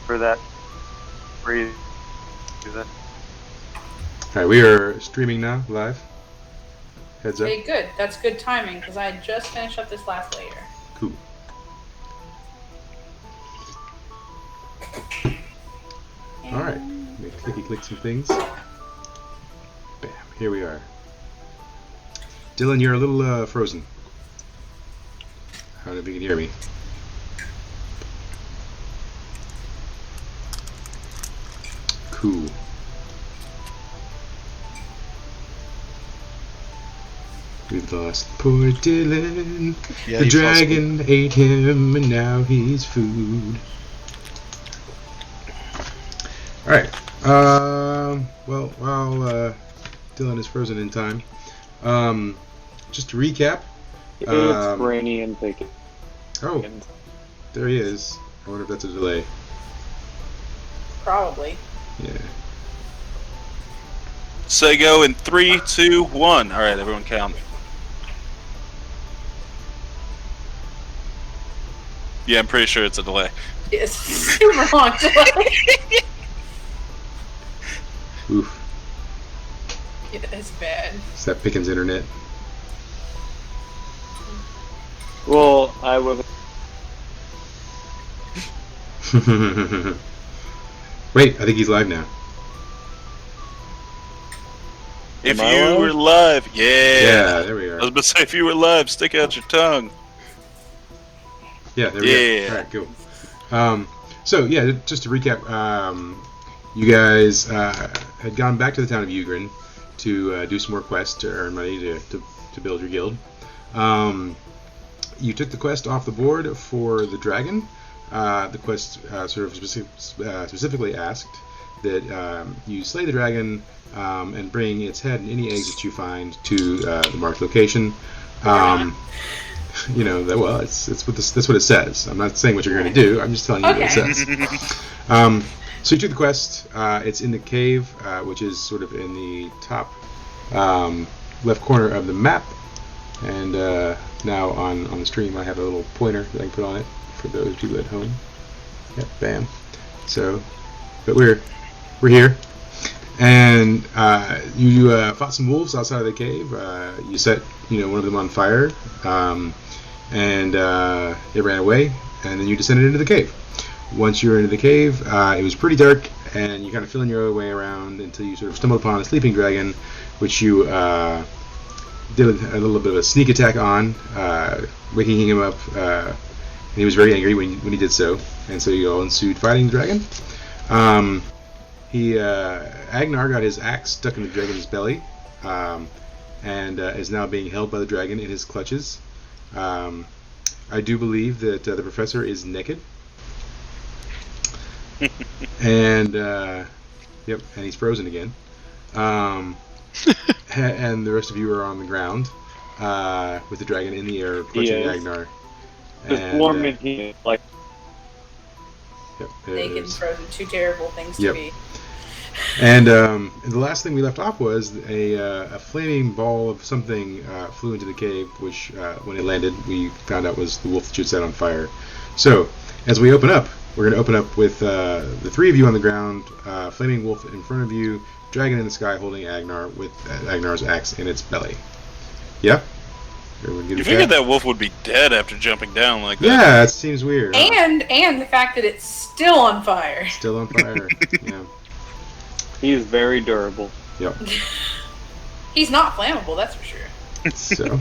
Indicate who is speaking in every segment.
Speaker 1: for that reason.
Speaker 2: Alright, we are streaming now, live. Heads up.
Speaker 3: Okay, good. That's good timing, because I just finished up this last layer.
Speaker 2: Cool. Alright, let me clicky-click some things. Bam, here we are. Dylan, you're a little frozen. I don't know if you can hear me. Cool. We've lost poor Dylan.
Speaker 4: Yeah,
Speaker 2: the
Speaker 4: he falls
Speaker 2: dragon ate him, and now he's food. Alright. Well, while Dylan is frozen in time, just to recap.
Speaker 1: It's rainy and thick.
Speaker 2: Oh, there he is. I wonder if that's a delay.
Speaker 3: Probably.
Speaker 2: Yeah.
Speaker 4: Say go in 3, 2, 1. All right, everyone count. Yeah, I'm pretty sure it's a delay.
Speaker 3: It's super long delay.
Speaker 2: Oof.
Speaker 3: Yeah, it's bad.
Speaker 2: It's that Pickens internet.
Speaker 1: Well, I would.
Speaker 2: Wait, I think he's live now.
Speaker 4: If
Speaker 1: Am I
Speaker 4: you
Speaker 1: live?
Speaker 4: were live, yeah.
Speaker 2: Yeah, there we
Speaker 4: I
Speaker 2: are.
Speaker 4: was about to say, if you were live, stick out your tongue.
Speaker 2: Yeah, there we go.
Speaker 4: Yeah.
Speaker 2: Alright, cool. So, yeah, just to recap, you guys had gone back to the town of Ugrin to do some more quests to earn money to build your guild. You took the quest off the board for the dragon. The quest sort of specifically asked that you slay the dragon and bring its head and any eggs that you find to the marked location. You know, well, that's what it says. I'm not saying what you're going to do. I'm just telling you what it says. So you took the quest. It's in the cave, which is sort of in the top left corner of the map. And now on the stream, I have a little pointer that I can put on it for those people at home. Yep, bam. So, but we're here, and you fought some wolves outside of the cave. You set one of them on fire, and it ran away. And then you descended into the cave. Once you were into the cave, it was pretty dark, and you kind of feeling your way around until you sort of stumbled upon a sleeping dragon, which you did a little bit of a sneak attack on, waking him up, and he was very angry when he did so, and so you all ensued fighting the dragon. Agnar got his axe stuck in the dragon's belly, and is now being held by the dragon in his clutches. I do believe that the professor is naked. And yep, and he's frozen again. And the rest of you are on the ground with the dragon in the air, clutching Agnar.
Speaker 1: Just warm in here, like.
Speaker 2: Yep,
Speaker 3: Naked and frozen, two terrible things
Speaker 2: Yep.
Speaker 3: to be.
Speaker 2: And the last thing we left off was a flaming ball of something flew into the cave, which when it landed, we found out was the wolf that you'd set on fire. So, as we open up, we're going to open up with the three of you on the ground, flaming wolf in front of you, dragon in the sky holding Agnar with Agnar's axe in its belly. Yeah? Everyone good
Speaker 4: You
Speaker 2: with
Speaker 4: figured that wolf would be dead after jumping down like that.
Speaker 2: Yeah, it seems weird. Huh?
Speaker 3: And the fact that it's still on fire.
Speaker 2: Still on fire. Yeah.
Speaker 1: He is very durable.
Speaker 2: Yep.
Speaker 3: He's not flammable, that's for sure.
Speaker 2: So.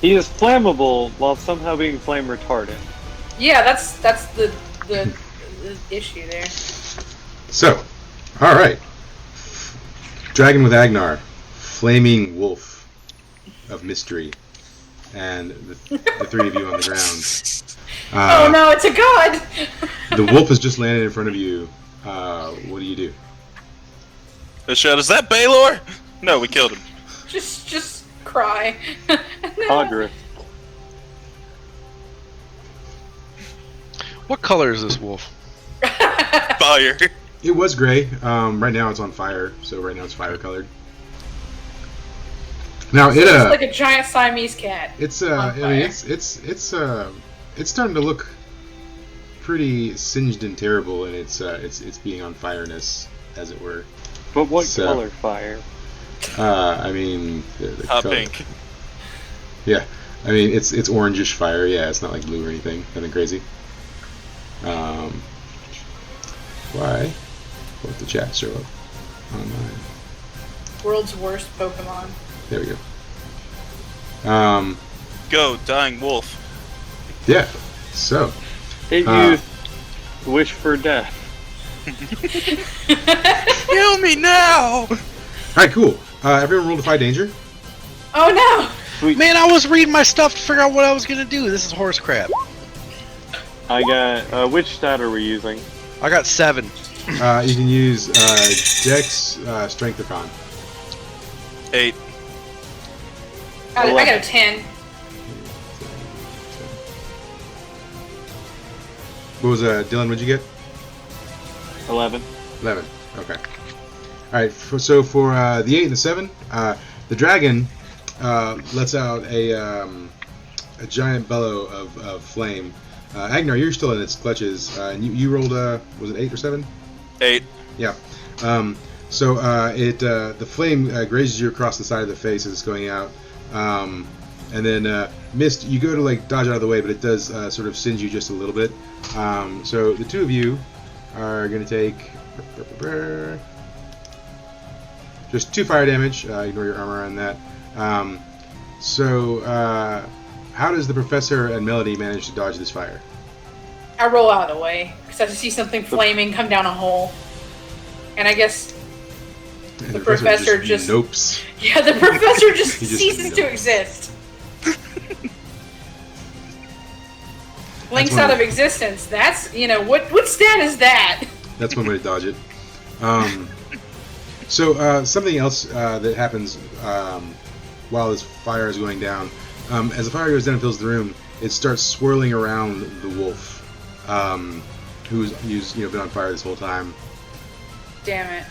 Speaker 1: He is flammable while somehow being flame retardant.
Speaker 3: Yeah, that's the issue there.
Speaker 2: So, all right. Dragon with Agnar, flaming wolf of mystery, and the three of you on the ground.
Speaker 3: Oh no, it's a god!
Speaker 2: The wolf has just landed in front of you. What do you do?
Speaker 4: The shout, is that Baylor? No, we killed him.
Speaker 3: Just cry.
Speaker 1: Congress.
Speaker 5: What color is this wolf?
Speaker 4: Fire.
Speaker 2: It was gray. Right now it's on fire, so right now it's fire colored. Now
Speaker 3: It's like a giant Siamese cat.
Speaker 2: it's
Speaker 3: on
Speaker 2: I mean
Speaker 3: fire.
Speaker 2: it's starting to look pretty singed and terrible in its being on fireness, as it were.
Speaker 1: But what
Speaker 2: So-
Speaker 1: color fire?
Speaker 2: I mean, the
Speaker 4: Hot
Speaker 2: color-
Speaker 4: pink.
Speaker 2: Yeah, I mean it's orangish fire. Yeah, it's not like blue or anything. Nothing crazy. Why won't the chat show up online?
Speaker 3: World's worst Pokemon.
Speaker 2: There we go.
Speaker 4: Go, dying wolf.
Speaker 2: Yeah. So,
Speaker 1: It used wish for death.
Speaker 4: Kill me now!
Speaker 2: all right, cool. Everyone roll Defy Danger.
Speaker 3: Oh no!
Speaker 1: Sweet.
Speaker 5: Man, I was reading my stuff to figure out what I was gonna do. This is horse crap.
Speaker 1: I got. Which stat are we using?
Speaker 5: I got 7.
Speaker 2: You can use Dex, Strength, or Con.
Speaker 4: 8.
Speaker 3: I got a 10.
Speaker 2: What was Dylan? What'd you get?
Speaker 1: 11.
Speaker 2: 11. Okay. All right. So for the 8 and the 7, the dragon lets out a giant bellow of flame. Agnar, you're still in its clutches, and you rolled was it 8 or 7?
Speaker 4: 8.
Speaker 2: Yeah. So the flame grazes you across the side of the face as it's going out, and then Mist, you go to like dodge out of the way, but it does sort of singe you just a little bit. So the two of you are going to take just 2 fire damage. Ignore your armor on that. How does the professor and Melody manage to dodge this fire?
Speaker 3: I roll out of the way because I just see something flaming come down a hole, and I guess
Speaker 2: And
Speaker 3: the professor just
Speaker 2: nopes.
Speaker 3: yeah, the professor just
Speaker 2: He just
Speaker 3: ceases to
Speaker 2: nopes.
Speaker 3: exist. Blinks
Speaker 2: one
Speaker 3: out
Speaker 2: of-
Speaker 3: of existence. That's what stat is that?
Speaker 2: That's one way to dodge it. Something else that happens while this fire is going down, as the fire goes down and fills the room, it starts swirling around the wolf, who's been on fire this whole time.
Speaker 3: Damn it!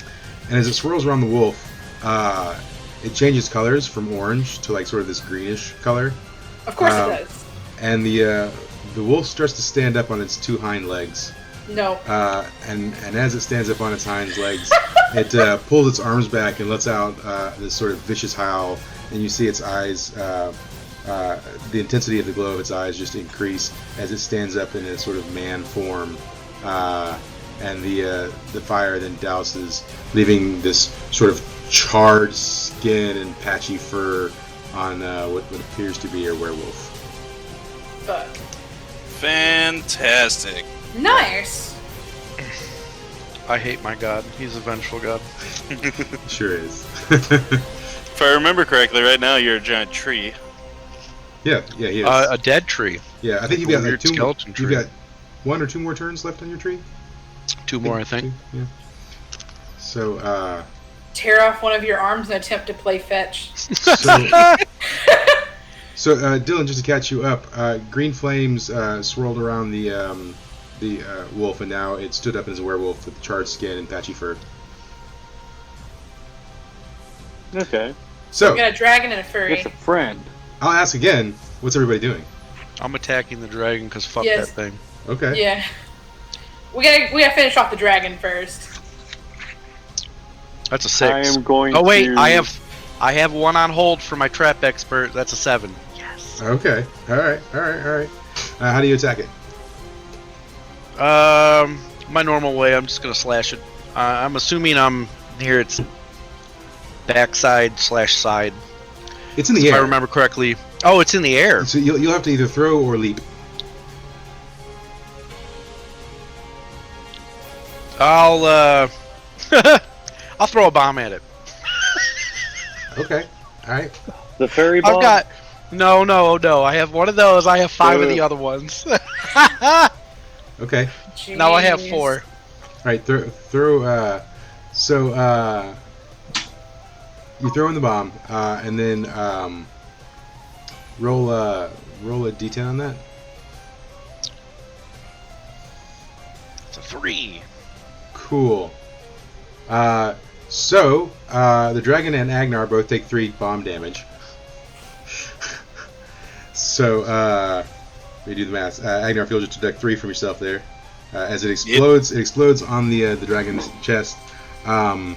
Speaker 2: And as it swirls around the wolf, it changes colors from orange to like sort of this greenish color,
Speaker 3: Of course it does.
Speaker 2: and the wolf starts to stand up on its 2 hind legs.
Speaker 3: No.
Speaker 2: And as it stands up on its hind legs, it pulls its arms back and lets out this sort of vicious howl. And you see its eyes, the intensity of the glow of its eyes just increase as it stands up in a sort of man form. And the fire then douses, leaving this sort of charred skin and patchy fur on what appears to be a werewolf.
Speaker 3: Fuck.
Speaker 4: Fantastic.
Speaker 3: Nice.
Speaker 5: I hate my god. He's a vengeful god.
Speaker 2: Sure is.
Speaker 4: If I remember correctly, right now you're a giant tree.
Speaker 2: yeah, he is.
Speaker 5: A dead tree.
Speaker 2: Yeah, I think you've
Speaker 5: a
Speaker 2: got like
Speaker 5: weird
Speaker 2: 2
Speaker 5: skeleton
Speaker 2: You've
Speaker 5: tree.
Speaker 2: got 1 or 2 more turns left on your tree.
Speaker 5: 2 more, I think.
Speaker 2: 2, yeah. So,
Speaker 3: Tear off one of your arms and attempt to play fetch.
Speaker 2: so Dylan, just to catch you up, green flames swirled around the wolf, and now it stood up as a werewolf with charred skin and patchy fur.
Speaker 1: Okay.
Speaker 2: So,
Speaker 3: We got a dragon and a furry.
Speaker 1: It's a friend.
Speaker 2: I'll ask again. What's everybody doing?
Speaker 5: I'm attacking the dragon because fuck
Speaker 3: Yes.
Speaker 5: that thing.
Speaker 2: Okay.
Speaker 3: Yeah. We gotta finish off the dragon first.
Speaker 5: That's a 6.
Speaker 1: I am going
Speaker 5: Oh wait,
Speaker 1: to...
Speaker 5: I have 1 on hold for my trap expert. That's a 7. Yes.
Speaker 2: Okay. All right. How do you attack it?
Speaker 5: My normal way. I'm just gonna slash it. I'm assuming I'm near its backside/side.
Speaker 2: It's in the
Speaker 5: If I
Speaker 2: air.
Speaker 5: remember correctly. Oh, it's in the air.
Speaker 2: So you'll have to either throw or leap.
Speaker 5: I'll I'll throw a bomb at it.
Speaker 2: Okay. All right.
Speaker 1: The fairy bomb?
Speaker 5: I've got no. I have 1 of those. I have 5 of the other ones.
Speaker 2: Okay.
Speaker 5: Now I have
Speaker 3: Jeez.
Speaker 5: 4.
Speaker 2: All right. Throw. You throw in the bomb, and then roll a d10 on that.
Speaker 5: It's a 3.
Speaker 2: Cool. The dragon and Agnar both take 3 bomb damage. So, we do the math. Agnar, if you'll just deduct 3 from yourself there. as it explodes. It explodes on the dragon's chest, and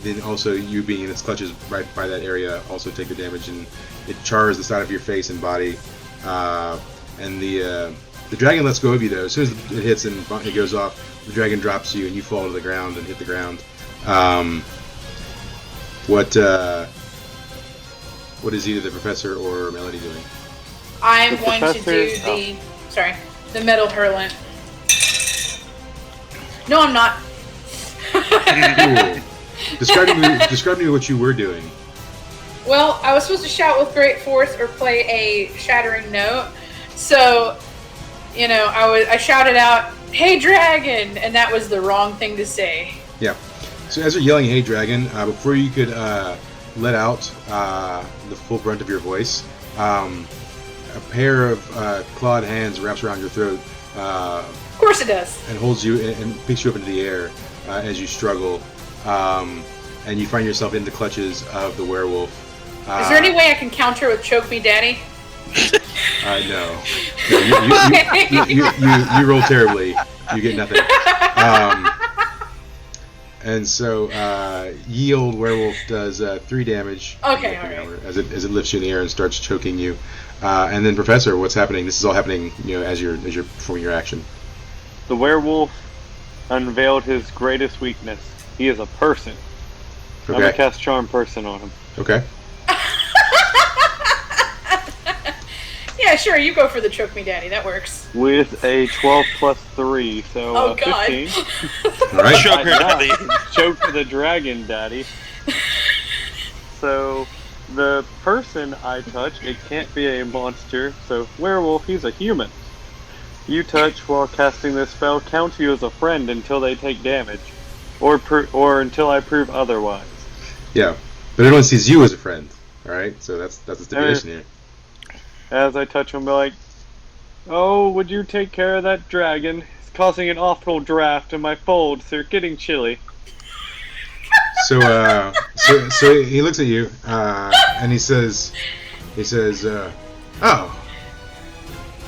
Speaker 2: then also you being in its clutches right by that area also take the damage, and it chars the side of your face and body. And the dragon lets go of you though. As soon as it hits and it goes off, the dragon drops you and you fall to the ground and hit the ground. What is either the professor or Melody doing?
Speaker 3: I'm
Speaker 1: The
Speaker 3: going to do
Speaker 1: professor-
Speaker 3: the metal hurlant. No, I'm not.
Speaker 2: Cool. Describe to me what you were doing.
Speaker 3: Well, I was supposed to shout with great force or play a shattering note. So, I shouted out, "Hey, dragon!" and that was the wrong thing to say.
Speaker 2: Yeah. So as you're yelling, "Hey, dragon!" Before you could let out the full brunt of your voice, a pair of clawed hands wraps around your throat.
Speaker 3: Of course it does.
Speaker 2: And holds you and picks you up into the air as you struggle, and you find yourself in the clutches of the werewolf.
Speaker 3: Is there any way I can counter with "Choke Me, Daddy"?
Speaker 2: No. You roll terribly. You get nothing. And so, ye old werewolf does 3 damage.
Speaker 3: Okay, alright.
Speaker 2: As it lifts you in the air and starts choking you. And then, Professor, what's happening? This is all happening, as you're performing your action.
Speaker 1: The werewolf unveiled his greatest weakness. He is a person. I'm
Speaker 2: Okay.
Speaker 1: gonna cast Charm Person on him.
Speaker 2: Okay.
Speaker 3: Yeah, sure, you go for the "Choke Me, Daddy." That works.
Speaker 1: With a 12 plus 3, so
Speaker 3: Oh, God.
Speaker 1: 15.
Speaker 2: All right.
Speaker 4: Choke her,
Speaker 1: Yeah.
Speaker 4: daddy.
Speaker 1: Choke the dragon, daddy. So, the person I touch, it can't be a monster. So, werewolf, he's a human. You touch while casting this spell counts you as a friend until they take damage, or until I prove otherwise.
Speaker 2: Yeah, but it only sees you as a friend. All right. So that's the stipulation here.
Speaker 1: As I touch him, be like, "Oh, would you take care of that dragon? It's causing an awful draft in my folds. They're getting chilly."
Speaker 2: So he looks at you and he says, "Oh,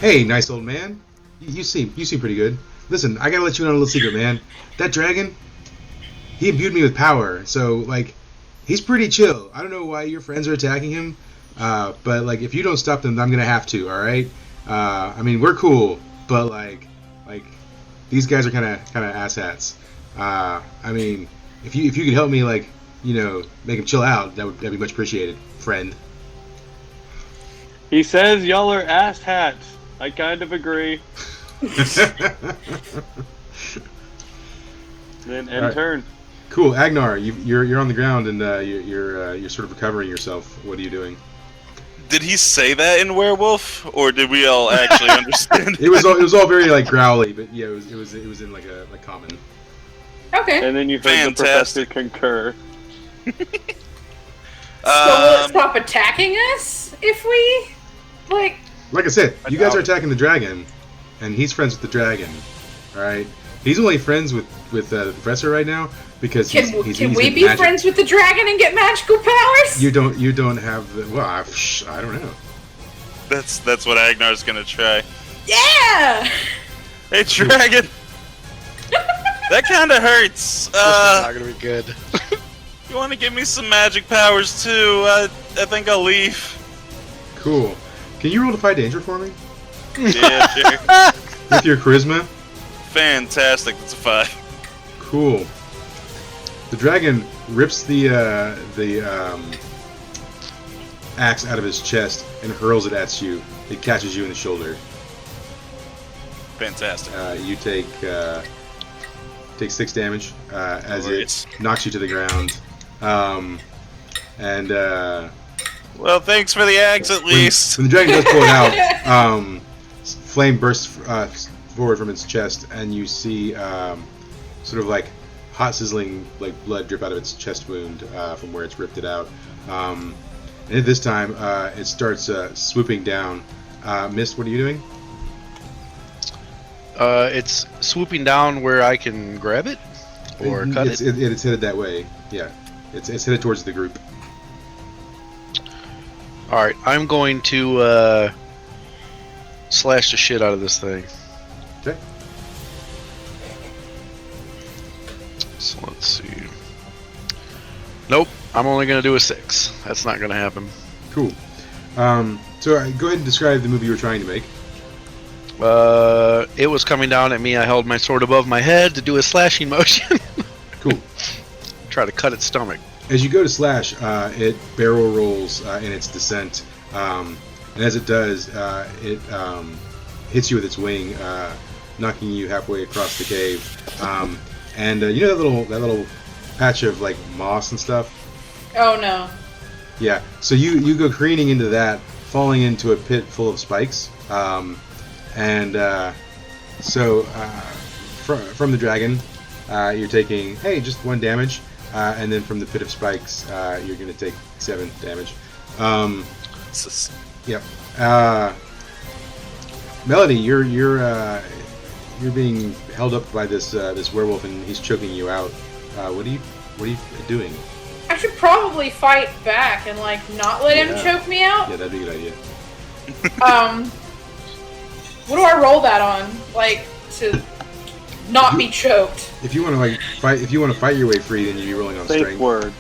Speaker 2: hey, nice old man. You seem pretty good. Listen, I gotta let you in on a little secret, man. That dragon, he imbued me with power. So like, he's pretty chill. I don't know why your friends are attacking him, but like, if you don't stop them, I'm gonna have to. All right? I mean, we're cool, but like these guys are kind of asshats. I mean, if you could help me, like, make him chill out, that'd be much appreciated, friend."
Speaker 1: He says y'all are ass hats. I kind of agree. Then end
Speaker 2: Alright.
Speaker 1: turn.
Speaker 2: Cool, Agnar, you're on the ground and you're sort of recovering yourself. What are you doing?
Speaker 4: Did he say that in werewolf, or did we all actually understand?
Speaker 2: It was all very like growly, but yeah, it was in like a common.
Speaker 3: Okay.
Speaker 1: And then you heard the professor
Speaker 4: Fantastic.
Speaker 1: concur.
Speaker 3: So will it stop attacking us if we, like...
Speaker 2: Like I said, you guys
Speaker 5: doubt
Speaker 2: are
Speaker 5: it.
Speaker 2: attacking the dragon, and he's friends with the dragon. All right, he's only friends with the professor right now because
Speaker 3: Can
Speaker 2: he's
Speaker 3: we
Speaker 2: got
Speaker 3: be
Speaker 2: magic.
Speaker 3: friends with the dragon and get magical powers?
Speaker 2: You don't have the I don't know.
Speaker 4: That's what Agnar's gonna try.
Speaker 3: Yeah!
Speaker 4: Hey, dragon. That kind of hurts.
Speaker 5: This is not gonna be good.
Speaker 4: You want to give me some magic powers too? I think I'll leave.
Speaker 2: Cool. Can you roll Defy Danger for me
Speaker 4: Yeah, sure.
Speaker 2: with your charisma?
Speaker 4: Fantastic. That's a 5.
Speaker 2: Cool. The dragon rips the axe out of his chest and hurls it at you. It catches you in the shoulder.
Speaker 4: Fantastic.
Speaker 2: You take 6 damage as
Speaker 4: Glorious.
Speaker 2: it knocks you to the ground.
Speaker 4: Well, thanks for the axe at least.
Speaker 2: When the dragon does pull it out, flame bursts forward from its chest, and you see sort of like hot sizzling like blood drip out of its chest wound from where it's ripped it out. And at this time, it starts swooping down. Mist, what are you doing?
Speaker 5: It's swooping down where I can grab it or cut it.
Speaker 2: It's headed that way. Yeah, it's headed towards the group.
Speaker 5: All right, I'm going to slash the shit out of this thing. So let's see. Nope, I'm only gonna do a 6. That's not gonna happen.
Speaker 2: Cool. So go ahead and describe the move you were trying to make.
Speaker 5: It was coming down at me. I held my sword above my head to do a slashing motion.
Speaker 2: Cool.
Speaker 5: Try to cut its stomach.
Speaker 2: As you go to slash, it barrel rolls in its descent, and as it does, it hits you with its wing, knocking you halfway across the cave. And you know that little patch of like moss and stuff?
Speaker 3: Oh no.
Speaker 2: Yeah. So you go careening into that, falling into a pit full of spikes, and so from the dragon, you're taking just 1 damage. And then from the pit of spikes, you're going to take 7 damage. Yep. Melody, you're being held up by this werewolf, and he's choking you out. What are you doing?
Speaker 3: I should probably fight back and like not let him choke me out.
Speaker 2: Yeah, that'd be a good idea.
Speaker 3: What do I roll that on? Like to not be choked.
Speaker 2: If you want to fight your way free, then you'd be rolling on
Speaker 1: Safe
Speaker 2: strength.
Speaker 1: word.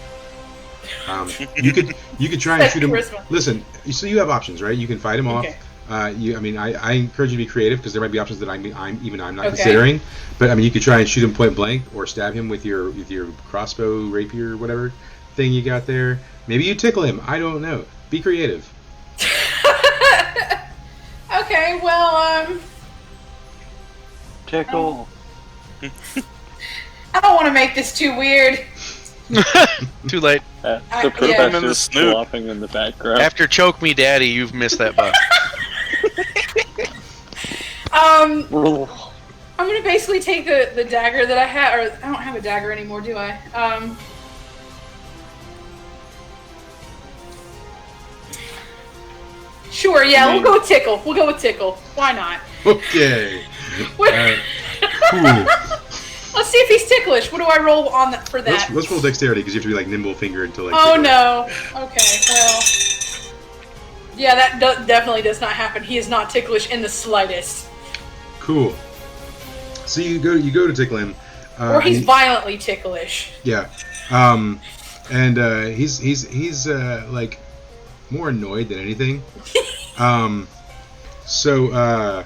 Speaker 2: You could try and shoot him.
Speaker 3: Charisma.
Speaker 2: Listen, so you have options, right? You can fight him off.
Speaker 3: Okay.
Speaker 2: I encourage you to be creative because there might be options that I'm not
Speaker 3: Okay.
Speaker 2: considering. But I mean, you could try and shoot him point blank or stab him with your crossbow, rapier, whatever thing you got there. Maybe you tickle him. I don't know. Be creative.
Speaker 3: Okay, well,
Speaker 1: Tickle.
Speaker 3: I don't want to make this too weird.
Speaker 5: Too late.
Speaker 1: That's
Speaker 3: yeah.
Speaker 1: the professor
Speaker 4: In the snoot.
Speaker 1: flopping in the background.
Speaker 5: After choke me, daddy, you've missed that buff.
Speaker 3: I'm gonna basically take the dagger that I had, or I don't have a dagger anymore, do I? Sure, yeah, we'll go with tickle. Why not?
Speaker 2: Okay.
Speaker 3: What-
Speaker 2: Cool.
Speaker 3: Let's see if he's ticklish. What do I roll on for that?
Speaker 2: Let's roll dexterity because you have to be like nimble fingered until like.
Speaker 3: Oh no. Okay, well. Yeah, that definitely does not happen. He is not ticklish in the slightest.
Speaker 2: Cool. So you go to tickle him.
Speaker 3: Or he's
Speaker 2: and-
Speaker 3: violently ticklish.
Speaker 2: Yeah. And he's like more annoyed than anything. So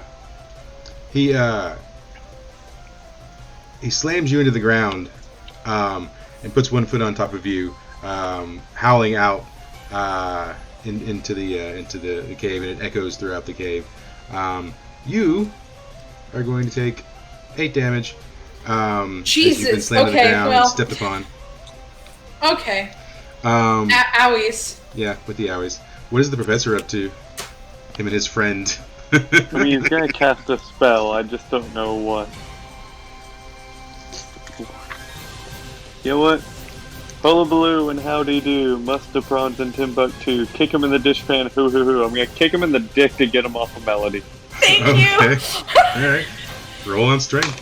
Speaker 2: he slams you into the ground, and puts 1 foot on top of you, howling out into the cave, and it echoes throughout the cave. You are going to take 8 damage. As you've been
Speaker 3: Jesus.
Speaker 2: slammed to the
Speaker 3: Okay,
Speaker 2: ground
Speaker 3: well.
Speaker 2: and stepped upon.
Speaker 3: Okay. Owies.
Speaker 2: Yeah, with the owies. What is the professor up to? Him and his friend.
Speaker 1: I mean, he's gonna cast a spell, I just don't know what. You know what? Hullabaloo and howdy do, musta prawns and Timbuktu. Kick him in the dishpan, hoo hoo hoo. I'm gonna kick him in the dick to get him off of Melody.
Speaker 3: Thank you.
Speaker 2: Okay. Alright. Roll on strength.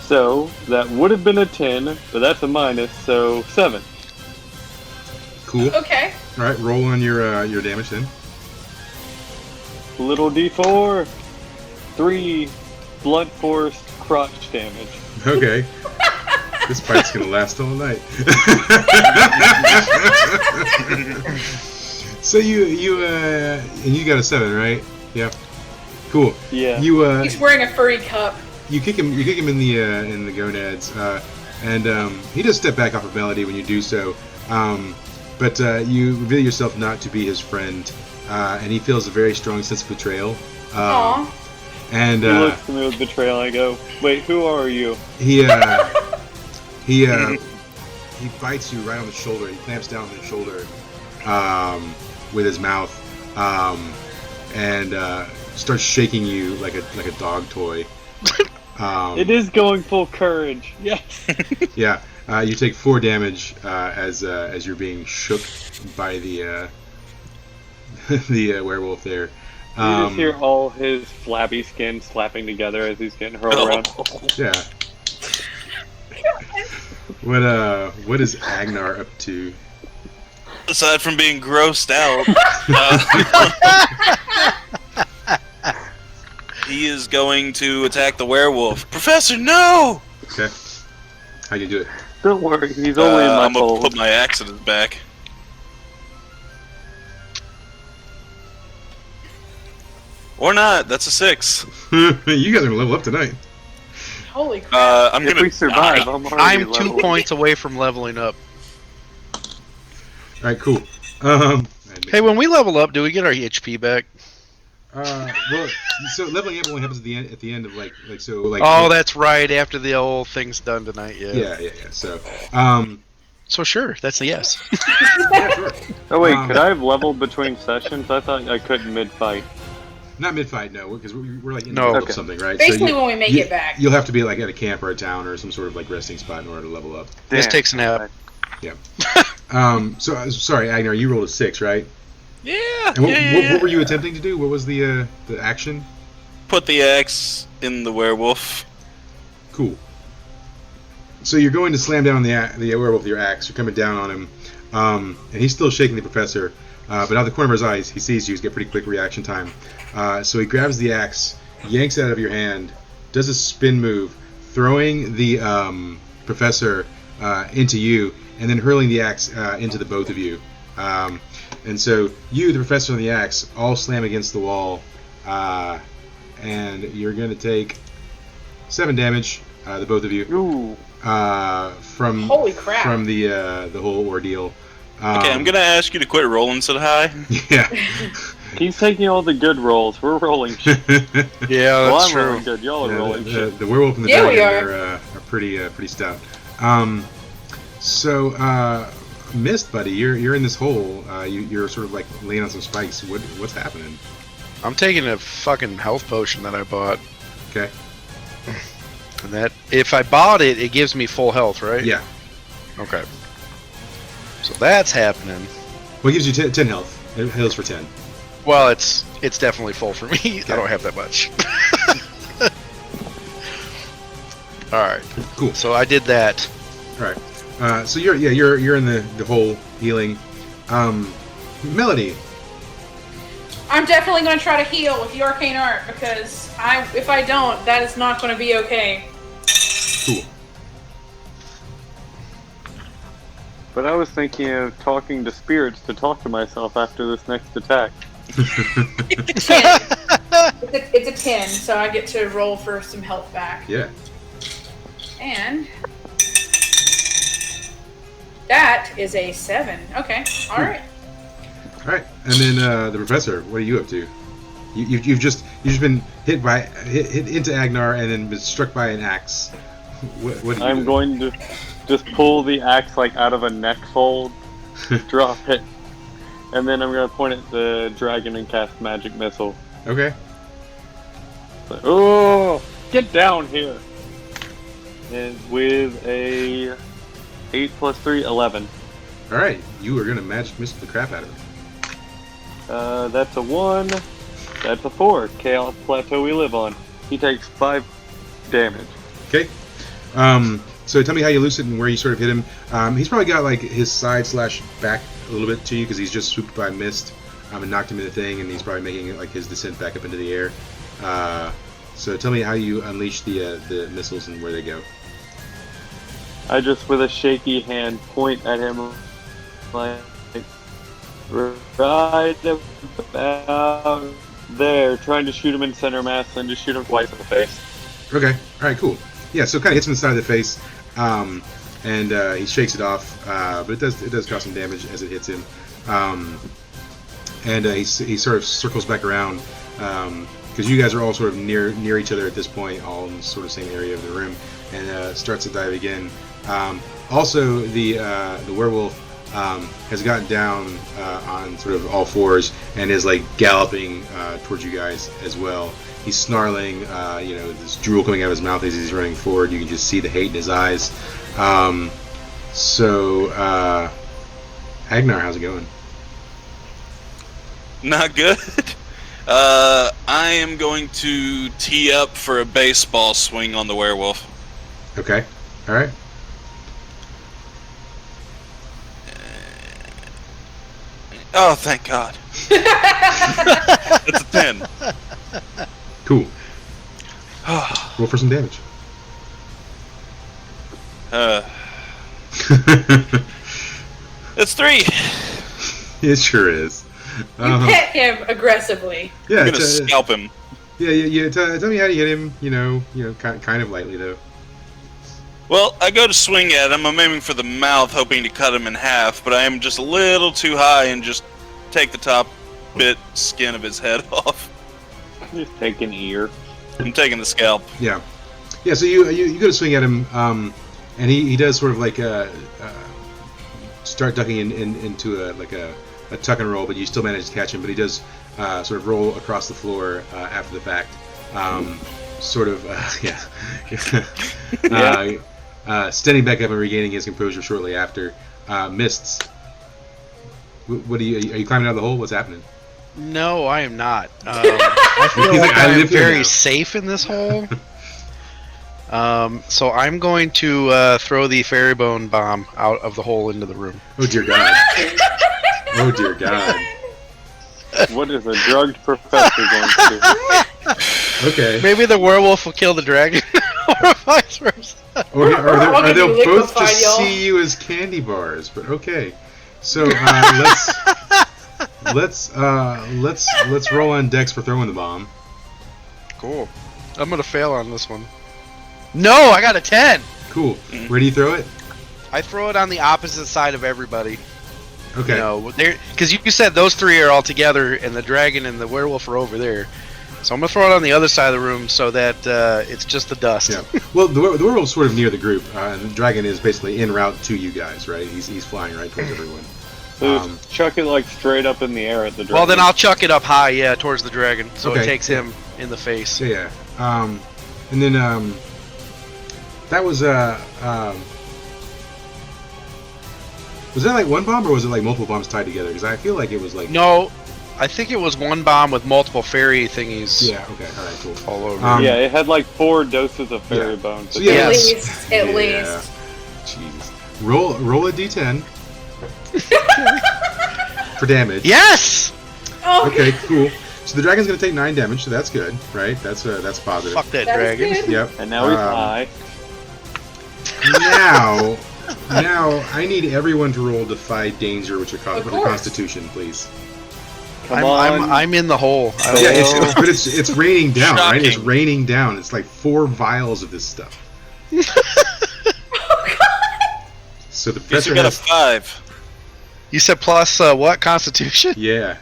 Speaker 1: So, that would have been a 10, but that's a minus, so 7.
Speaker 2: Cool.
Speaker 3: Okay.
Speaker 2: Alright, roll on your damage then.
Speaker 1: Little d4. 3 blunt force crotch damage.
Speaker 2: Okay. This fight's gonna last all night. So you got a 7, right? Yeah. Cool.
Speaker 1: Yeah.
Speaker 3: He's wearing a furry cup.
Speaker 2: You kick him in the gonads, and he does step back off of Melody when you do so. But you reveal yourself not to be his friend, and he feels a very strong sense of betrayal.
Speaker 3: Aw.
Speaker 2: And
Speaker 1: He looks at me with betrayal. I go, "Wait, who are you?"
Speaker 2: he bites you right on the shoulder. He clamps down on your shoulder with his mouth, and starts shaking you like a dog toy.
Speaker 1: It is going full courage. Yes.
Speaker 2: Yeah, you take 4 damage as you're being shook by the the werewolf there.
Speaker 1: You just hear all his flabby skin slapping together as he's getting hurled around.
Speaker 2: Yeah. What is Agnar up to?
Speaker 4: Aside from being grossed out, he is going to attack the werewolf. Professor, no!
Speaker 2: Okay. How you do it?
Speaker 1: Don't worry, he's only in my
Speaker 4: I'm gonna
Speaker 1: fold.
Speaker 4: put my axe in his back. Or not. That's a 6.
Speaker 2: You guys are gonna level up tonight.
Speaker 3: Holy crap.
Speaker 4: I'm
Speaker 1: If
Speaker 4: gonna
Speaker 1: we survive,
Speaker 4: die.
Speaker 1: I'm already
Speaker 5: I'm 2
Speaker 1: leveled.
Speaker 5: points away from leveling up.
Speaker 2: All right, cool.
Speaker 5: Hey, when we level up, do we get our HP back?
Speaker 2: Well, so leveling up only happens at the end of like so like.
Speaker 5: Oh, that's right. After the whole thing's done tonight, yeah.
Speaker 2: Yeah. So,
Speaker 5: So sure, that's a yes.
Speaker 2: yeah, sure.
Speaker 1: Oh wait, could I have leveled between sessions? I thought I couldn't mid-fight.
Speaker 2: Not mid-fight, no, because we're like in
Speaker 5: No.
Speaker 2: the middle
Speaker 1: Okay.
Speaker 2: of something, right?
Speaker 3: Basically,
Speaker 2: so
Speaker 3: when we make it back.
Speaker 2: you'll have to be like at a camp or a town or some sort of like resting spot in order to level up.
Speaker 5: This
Speaker 1: Damn.
Speaker 5: takes an nap.
Speaker 2: So sorry, Agnar, you rolled a 6, right?
Speaker 4: Yeah.
Speaker 2: And what were you attempting to do? What was the action?
Speaker 4: Put the axe in the werewolf.
Speaker 2: Cool. So you're going to slam down the werewolf with your axe. You're coming down on him, and he's still shaking the professor. But out of the corner of his eyes, he sees you. He's got pretty quick reaction time. So he grabs the axe, yanks it out of your hand, does a spin move, throwing the professor into you, and then hurling the axe into the both of you. And so you, the professor, and the axe all slam against the wall, and you're going to take 7 damage, the both of you.
Speaker 1: Ooh.
Speaker 2: From
Speaker 3: Holy crap.
Speaker 2: from the whole ordeal.
Speaker 4: Okay, I'm gonna ask you to quit rolling so high.
Speaker 2: Yeah.
Speaker 1: He's taking all the good rolls. We're rolling shit.
Speaker 5: Yeah,
Speaker 1: Well,
Speaker 5: that's
Speaker 1: I'm
Speaker 5: true.
Speaker 1: rolling good. Y'all are rolling shit.
Speaker 2: The werewolf and the
Speaker 3: Yeah, we
Speaker 2: dragon
Speaker 3: are.
Speaker 2: are pretty stout. So Mist, buddy, you're in this hole. You're sort of like laying on some spikes. What's happening?
Speaker 5: I'm taking a fucking health potion that I bought.
Speaker 2: Okay.
Speaker 5: And that, if I bought it, it gives me full health, right?
Speaker 2: Yeah.
Speaker 5: Okay. So that's happening.
Speaker 2: Well, it gives you 10 health. It heals for 10.
Speaker 5: Well, it's definitely full for me. I don't have that much. All right.
Speaker 2: Cool.
Speaker 5: So I did that.
Speaker 2: All right. So you're in the hole healing. Melody.
Speaker 3: I'm definitely going to try to heal with the arcane art because if I don't, that is not going to be okay.
Speaker 2: Cool.
Speaker 1: But I was thinking of talking to spirits to talk to myself after this next attack.
Speaker 3: 10. It's a 10, so I get to roll for some health back.
Speaker 2: Yeah.
Speaker 3: And that is a 7. Okay, all right.
Speaker 2: All right. And then the professor. What are you up to? You've just been hit into Agnar and then been struck by an axe. What do you
Speaker 1: I'm
Speaker 2: do?
Speaker 1: going to just pull the axe like out of a neck fold, drop it, and then I'm going to point at the dragon and cast magic missile.
Speaker 2: Okay.
Speaker 1: But, oh, get down here! And with a 8 plus 3, 11.
Speaker 2: All right. You are gonna magic missile the crap out of him.
Speaker 1: That's a 1. That's a 4. Chaos plateau we live on. He takes 5 damage.
Speaker 2: Okay. So tell me how you loose it and where you sort of hit him. He's probably got like his side / back a little bit to you because he's just swooped by mist and knocked him in the thing, and he's probably making it like his descent back up into the air. So tell me how you unleash the missiles and where they go.
Speaker 1: I just, with a shaky hand, point at him like right about there, trying to shoot him in center mass and just shoot him twice in the face.
Speaker 2: Okay. All right. Cool. Yeah. So it kind of hits him in the side of the face, and he shakes it off, but it does cause some damage as it hits him. And he sort of circles back around because you guys are all sort of near each other at this point, all in sort of same area of the room, and starts to dive again. Also, the werewolf has gotten down on sort of all fours and is like galloping towards you guys as well. He's snarling, this drool coming out of his mouth as he's running forward. You can just see the hate in his eyes. So, Agnar, how's it going?
Speaker 4: Not good. I am going to tee up for a baseball swing on the werewolf.
Speaker 2: Okay. All right.
Speaker 4: Oh, thank God. That's a 10.
Speaker 2: Cool. Roll for some damage.
Speaker 4: It's 3.
Speaker 2: It sure is.
Speaker 3: You pet him aggressively.
Speaker 2: Yeah,
Speaker 4: I'm gonna scalp him.
Speaker 2: Yeah. Tell me how to hit him. Kind of lightly though.
Speaker 4: Well, I go to swing at him. I'm aiming for the mouth, hoping to cut him in half, but I am just a little too high and just take the top skin of his head off.
Speaker 1: Just take an ear.
Speaker 4: I'm taking the scalp.
Speaker 2: Yeah. So you go to swing at him, and he does sort of like start ducking into a tuck and roll, but you still manage to catch him. But he does sort of roll across the floor after the fact. Standing back up and regaining his composure shortly after. Mists. What are you climbing out of the hole? What's happening?
Speaker 5: No, I am not. I feel like I am very safe in this hole. So I'm going to throw the fairy bone bomb out of the hole into the room.
Speaker 2: Oh dear God! Oh dear God!
Speaker 1: What is a drugged professor going to do?
Speaker 2: Okay.
Speaker 5: Maybe the werewolf will kill the dragon, or vice versa.
Speaker 2: Or they'll both
Speaker 3: liquefied,
Speaker 2: just
Speaker 3: y'all.
Speaker 2: see you as candy bars. But okay. So let's roll on Dex for throwing the bomb.
Speaker 5: Cool. I'm gonna fail on this one. No, I got a 10.
Speaker 2: Cool. Where do you throw it?
Speaker 5: I throw it on the opposite side of everybody.
Speaker 2: Okay.
Speaker 5: Because you said those 3 are all together, and the dragon and the werewolf are over there. So I'm gonna throw it on the other side of the room so that it's just the dust.
Speaker 2: Yeah. Well, the werewolf's sort of near the group, and the dragon is basically en route to you guys, right? He's flying right towards everyone.
Speaker 1: So just chuck it like straight up in the air at the dragon.
Speaker 5: Well, then I'll chuck it up high, towards the dragon, so
Speaker 2: Okay.
Speaker 5: it takes him in the face.
Speaker 2: Yeah. And then that was was that like one bomb or was it like multiple bombs tied together? Because I feel like it was like
Speaker 5: No, I think it was one bomb with multiple fairy thingies.
Speaker 2: Yeah. Okay. All right. Cool.
Speaker 5: All over.
Speaker 1: Yeah, it had like 4 doses of fairy
Speaker 2: Yeah.
Speaker 1: bone.
Speaker 2: So, yeah.
Speaker 5: Yes.
Speaker 3: At least.
Speaker 2: Jesus. Roll a d10 for damage.
Speaker 5: Yes!
Speaker 3: Oh,
Speaker 2: Okay. Cool. So the dragon's gonna take 9 damage, so that's good, right? That's positive.
Speaker 5: Fuck that
Speaker 3: That is
Speaker 5: dragon.
Speaker 3: good.
Speaker 2: Yep.
Speaker 1: And now he's high.
Speaker 2: Now I need everyone to roll Defy Danger with your
Speaker 3: Of course.
Speaker 2: Constitution, please.
Speaker 1: Come on.
Speaker 5: I'm in the hole.
Speaker 2: Yeah, it's raining down, right? It's
Speaker 4: Shocking.
Speaker 2: raining down. It's like 4 vials of this stuff. So the
Speaker 4: Guess
Speaker 2: professor
Speaker 4: you got a
Speaker 2: has
Speaker 4: 5.
Speaker 5: You said plus what? Constitution?
Speaker 2: yeah.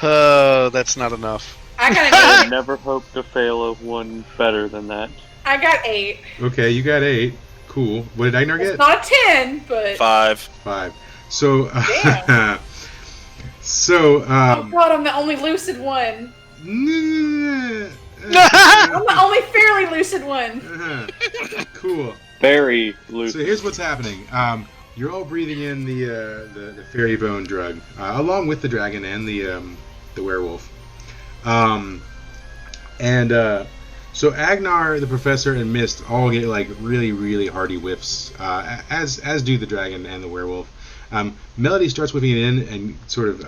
Speaker 5: That's not enough.
Speaker 3: I got
Speaker 1: I
Speaker 3: an 8.
Speaker 1: never hope to fail a one better than that.
Speaker 3: I got 8.
Speaker 2: Okay, you got 8. Cool. What did Agnar
Speaker 3: It's
Speaker 2: get?
Speaker 3: not a 10, but
Speaker 4: 5.
Speaker 2: 5. So
Speaker 3: Damn.
Speaker 2: so
Speaker 3: oh god, I'm the only lucid one.
Speaker 2: uh,
Speaker 3: I'm the only fairly lucid one.
Speaker 2: cool.
Speaker 1: Very loose.
Speaker 2: So here's what's happening. You're all breathing in the fairy bone drug, along with the dragon and the werewolf. So Agnar, the professor, and Mist all get like really, really hearty whiffs, as do the dragon and the werewolf. Melody starts whipping it in and sort of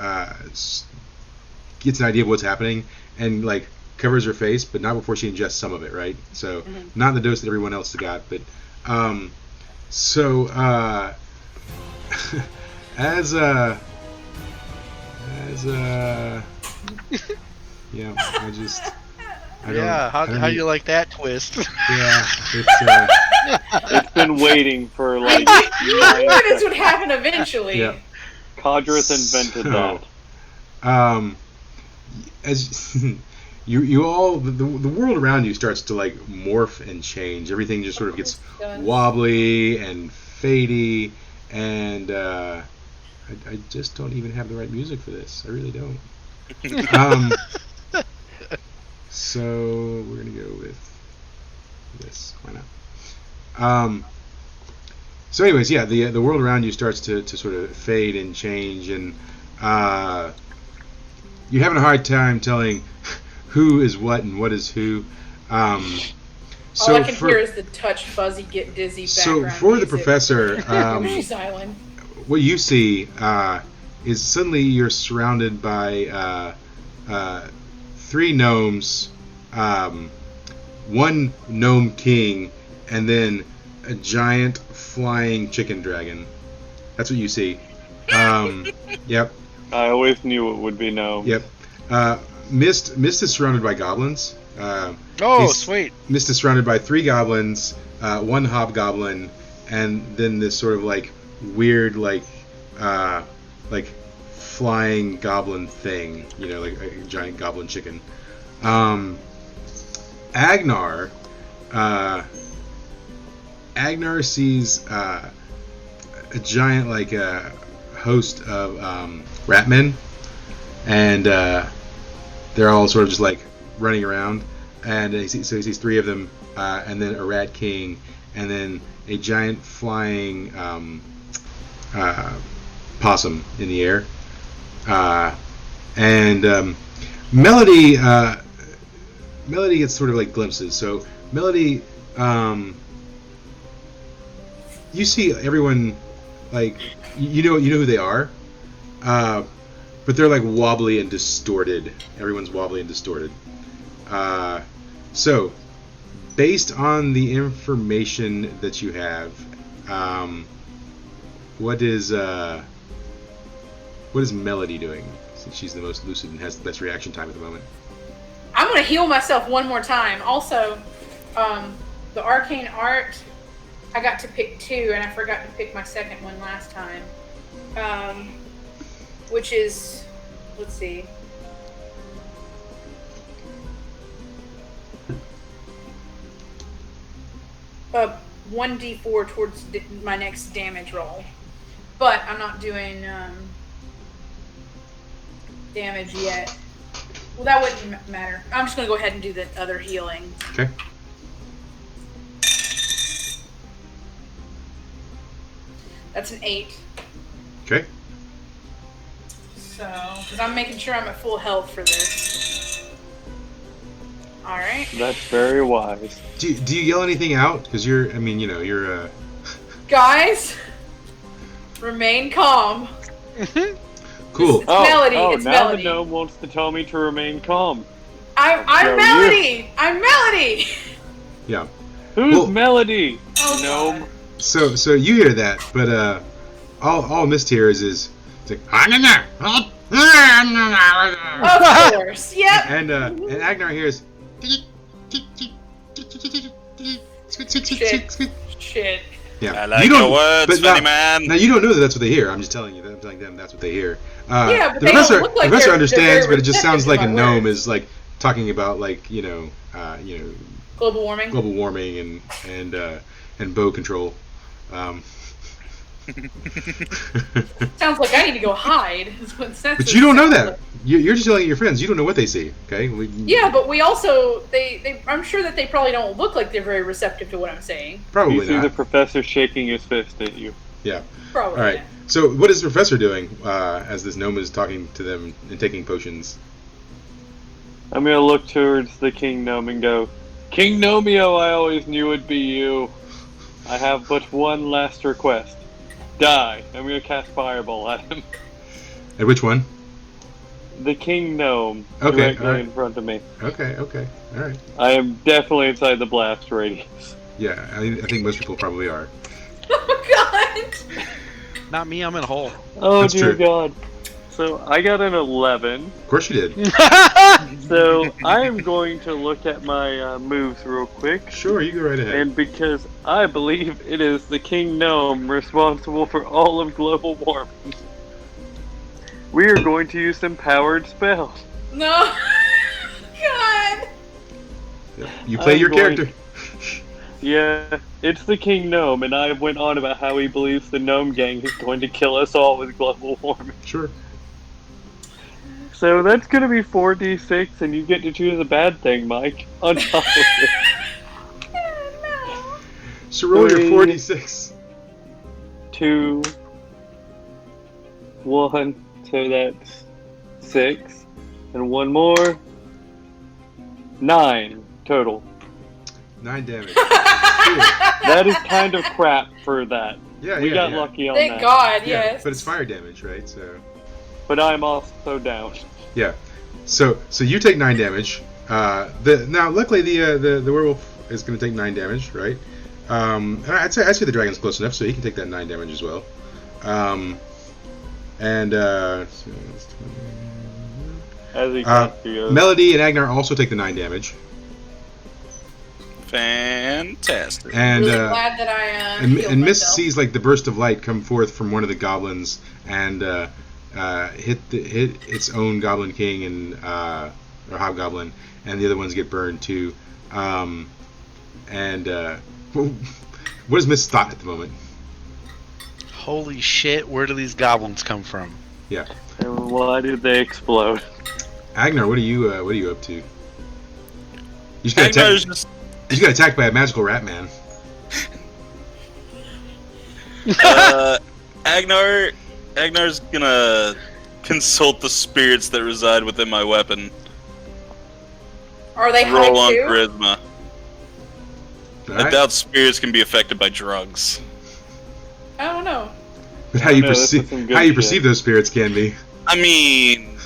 Speaker 2: gets an idea of what's happening and like covers her face, but not before she ingests some of it, right? So not the dose that everyone else got, but as yeah,
Speaker 5: how do you like that twist?
Speaker 2: Yeah,
Speaker 1: It's been waiting for like
Speaker 3: You
Speaker 1: 9
Speaker 3: knew this
Speaker 1: seconds.
Speaker 3: would happen eventually.
Speaker 2: yeah.
Speaker 1: Codrus invented that.
Speaker 2: As you all the world around you starts to like morph and change. Everything just sort of gets wobbly and fadey, and I just don't even have the right music for this. I really don't. So we're gonna go with this. Why not? So anyways, yeah, the world around you starts to sort of fade and change, and you're having a hard time telling who is what and what is who.
Speaker 3: All I can hear is the touch fuzzy get dizzy
Speaker 2: So
Speaker 3: background
Speaker 2: for the
Speaker 3: music.
Speaker 2: professor,
Speaker 3: She's Island.
Speaker 2: what you see is suddenly you're surrounded by 3 gnomes, 1 gnome king, and then a giant flying chicken dragon. That's what you see. Yep.
Speaker 1: I always knew it would be no.
Speaker 2: Yep. Mist is surrounded by goblins.
Speaker 5: Sweet.
Speaker 2: Mist is surrounded by 3 goblins, 1 hobgoblin, and then this sort of like weird like flying goblin thing, like a giant goblin chicken. Agnar sees a giant host of ratmen, and they're all sort of just like running around, and he sees 3 of them, and then a rat king, and then a giant flying possum in the air, and Melody gets sort of like glimpses. So Melody, you see everyone like you know who they are, but they're like wobbly and distorted. Everyone's wobbly and distorted. So based on the information that you have, what is Melody doing? Since she's the most lucid and has the best reaction time at the moment.
Speaker 3: I'm going to heal myself one more time. Also, the arcane art, I got to pick 2, and I forgot to pick my second one last time. Which is, let's see. Uh, 1d4 towards my next damage roll. But I'm not doing damage yet. Well, that wouldn't matter. I'm just going to go ahead and do the other healing.
Speaker 2: Okay.
Speaker 3: That's an 8.
Speaker 2: Okay.
Speaker 3: So, because I'm making sure I'm at full health for this. Alright.
Speaker 1: That's very wise.
Speaker 2: Do you yell anything out? Because you're.
Speaker 3: Guys, remain calm.
Speaker 2: Cool.
Speaker 3: It's Melody.
Speaker 1: Oh,
Speaker 3: it's
Speaker 1: now
Speaker 3: Melody.
Speaker 1: the gnome wants to tell me to remain calm.
Speaker 3: I'm
Speaker 1: show
Speaker 3: Melody. I'm Melody.
Speaker 2: Yeah.
Speaker 1: Who's Melody?
Speaker 3: Oh,
Speaker 1: Gnome.
Speaker 3: God.
Speaker 2: So you hear that, but all Mist hears is it's like
Speaker 3: Of course. Yep.
Speaker 2: and Agnar hears
Speaker 3: Shit.
Speaker 2: yeah.
Speaker 4: I like
Speaker 2: you don't,
Speaker 4: your words,
Speaker 2: but
Speaker 4: funny
Speaker 2: now,
Speaker 4: man.
Speaker 2: Now you don't know that that's what they hear. I'm just telling you. I'm telling them that's what they hear.
Speaker 3: Yeah, but
Speaker 2: the
Speaker 3: they
Speaker 2: professor,
Speaker 3: don't look like
Speaker 2: the professor
Speaker 3: they're
Speaker 2: understands,
Speaker 3: very
Speaker 2: but it just sounds like
Speaker 3: receptive
Speaker 2: a
Speaker 3: to my
Speaker 2: gnome
Speaker 3: words.
Speaker 2: is like talking about
Speaker 3: Global warming.
Speaker 2: global warming and bow control.
Speaker 3: Sounds like I need to go hide. Is what it
Speaker 2: But you don't know that. You're just telling your friends. You don't know what they see. Okay.
Speaker 3: Yeah, but we also I'm sure that they probably don't look like they're very receptive to what I'm saying.
Speaker 2: Probably
Speaker 1: You see
Speaker 2: not.
Speaker 1: the professor shaking his fist at you.
Speaker 2: Yeah.
Speaker 3: Probably.
Speaker 2: All right. So what is the professor doing as this gnome is talking to them and taking potions?
Speaker 1: I'm gonna look towards the King Gnome and go, King Gnomeo, I always knew it'd be you. I have but one last request. Die. I'm gonna cast Fireball at him.
Speaker 2: And which one?
Speaker 1: The King Gnome.
Speaker 2: Okay,
Speaker 1: Directly
Speaker 2: alright.
Speaker 1: in front of me.
Speaker 2: Okay. All right.
Speaker 1: I am definitely inside the blast radius.
Speaker 2: Yeah, I think most people probably are.
Speaker 3: Oh God.
Speaker 5: Not me, I'm in a hole.
Speaker 1: Oh
Speaker 2: That's
Speaker 1: dear
Speaker 2: true.
Speaker 1: God. So I got an 11.
Speaker 2: Of course you did.
Speaker 1: So I am going to look at my moves real quick.
Speaker 2: Sure, you go right ahead.
Speaker 1: And because I believe it is the King Gnome responsible for all of global warming, we are going to use some powered spells.
Speaker 3: No. God.
Speaker 2: You play
Speaker 1: I'm
Speaker 2: your
Speaker 1: going-
Speaker 2: character.
Speaker 1: Yeah, it's the King Gnome, and I went on about how he believes the Gnome Gang is going to kill us all with global warming.
Speaker 2: Sure.
Speaker 1: So that's going to be 4d6, and you get to choose a bad thing, Mike, on top of it.
Speaker 3: No.
Speaker 2: So roll your
Speaker 1: 3,
Speaker 2: 4d6.
Speaker 1: 2, 1, so that's 6, and one more, 9 total.
Speaker 2: 9 damage. Cool.
Speaker 1: That is kind of crap for that.
Speaker 2: Yeah,
Speaker 1: We
Speaker 2: yeah,
Speaker 1: got
Speaker 2: yeah.
Speaker 1: lucky on
Speaker 3: Thank
Speaker 1: that.
Speaker 3: God.
Speaker 2: Yeah,
Speaker 3: Yes.
Speaker 2: but it's fire damage, right? So
Speaker 1: But I'm also down.
Speaker 2: yeah. So you take 9 damage. Now luckily the werewolf is going to take 9 damage, right? I'd say the dragon's close enough, so he can take that 9 damage as well.
Speaker 1: As he goes.
Speaker 2: Melody and Agnar also take the 9 damage.
Speaker 4: Fantastic.
Speaker 2: And
Speaker 3: really glad that I
Speaker 2: and
Speaker 3: healed
Speaker 2: Mist
Speaker 3: myself.
Speaker 2: sees like the burst of light come forth from one of the goblins and hit its own goblin king and or hobgoblin, and the other ones get burned too. What is Mist's thought at the moment?
Speaker 5: Holy shit! Where do these goblins come from?
Speaker 2: Yeah.
Speaker 1: And why did they explode?
Speaker 2: Agnar, what are you up to? You just got
Speaker 4: Agnar's
Speaker 2: attacked.
Speaker 4: just
Speaker 2: You just got attacked by a magical rat man.
Speaker 4: Agnar's gonna consult the spirits that reside within my weapon.
Speaker 3: Are they
Speaker 4: Roll
Speaker 3: high
Speaker 4: on
Speaker 3: too?
Speaker 4: charisma.
Speaker 2: All
Speaker 4: I
Speaker 2: right.
Speaker 4: doubt spirits can be affected by drugs.
Speaker 3: I don't know.
Speaker 2: But how you
Speaker 1: No, this is some good
Speaker 2: perceive
Speaker 1: shit.
Speaker 2: those spirits can be.
Speaker 4: I mean,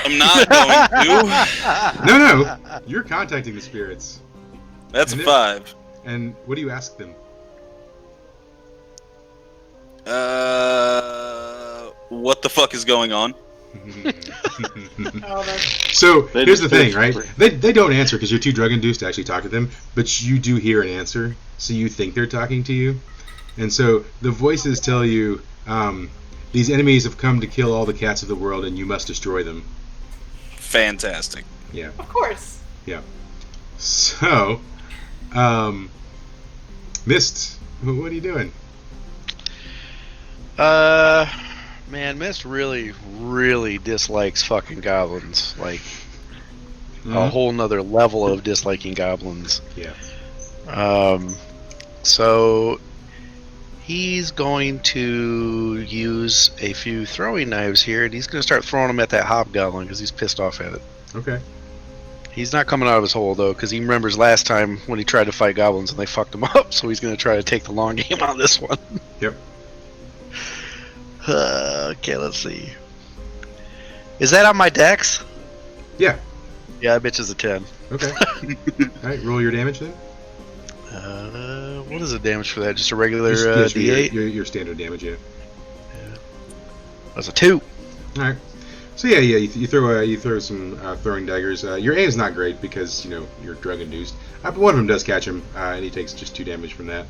Speaker 4: I'm not going to.
Speaker 2: No, you're contacting the spirits.
Speaker 4: That's a
Speaker 2: And
Speaker 4: 5.
Speaker 2: And what do you ask them?
Speaker 4: What the fuck is going on?
Speaker 3: Oh, that's...
Speaker 2: So
Speaker 1: They
Speaker 2: here's the
Speaker 1: just
Speaker 2: thing, right?
Speaker 1: whisper.
Speaker 2: They don't answer because you're too drug induced to actually talk to them, but you do hear an answer, so you think they're talking to you, and so the voices tell you, these enemies have come to kill all the cats of the world, and you must destroy them.
Speaker 4: Fantastic.
Speaker 2: Yeah,
Speaker 3: Of course.
Speaker 2: yeah. So, Mist, what are you doing?
Speaker 5: Man, Mist really, really dislikes fucking goblins. Like, a whole nother level of disliking goblins.
Speaker 2: Yeah.
Speaker 5: So he's going to use a few throwing knives here, and he's going to start throwing them at that hobgoblin because he's pissed off at it.
Speaker 2: Okay.
Speaker 5: He's not coming out of his hole though, because he remembers last time when he tried to fight goblins and they fucked him up. So he's going to try to take the long game on this one.
Speaker 2: Yep.
Speaker 5: Okay, let's see. Is that on my dex?
Speaker 2: Yeah.
Speaker 5: Yeah, that bitch is a 10.
Speaker 2: Okay. All right. Roll your damage then.
Speaker 5: What is the damage for that? Just a regular
Speaker 2: Just
Speaker 5: D8?
Speaker 2: your standard damage, yeah.
Speaker 5: That's a 2.
Speaker 2: All right. So yeah, you throw some throwing daggers. Your aim is not great because you're drug induced. But one of them does catch him, and he takes just 2 damage from that.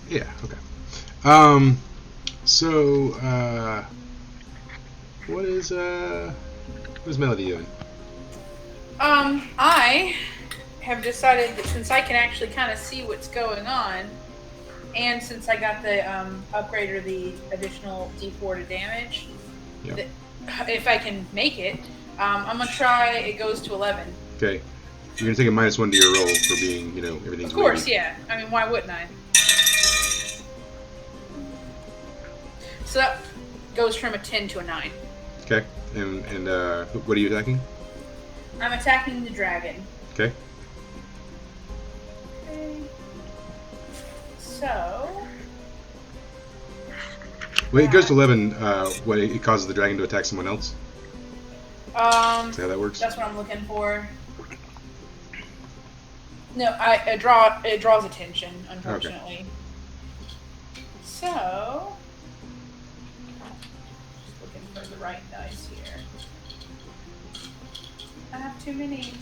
Speaker 2: Yeah. Okay. So what is Melody doing?
Speaker 3: I have decided that since I can actually kind of see what's going on, and since I got the upgrade or the additional D4 to damage,
Speaker 2: Yeah.
Speaker 3: that if I can make it, I'm gonna try. It goes to 11.
Speaker 2: Okay. You're gonna take a -1 to your roll for being, everything's
Speaker 3: Of course,
Speaker 2: wavy.
Speaker 3: yeah. I mean, why wouldn't I? So that goes from a 10 to a 9.
Speaker 2: Okay. And what are you attacking?
Speaker 3: I'm attacking the dragon.
Speaker 2: Okay.
Speaker 3: Okay. So.
Speaker 2: Well, it goes to 11 when it causes the dragon to attack someone else. Is that how that works?
Speaker 3: That's what I'm looking for. No, it draws attention, unfortunately. So, just looking for the right dice here. I have too many.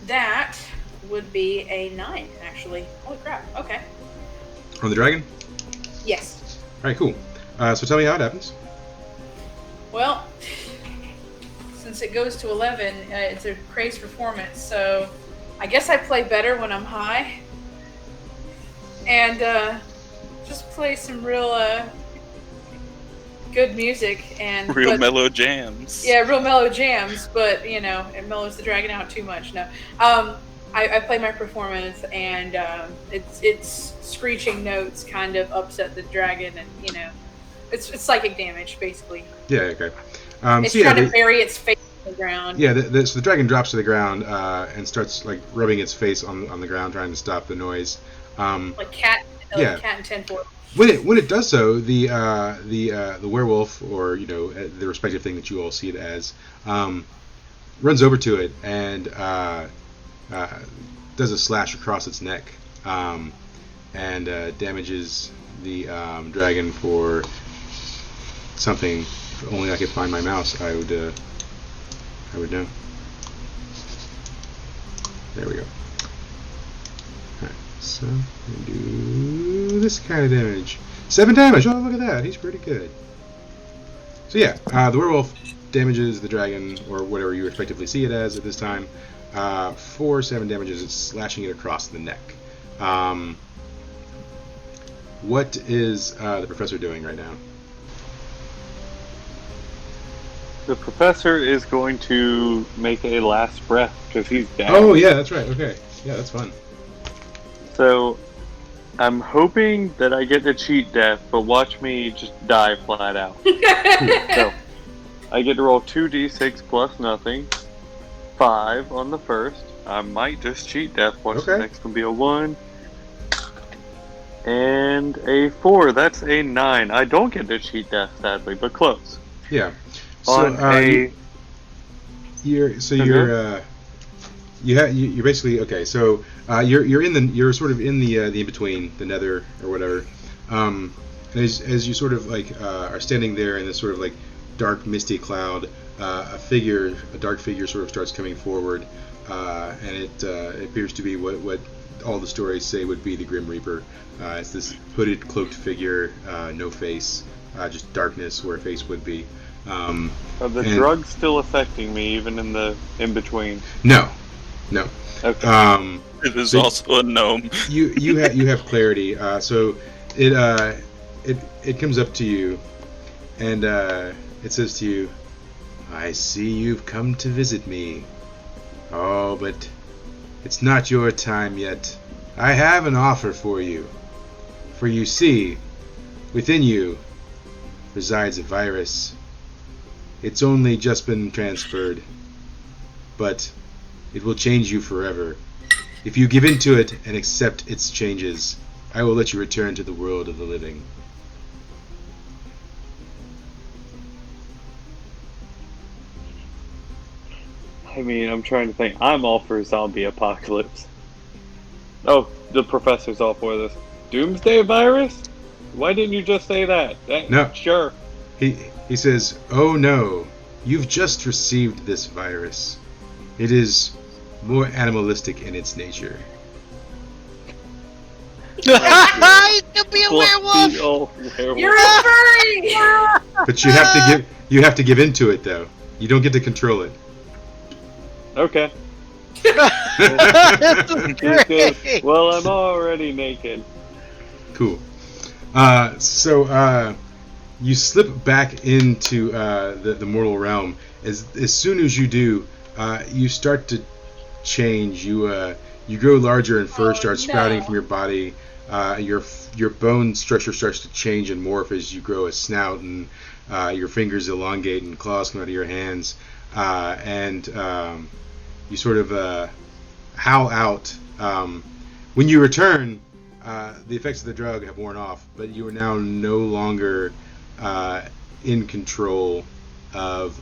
Speaker 3: That would be a 9, actually. Holy crap! Okay.
Speaker 2: On the dragon?
Speaker 3: Yes.
Speaker 2: All right, cool. So tell me how it happens.
Speaker 3: Well, since it goes to 11, it's a crazed performance, so I guess I play better when I'm high. And just play some real good music and
Speaker 4: Real mellow jams.
Speaker 3: Yeah, real mellow jams, but it mellows the dragon out too much. No, I play my performance, and it's screeching notes kind of upset the dragon, and it's psychic damage basically.
Speaker 2: Yeah, okay.
Speaker 3: It's trying to bury its face in the ground.
Speaker 2: Yeah, so the dragon drops to the ground and starts like rubbing its face on the ground, trying to stop the noise.
Speaker 3: Like cat
Speaker 2: Yeah.
Speaker 3: Cat and 10-4.
Speaker 2: When it does so, the werewolf, or the respective thing that you all see it as, runs over to it and does a slash across its neck, and damages the dragon for something. If only I could find my mouse, I would know. There we go. Alright, so we do this kind of damage. 7 damage! Oh, look at that. He's pretty good. So yeah, the werewolf damages the dragon, or whatever you effectively see it as at this time, for 7 damages. It's slashing it across the neck. What is the professor doing right now?
Speaker 1: The professor is going to make a last breath because he's down.
Speaker 2: Oh yeah, that's right. Okay, yeah, that's fun.
Speaker 1: So, I'm hoping that I get to cheat death, but watch me just die flat out. So, I get to roll 2d6 plus nothing, 5 on the first. I might just cheat death. Watch the next one be a 1. And a 4. That's a 9. I don't get to cheat death, sadly, but close.
Speaker 2: Yeah. So you're basically okay. So you're sort of in the in between, the nether or whatever. And as you sort of are standing there in this sort of dark misty cloud, a dark figure sort of starts coming forward, and it appears to be what all the stories say would be the Grim Reaper. It's this hooded, cloaked figure, no face, just darkness where a face would be.
Speaker 1: Are the drugs still affecting me, even in between?
Speaker 2: No.
Speaker 1: Okay.
Speaker 4: It is also a gnome.
Speaker 2: You have clarity. So it comes up to you, and it says to you, "I see you've come to visit me. Oh, but it's not your time yet. I have an offer for you. For you see, within you resides a virus. It's only just been transferred, but it will change you forever. If you give in to it and accept its changes, I will let you return to the world of the living."
Speaker 1: I mean, I'm trying to think. I'm all for zombie apocalypse. Oh, the professor's all for this. Doomsday virus? Why didn't you just say that?
Speaker 2: No.
Speaker 1: Sure.
Speaker 2: He says, "Oh no, you've just received this virus. It is more animalistic in its nature."
Speaker 5: He's gonna be a werewolf.
Speaker 3: You're a furry!
Speaker 2: But you have to give in to it though. You don't get to control it.
Speaker 1: Okay.
Speaker 5: Great.
Speaker 1: Well, I'm already naked.
Speaker 2: Cool. So you slip back into the mortal realm. As soon as you do, you start to change. You grow larger, and fur starts sprouting from your body. Your bone structure starts to change and morph as you grow a snout, and your fingers elongate and claws come out of your hands, and you sort of howl out. When you return, the effects of the drug have worn off, but you are now no longer in control of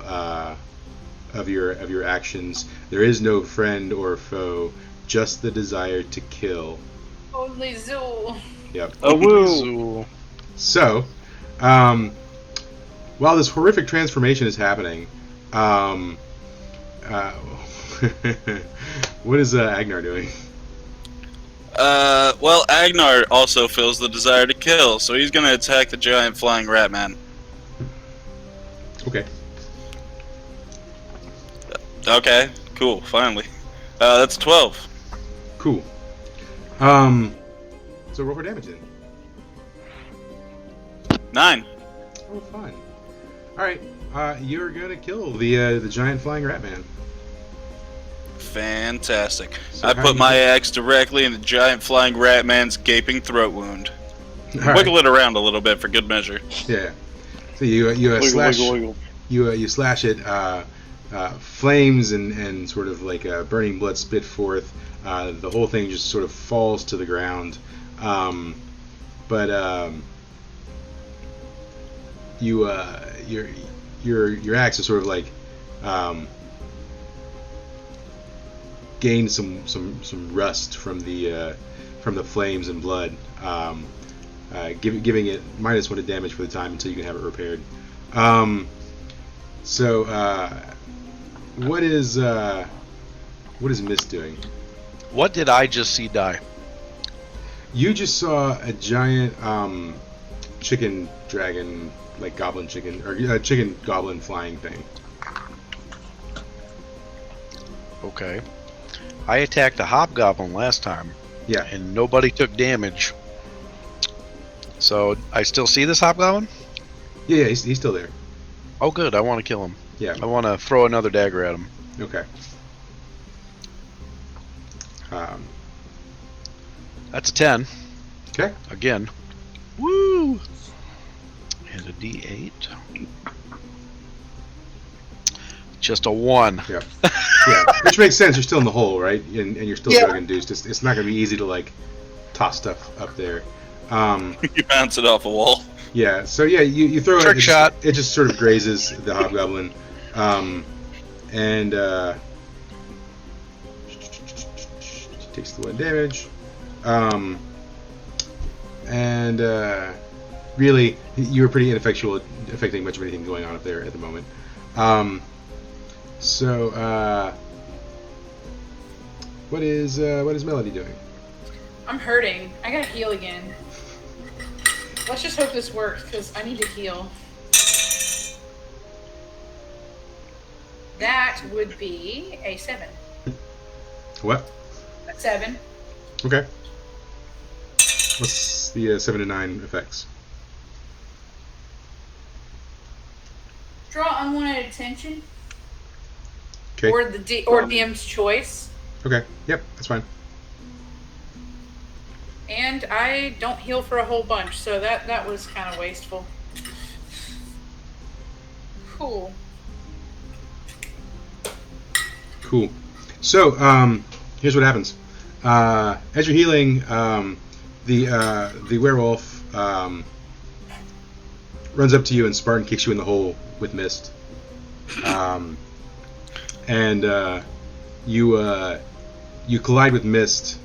Speaker 2: your actions. There is no friend or foe, just the desire to kill.
Speaker 3: Only Zool.
Speaker 2: Yep.
Speaker 1: Oh, woo!
Speaker 2: So, while this horrific transformation is happening, what is Agnar doing?
Speaker 4: Well, Agnar also feels the desire to kill, so he's gonna attack the giant flying rat man.
Speaker 2: Okay.
Speaker 4: Okay, cool, finally. That's 12.
Speaker 2: Cool. So roll for damage then.
Speaker 4: 9.
Speaker 2: Oh, fun. Alright, you're gonna kill the giant flying rat man.
Speaker 4: Fantastic.
Speaker 2: So
Speaker 4: I
Speaker 2: how
Speaker 4: put
Speaker 2: you
Speaker 4: my
Speaker 2: do-
Speaker 4: axe directly in the giant flying rat man's gaping throat wound.
Speaker 2: Alright.
Speaker 4: Wiggle it around a little bit for good measure.
Speaker 2: Yeah. So you slash
Speaker 1: Wiggle.
Speaker 2: you slash it. Flames and sort of like burning blood spit forth. The whole thing just sort of falls to the ground. but your axe is sort of like gained some rust from the flames and blood, giving it -1 to damage for the time until you can have it repaired. So what is Mist doing?
Speaker 5: What did I just see die?
Speaker 2: You just saw a giant chicken dragon, like goblin chicken, or chicken goblin flying thing.
Speaker 5: Okay. I attacked a hobgoblin last time.
Speaker 2: Yeah.
Speaker 5: And nobody took damage. So, I still see this hobgoblin?
Speaker 2: Yeah, he's still there.
Speaker 5: Oh, good. I want to kill him.
Speaker 2: Yeah.
Speaker 5: I want to throw another dagger at him.
Speaker 2: Okay.
Speaker 5: That's a 10.
Speaker 2: Okay.
Speaker 5: Again. Woo! And a D8. Just a 1.
Speaker 2: Yeah. Yeah. Which makes sense. You're still in the hole, right? And you're still drug induced. It's not going to be easy to like toss stuff up there.
Speaker 4: You bounce it off a wall.
Speaker 2: Yeah. So yeah, you throw
Speaker 5: Trick
Speaker 2: it.
Speaker 5: shot.
Speaker 2: It just sort of grazes the hobgoblin, and takes the 1 damage. And really, you were pretty ineffectual at affecting much of anything going on up there at the moment. So what is Melody doing?
Speaker 3: I'm hurting. I gotta heal again. Let's just hope this works, because I need to heal. That would be a 7.
Speaker 2: What?
Speaker 3: A 7.
Speaker 2: Okay. What's the 7 to 9 effects?
Speaker 3: Draw unwanted attention.
Speaker 2: Okay.
Speaker 3: Or DM's choice.
Speaker 2: Okay. Yep, that's fine.
Speaker 3: And I don't heal for a whole bunch, so that was kind of wasteful. Cool.
Speaker 2: Cool. So, here's what happens. As you're healing, the werewolf runs up to you and Spartan kicks you in the hole with Mist. And you collide with Mist,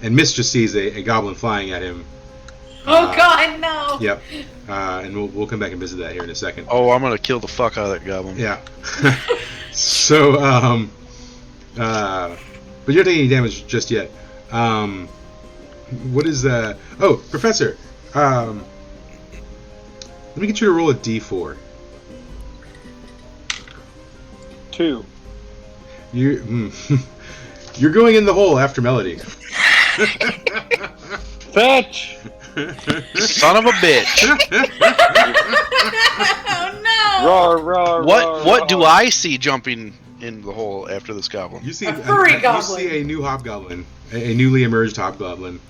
Speaker 2: and Mist just sees a goblin flying at him.
Speaker 3: Oh God, no!
Speaker 2: Yep. And we'll come back and visit that here in a second.
Speaker 5: Oh, I'm gonna kill the fuck out of that goblin.
Speaker 2: Yeah. So, but you're not taking any damage just yet. What is that? Oh, Professor. Let me get you to roll a d4.
Speaker 1: 2.
Speaker 2: You're going in the hole after Melody.
Speaker 1: Fetch!
Speaker 5: Son of a bitch!
Speaker 3: Oh no!
Speaker 1: Roar, roar,
Speaker 5: What do I see jumping in the hole after this goblin?
Speaker 2: You see
Speaker 3: A furry
Speaker 2: you
Speaker 3: goblin.
Speaker 2: see a new hobgoblin, a newly emerged hobgoblin.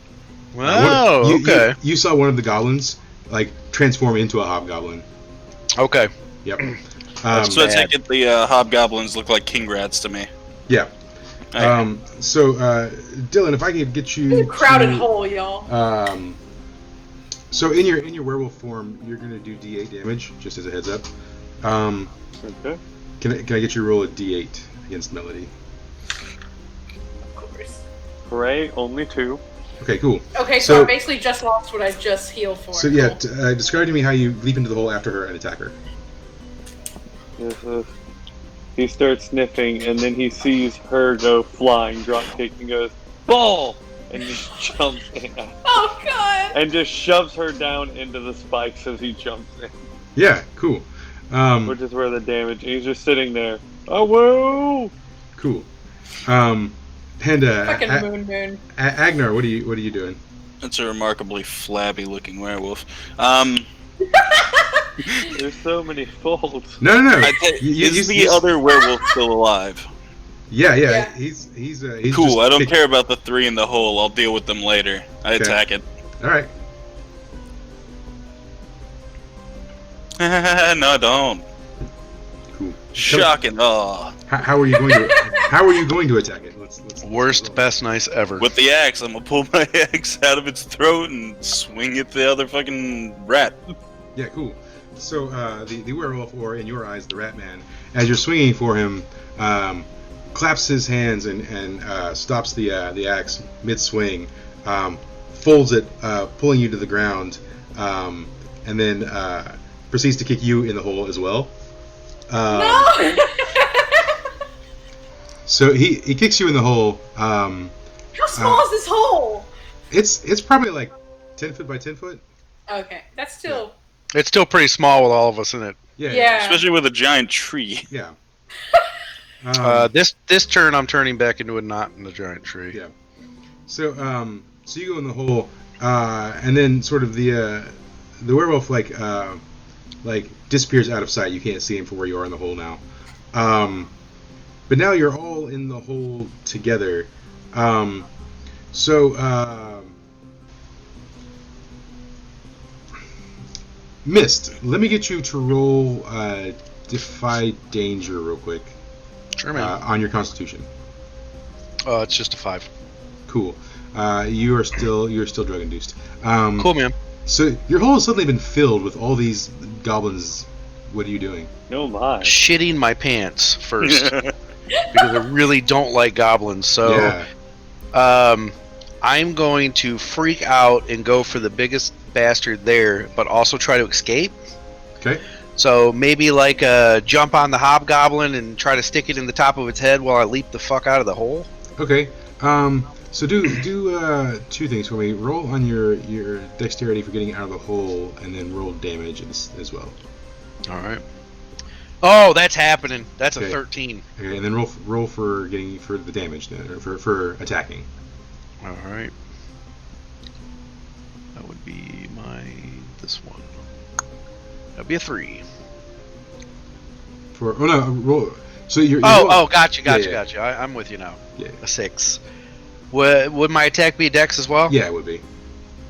Speaker 5: Oh, okay.
Speaker 2: You saw one of the goblins like transform into a hobgoblin.
Speaker 5: Okay.
Speaker 2: Yep.
Speaker 4: So I
Speaker 5: bad.
Speaker 4: take it the hobgoblins look like king rats to me.
Speaker 2: Yeah.
Speaker 4: Okay.
Speaker 2: So Dylan, if I could get you
Speaker 3: It's a crowded
Speaker 2: to,
Speaker 3: hole, y'all.
Speaker 2: So in your werewolf form, you're gonna do D8 damage, just as a heads up.
Speaker 1: Okay.
Speaker 2: Can I get you to roll a D8 against Melody?
Speaker 3: Of course.
Speaker 1: Hooray, only 2.
Speaker 2: Okay, cool.
Speaker 3: Okay, so
Speaker 2: So-
Speaker 3: I basically just lost what I just healed for.
Speaker 2: So yeah,
Speaker 3: Cool.
Speaker 2: describe to me how you leap into the hole after her and attack her.
Speaker 1: He starts sniffing, and then he sees her go flying, drop kick, and goes, "Ball!" and just jumps in.
Speaker 3: Oh God!
Speaker 1: And just shoves her down into the spikes as he jumps in,
Speaker 2: Yeah, cool.
Speaker 1: which is where the damage. He's just sitting there. Oh, woo!
Speaker 2: Cool. And
Speaker 3: Fucking moon.
Speaker 2: Agnar, what are you doing?
Speaker 4: That's a remarkably flabby looking werewolf.
Speaker 1: There's so many folds.
Speaker 2: No.
Speaker 4: Is the other werewolf still alive?
Speaker 2: Yeah.
Speaker 3: Yeah.
Speaker 2: He's
Speaker 4: Cool,
Speaker 2: just
Speaker 4: I don't
Speaker 2: kick-
Speaker 4: care about the 3 in the hole. I'll deal with them later. I
Speaker 2: Okay.
Speaker 4: attack it.
Speaker 2: All right.
Speaker 4: No, I don't.
Speaker 2: Cool.
Speaker 4: Shocking. Oh.
Speaker 2: How are you going to attack it? let's
Speaker 5: Worst,
Speaker 2: roll.
Speaker 5: best, nice ever.
Speaker 4: With the axe, I'm gonna pull my axe out of its throat and swing at the other fucking rat.
Speaker 2: Yeah, cool. So the werewolf, or in your eyes, the rat man, as you're swinging for him, claps his hands and stops the axe mid-swing, folds it, pulling you to the ground, and then proceeds to kick you in the hole as well.
Speaker 3: No!
Speaker 2: So he kicks you in the hole.
Speaker 3: How small is this hole?
Speaker 2: It's probably like 10 foot by 10 foot.
Speaker 3: Okay, that's still.
Speaker 5: It's still pretty small with all of us in it.
Speaker 3: Yeah.
Speaker 4: Especially with a giant tree.
Speaker 2: Yeah.
Speaker 5: This turn, I'm turning back into a knot in the giant tree.
Speaker 2: Yeah. So so you go in the hole, and then sort of the werewolf like disappears out of sight. You can't see him from where you are in the hole now. But now you're all in the hole together. Mist, let me get you to roll Defy Danger real quick.
Speaker 5: Sure, man.
Speaker 2: On your Constitution.
Speaker 5: It's just a 5.
Speaker 2: Cool. You're still drug induced.
Speaker 5: Cool, man.
Speaker 2: So your hole has suddenly been filled with all these goblins. What are you doing?
Speaker 1: Oh my.
Speaker 5: Shitting my pants first because I really don't like goblins. So
Speaker 2: Yeah.
Speaker 5: I'm going to freak out and go for the biggest bastard there, but also try to escape.
Speaker 2: Okay.
Speaker 5: So maybe like jump on the hobgoblin and try to stick it in the top of its head while I leap the fuck out of the hole.
Speaker 2: Okay. So do two things for me. Roll on your dexterity for getting out of the hole, and then roll damage as well.
Speaker 5: All right. Oh, that's happening. That's
Speaker 2: Okay.
Speaker 5: a 13.
Speaker 2: Okay, and then roll for getting for the damage then, or for attacking.
Speaker 5: All right. That would be this one. That'd be a 3.
Speaker 2: Roll. So you're
Speaker 5: gotcha.
Speaker 2: Yeah.
Speaker 5: I'm with you now.
Speaker 2: Yeah.
Speaker 5: A 6. Would my attack be dex as well?
Speaker 2: Yeah, it would be.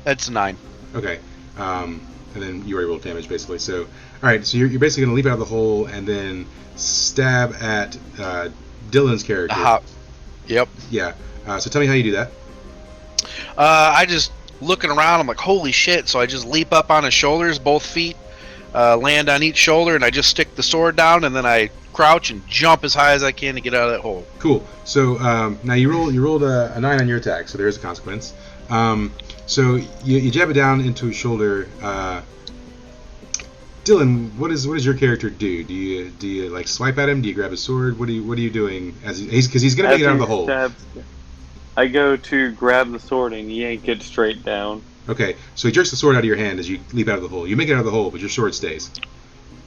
Speaker 5: That's a 9.
Speaker 2: Okay. And then you already rolled damage basically. So all right. So you're basically gonna leap out of the hole and then stab at Dylan's character.
Speaker 5: Yep.
Speaker 2: Yeah. So tell me how you do that.
Speaker 5: I just looking around. I'm like, holy shit! So I just leap up on his shoulders, both feet, land on each shoulder, and I just stick the sword down, and then I crouch and jump as high as I can to get out of that hole.
Speaker 2: Cool. So now you rolled a 9 on your attack, so there is a consequence. So you jab it down into his shoulder. Dylan, what does your character do? Do you like swipe at him? Do you grab his sword? What are you doing as because he's gonna make it out of the hole?
Speaker 1: I go to grab the sword and yank it straight down.
Speaker 2: Okay, so he jerks the sword out of your hand as you leap out of the hole. You make it out of the hole, but your sword stays.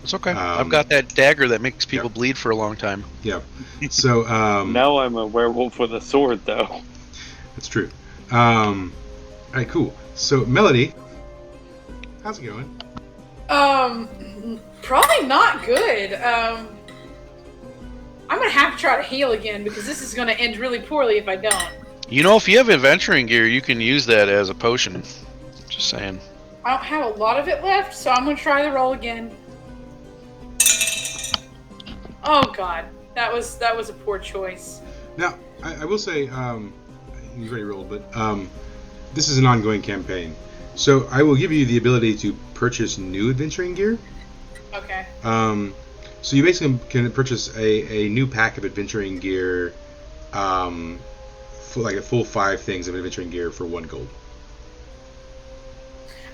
Speaker 5: It's okay. I've got that dagger that makes people bleed for a long time.
Speaker 2: Yeah. So
Speaker 1: now I'm a werewolf with a sword, though.
Speaker 2: That's true. All right, cool. So Melody, how's it going?
Speaker 3: Probably not good. I'm gonna have to try to heal again because this is gonna end really poorly if I don't.
Speaker 5: You know, if you have adventuring gear, you can use that as a potion. Just saying.
Speaker 3: I don't have a lot of it left, so I'm gonna try the roll again. Oh god, that was a poor choice.
Speaker 2: Now, I will say, he's already rolled, but this is an ongoing campaign. So I will give you the ability to purchase new adventuring gear.
Speaker 3: Okay.
Speaker 2: So you basically can purchase a new pack of adventuring gear, for like a full 5 things of adventuring gear for 1 gold.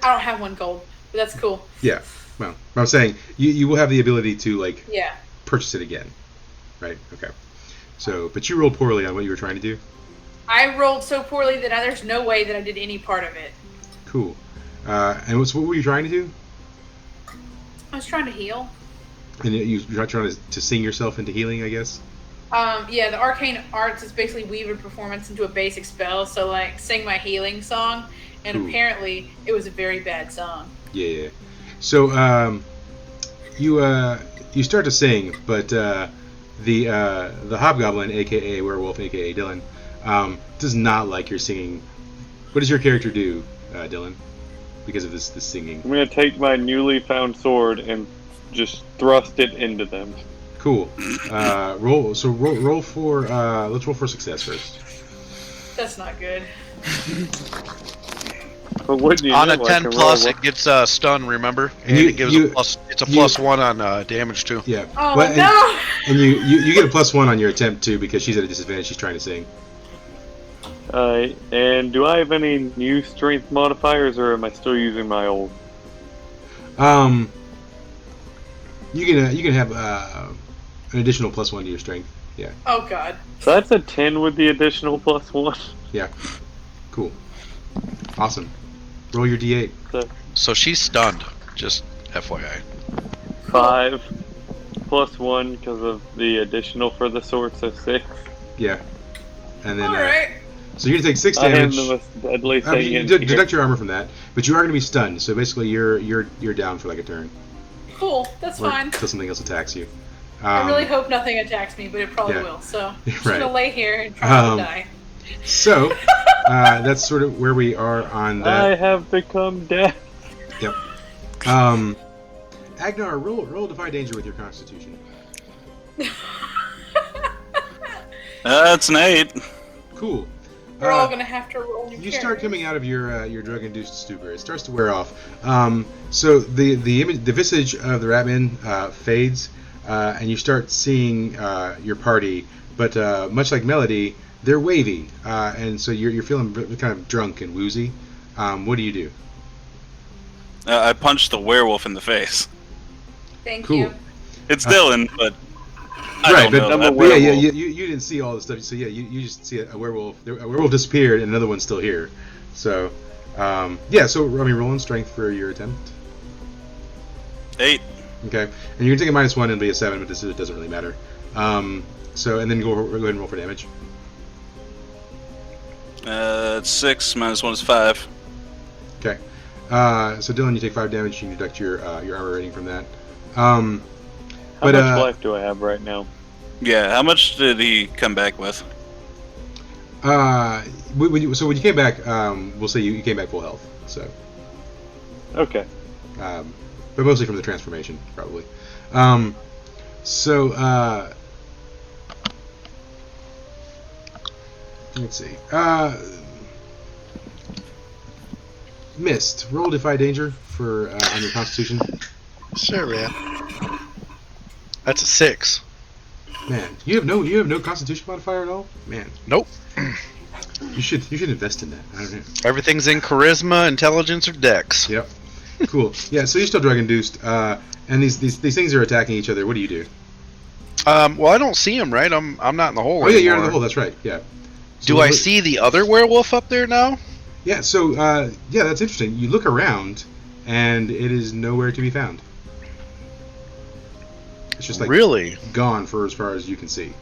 Speaker 3: I don't have 1 gold, but that's cool.
Speaker 2: Yeah. Well, I'm saying you will have the ability to purchase it again, right? Okay. So, but you rolled poorly on what you were trying to do.
Speaker 3: I rolled so poorly that there's no way that I did any part of it.
Speaker 2: Cool. And what were you trying to do?
Speaker 3: I was trying to heal.
Speaker 2: And you're trying to sing yourself into healing, I guess?
Speaker 3: Yeah, the arcane arts is basically weave a performance into a basic spell, so like sing my healing song, and
Speaker 2: Cool.
Speaker 3: apparently it was a very bad song.
Speaker 2: Yeah. So you start to sing, but the hobgoblin, aka werewolf, aka Dylan, does not like your singing. What does your character do, Dylan? Because of this singing.
Speaker 1: I'm gonna take my newly found sword and just thrust it into them.
Speaker 2: Cool. Roll for. Let's roll for success first.
Speaker 3: That's not good.
Speaker 1: But wouldn't you
Speaker 5: On
Speaker 1: know,
Speaker 5: a
Speaker 1: like
Speaker 5: 10
Speaker 1: a
Speaker 5: plus,
Speaker 1: roll-
Speaker 5: it gets stun. Remember,
Speaker 2: And
Speaker 5: and it gives a plus. It's a +1 on damage too.
Speaker 2: Yeah.
Speaker 3: Oh
Speaker 2: Well,
Speaker 3: no!
Speaker 2: And you get a +1 on your attempt too because she's at a disadvantage. She's trying to sing.
Speaker 1: And do I have any new strength modifiers, or am I still using my old?
Speaker 2: You can have an additional +1 to your strength. Yeah.
Speaker 3: Oh god.
Speaker 1: So that's a 10 with the additional +1.
Speaker 2: Yeah. Cool. Awesome. Roll your d8.
Speaker 5: So she's stunned. Just FYI.
Speaker 1: 5 +1 because of the additional for the sword, so 6.
Speaker 2: Yeah. And then.
Speaker 3: Alright.
Speaker 2: So you're gonna take 6
Speaker 1: I am
Speaker 2: damage.
Speaker 1: the most deadly
Speaker 2: I mean,
Speaker 1: thing
Speaker 2: you
Speaker 1: in
Speaker 2: deduct
Speaker 1: here.
Speaker 2: your armor from that, but you are gonna be stunned. So basically, you're down for like a turn.
Speaker 3: Cool. That's
Speaker 2: Or
Speaker 3: fine.
Speaker 2: until something else attacks you.
Speaker 3: I really hope nothing attacks me, but it probably
Speaker 2: yeah.
Speaker 3: will. So I'm just
Speaker 2: Right.
Speaker 3: gonna lay here and try not to die.
Speaker 2: So that's sort of where we are on that.
Speaker 1: I have become death.
Speaker 2: Yep. Agnar, roll Defy Danger with your Constitution.
Speaker 4: That's an 8.
Speaker 2: Cool.
Speaker 3: We're all gonna have to roll.
Speaker 2: You start coming out of your drug-induced stupor. It starts to wear off. So the image, the visage of the Ratman fades, and you start seeing your party. But much like Melody, they're wavy, and so you're feeling kind of drunk and woozy. What do you do?
Speaker 4: I punched the werewolf in the face.
Speaker 3: Thank
Speaker 2: Cool.
Speaker 3: you.
Speaker 4: It's Dylan, but I
Speaker 2: Right,
Speaker 4: don't know
Speaker 2: but
Speaker 4: that.
Speaker 1: werewolf.
Speaker 2: you didn't see all the stuff. So yeah, you just see a werewolf. A werewolf disappeared, and another one's still here. So yeah. So I mean, roll in strength for your attempt.
Speaker 4: 8.
Speaker 2: Okay, and you're gonna take a -1 and be a 7, but it doesn't really matter. So and then go ahead and roll for damage.
Speaker 4: It's 6 -1 is 5.
Speaker 2: Okay. So Dylan, you take 5 damage. You can deduct your armor rating from that.
Speaker 1: How
Speaker 2: But,
Speaker 1: much life do I have right now?
Speaker 4: Yeah, how much did he come back with?
Speaker 2: so when you came back, we'll say you came back full health. So,
Speaker 1: Okay.
Speaker 2: but mostly from the transformation, probably. So let's see. Mist. Roll Defy Danger for on your Constitution.
Speaker 5: Sure, man. That's a 6.
Speaker 2: Man, you have no Constitution modifier at all. Man,
Speaker 5: Nope.
Speaker 2: you should invest in that. I don't know.
Speaker 5: Everything's in charisma, intelligence, or dex.
Speaker 2: Yep. Cool. Yeah. So you're still drug induced, and these things are attacking each other. What do you do?
Speaker 5: Well, I don't see him, right? I'm not in the hole.
Speaker 2: Oh yeah, you're in
Speaker 5: anymore.
Speaker 2: the hole. That's right. Yeah. So
Speaker 5: Do I see the other werewolf up there now?
Speaker 2: Yeah. So yeah, that's interesting. You look around, and it is nowhere to be found. It's just like
Speaker 5: Really?
Speaker 2: gone for as far as you can see.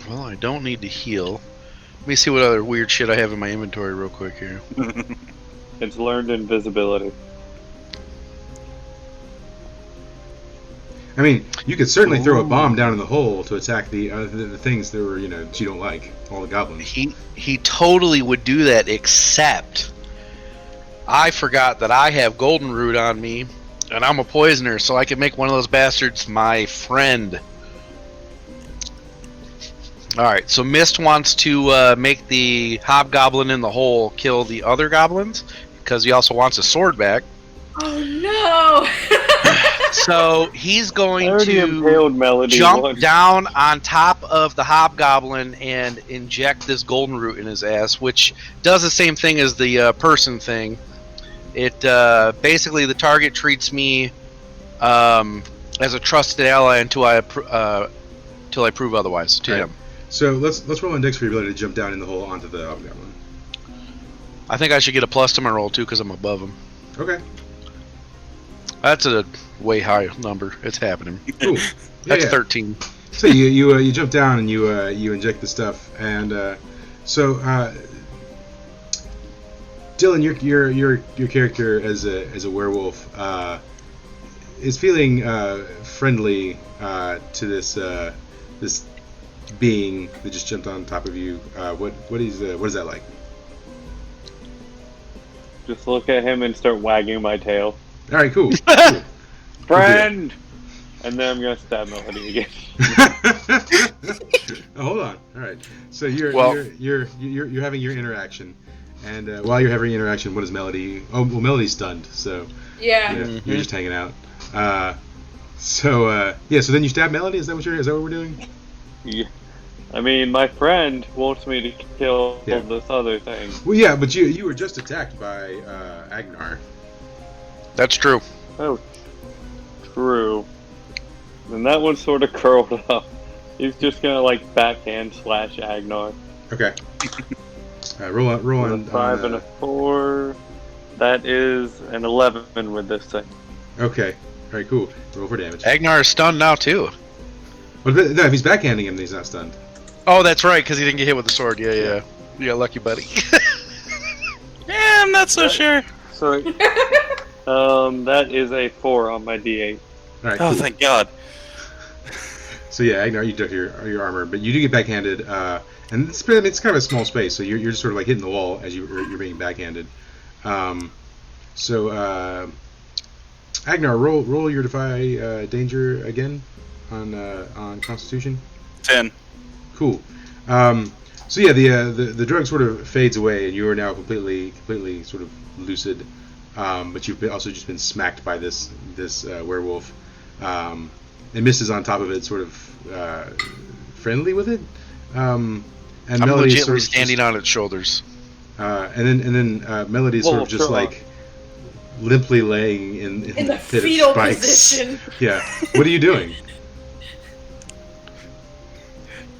Speaker 5: Well, I don't need to heal. Let me see what other weird shit I have in my inventory real quick here.
Speaker 1: It's learned invisibility.
Speaker 2: I mean, you could certainly throw a bomb down in the hole to attack the things that were that you don't like, all the goblins.
Speaker 5: He totally would do that, except I forgot that I have golden root on me, and I'm a poisoner, so I can make one of those bastards my friend. Alright, so Mist wants to make the hobgoblin in the hole kill the other goblins, because he also wants his sword back.
Speaker 3: Oh no!
Speaker 5: So he's
Speaker 1: I
Speaker 5: going
Speaker 1: already
Speaker 5: to
Speaker 1: impaled Melody
Speaker 5: jump
Speaker 1: once.
Speaker 5: down on top of the hobgoblin and inject this golden root in his ass, which does the same thing as the person thing. It basically the target treats me as a trusted ally until I prove otherwise to
Speaker 2: Right.
Speaker 5: him.
Speaker 2: So let's roll index for your ability to jump down in the hole onto the hobgoblin.
Speaker 5: I think I should get a plus to my roll too because I'm above him.
Speaker 2: Okay.
Speaker 5: That's a way high number. It's happening.
Speaker 2: Cool. Yeah,
Speaker 5: That's
Speaker 2: yeah.
Speaker 5: 13.
Speaker 2: So you jump down and you inject the stuff, and so Dylan, your character as a werewolf is feeling friendly to this being that just jumped on top of you. What is that like?
Speaker 1: Just look at him and start wagging my tail.
Speaker 2: All right, cool. Cool.
Speaker 1: Friend! And then I'm gonna stab Melody again.
Speaker 2: Oh, hold on. All right. So you're having your interaction, and while you're having your interaction, what is Melody? Oh, well, Melody's stunned. So
Speaker 3: Yeah.
Speaker 2: you're just hanging out. So then you stab Melody. Is that what we're doing?
Speaker 1: Yeah. I mean, my friend wants me to kill this other thing.
Speaker 2: Well, yeah, but you were just attacked by Agnar.
Speaker 5: That's true.
Speaker 1: Oh, true. And that one sort of curled up. He's just gonna like backhand slash Agnar.
Speaker 2: Okay. Roll on.
Speaker 1: 5 and a 4. That is an 11 with this thing.
Speaker 2: Okay. All right. Cool. Roll for damage.
Speaker 5: Agnar is stunned now too.
Speaker 2: Well, no, if he's backhanding him, then he's not stunned.
Speaker 5: Oh, that's right, because he didn't get hit with the sword. Yeah. Lucky buddy.
Speaker 4: Yeah, I'm not so sure.
Speaker 1: So, that is a 4 on my D8.
Speaker 2: All right.
Speaker 4: Oh,
Speaker 2: Cool.
Speaker 4: thank God.
Speaker 2: So yeah, Agnar, you took your armor, but you do get backhanded, and it's kind of a small space, so you're just sort of like hitting the wall as you're being backhanded. Agnar, roll your Defy danger again on Constitution.
Speaker 4: 10.
Speaker 2: Cool. So yeah, the drug sort of fades away, and you are now completely sort of lucid. But you've also just been smacked by this werewolf. And Mist is on top of it, sort of friendly with it. And
Speaker 5: I'm
Speaker 2: Melody
Speaker 5: legitimately
Speaker 2: sort of
Speaker 5: standing on its shoulders.
Speaker 2: and then Melody is sort of just like limply laying in
Speaker 3: In
Speaker 2: the
Speaker 3: the
Speaker 2: pit
Speaker 3: fetal
Speaker 2: of spikes.
Speaker 3: position.
Speaker 2: Yeah. What are you doing?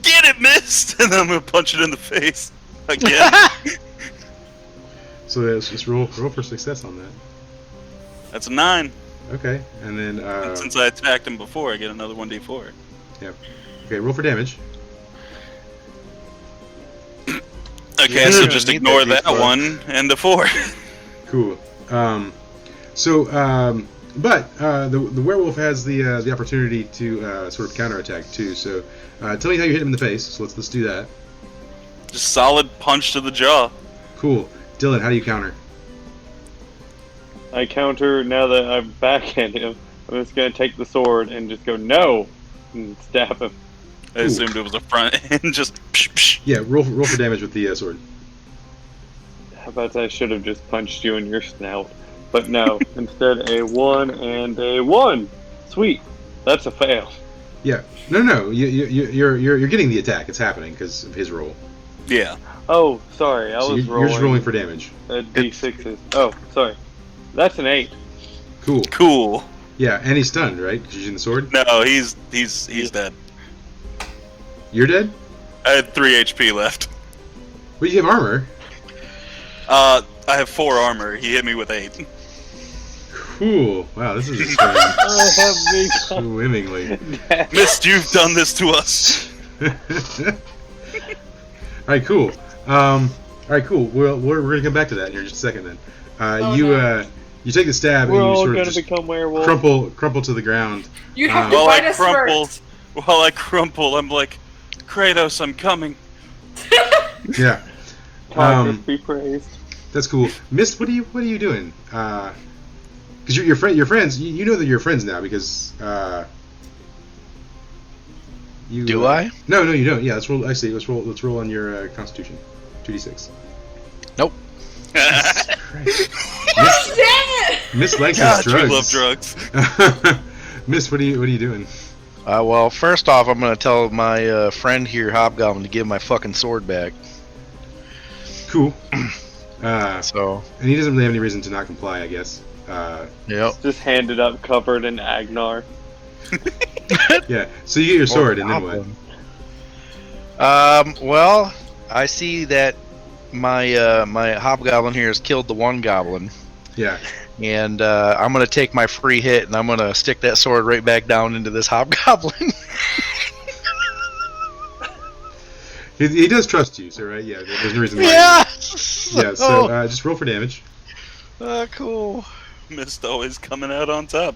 Speaker 4: Get it, Mist! And then I'm gonna punch it in the face again.
Speaker 2: So let's just roll for success on that.
Speaker 4: That's a 9.
Speaker 2: Okay, and then
Speaker 4: And since I attacked him before, I get another 1d4.
Speaker 2: yeah. Okay, roll for damage.
Speaker 4: Okay,
Speaker 5: Yeah,
Speaker 4: so
Speaker 5: you're
Speaker 4: just
Speaker 5: gonna need
Speaker 4: ignore
Speaker 5: that
Speaker 4: that
Speaker 5: D4.
Speaker 4: one and the 4.
Speaker 2: Cool. But the werewolf has the opportunity to sort of counterattack too. So tell me how you hit him in the face. So let's do that.
Speaker 4: Just solid punch to the jaw.
Speaker 2: Cool. Dylan, how do you counter?
Speaker 1: I counter now that I'm backhanded him. I'm just gonna take the sword and just go no and stab him.
Speaker 4: I assumed it was a front end, just psh, psh.
Speaker 2: Yeah, roll for damage with the sword.
Speaker 1: How about I should have just punched you in your snout? But no, instead a 1 and a 1. Sweet, that's a fail.
Speaker 2: Yeah. No. You're getting the attack. It's happening because of his roll.
Speaker 4: Yeah.
Speaker 1: Oh, sorry, I
Speaker 2: So
Speaker 1: was
Speaker 2: you're just rolling for damage.
Speaker 1: D6s. Oh, sorry, that's an 8.
Speaker 2: Cool.
Speaker 4: Cool.
Speaker 2: Yeah, and he's stunned, right? Because you're using the sword.
Speaker 4: No, he's dead.
Speaker 2: You're dead.
Speaker 4: I had 3 HP left.
Speaker 2: But you have armor.
Speaker 4: I have 4 armor. He hit me with 8.
Speaker 2: Cool. Wow, this is just going
Speaker 1: Oh, have me
Speaker 2: swimmingly.
Speaker 4: Mist, you've done this to us.
Speaker 2: All right, cool. All right, cool. We're gonna come back to that in just a second. Then you take the stab
Speaker 1: We're
Speaker 2: and you
Speaker 1: all
Speaker 2: sort of
Speaker 1: gonna
Speaker 2: just
Speaker 1: become werewolves.
Speaker 2: crumple to the ground.
Speaker 3: You have to
Speaker 4: While
Speaker 3: fight
Speaker 4: I
Speaker 3: us
Speaker 4: crumple,
Speaker 3: first.
Speaker 4: I'm like, Kratos, I'm coming.
Speaker 2: Yeah.
Speaker 1: God be praised.
Speaker 2: That's cool. Mist, what are you doing? Because your friends. You know that you're friends now because you.
Speaker 5: Do I?
Speaker 2: No, you don't. Yeah, let's roll. Actually, let's roll on your Constitution. 2d6.
Speaker 5: Nope.
Speaker 2: Christ.
Speaker 3: Dang it!
Speaker 2: Miss likes
Speaker 4: God,
Speaker 2: his
Speaker 4: you
Speaker 2: drugs.
Speaker 4: love drugs.
Speaker 2: Miss, what are you doing?
Speaker 5: Well, first off, I'm gonna tell my friend here, Hobgoblin, to give my fucking sword back.
Speaker 2: Cool.
Speaker 5: So.
Speaker 2: And he doesn't really have any reason to not comply, I guess.
Speaker 5: Yep.
Speaker 1: Just hand it up covered in Agnar.
Speaker 2: Yeah. So you get your sword, and then what?
Speaker 5: Well, I see that my my hobgoblin here has killed the one goblin,
Speaker 2: Yeah.
Speaker 5: and I'm gonna take my free hit and I'm gonna stick that sword right back down into this hobgoblin.
Speaker 2: He does trust you, so right? Yeah. There's no reason why.
Speaker 5: Yeah.
Speaker 2: Yeah. So just roll for damage.
Speaker 5: Cool.
Speaker 4: Mist always coming out on top.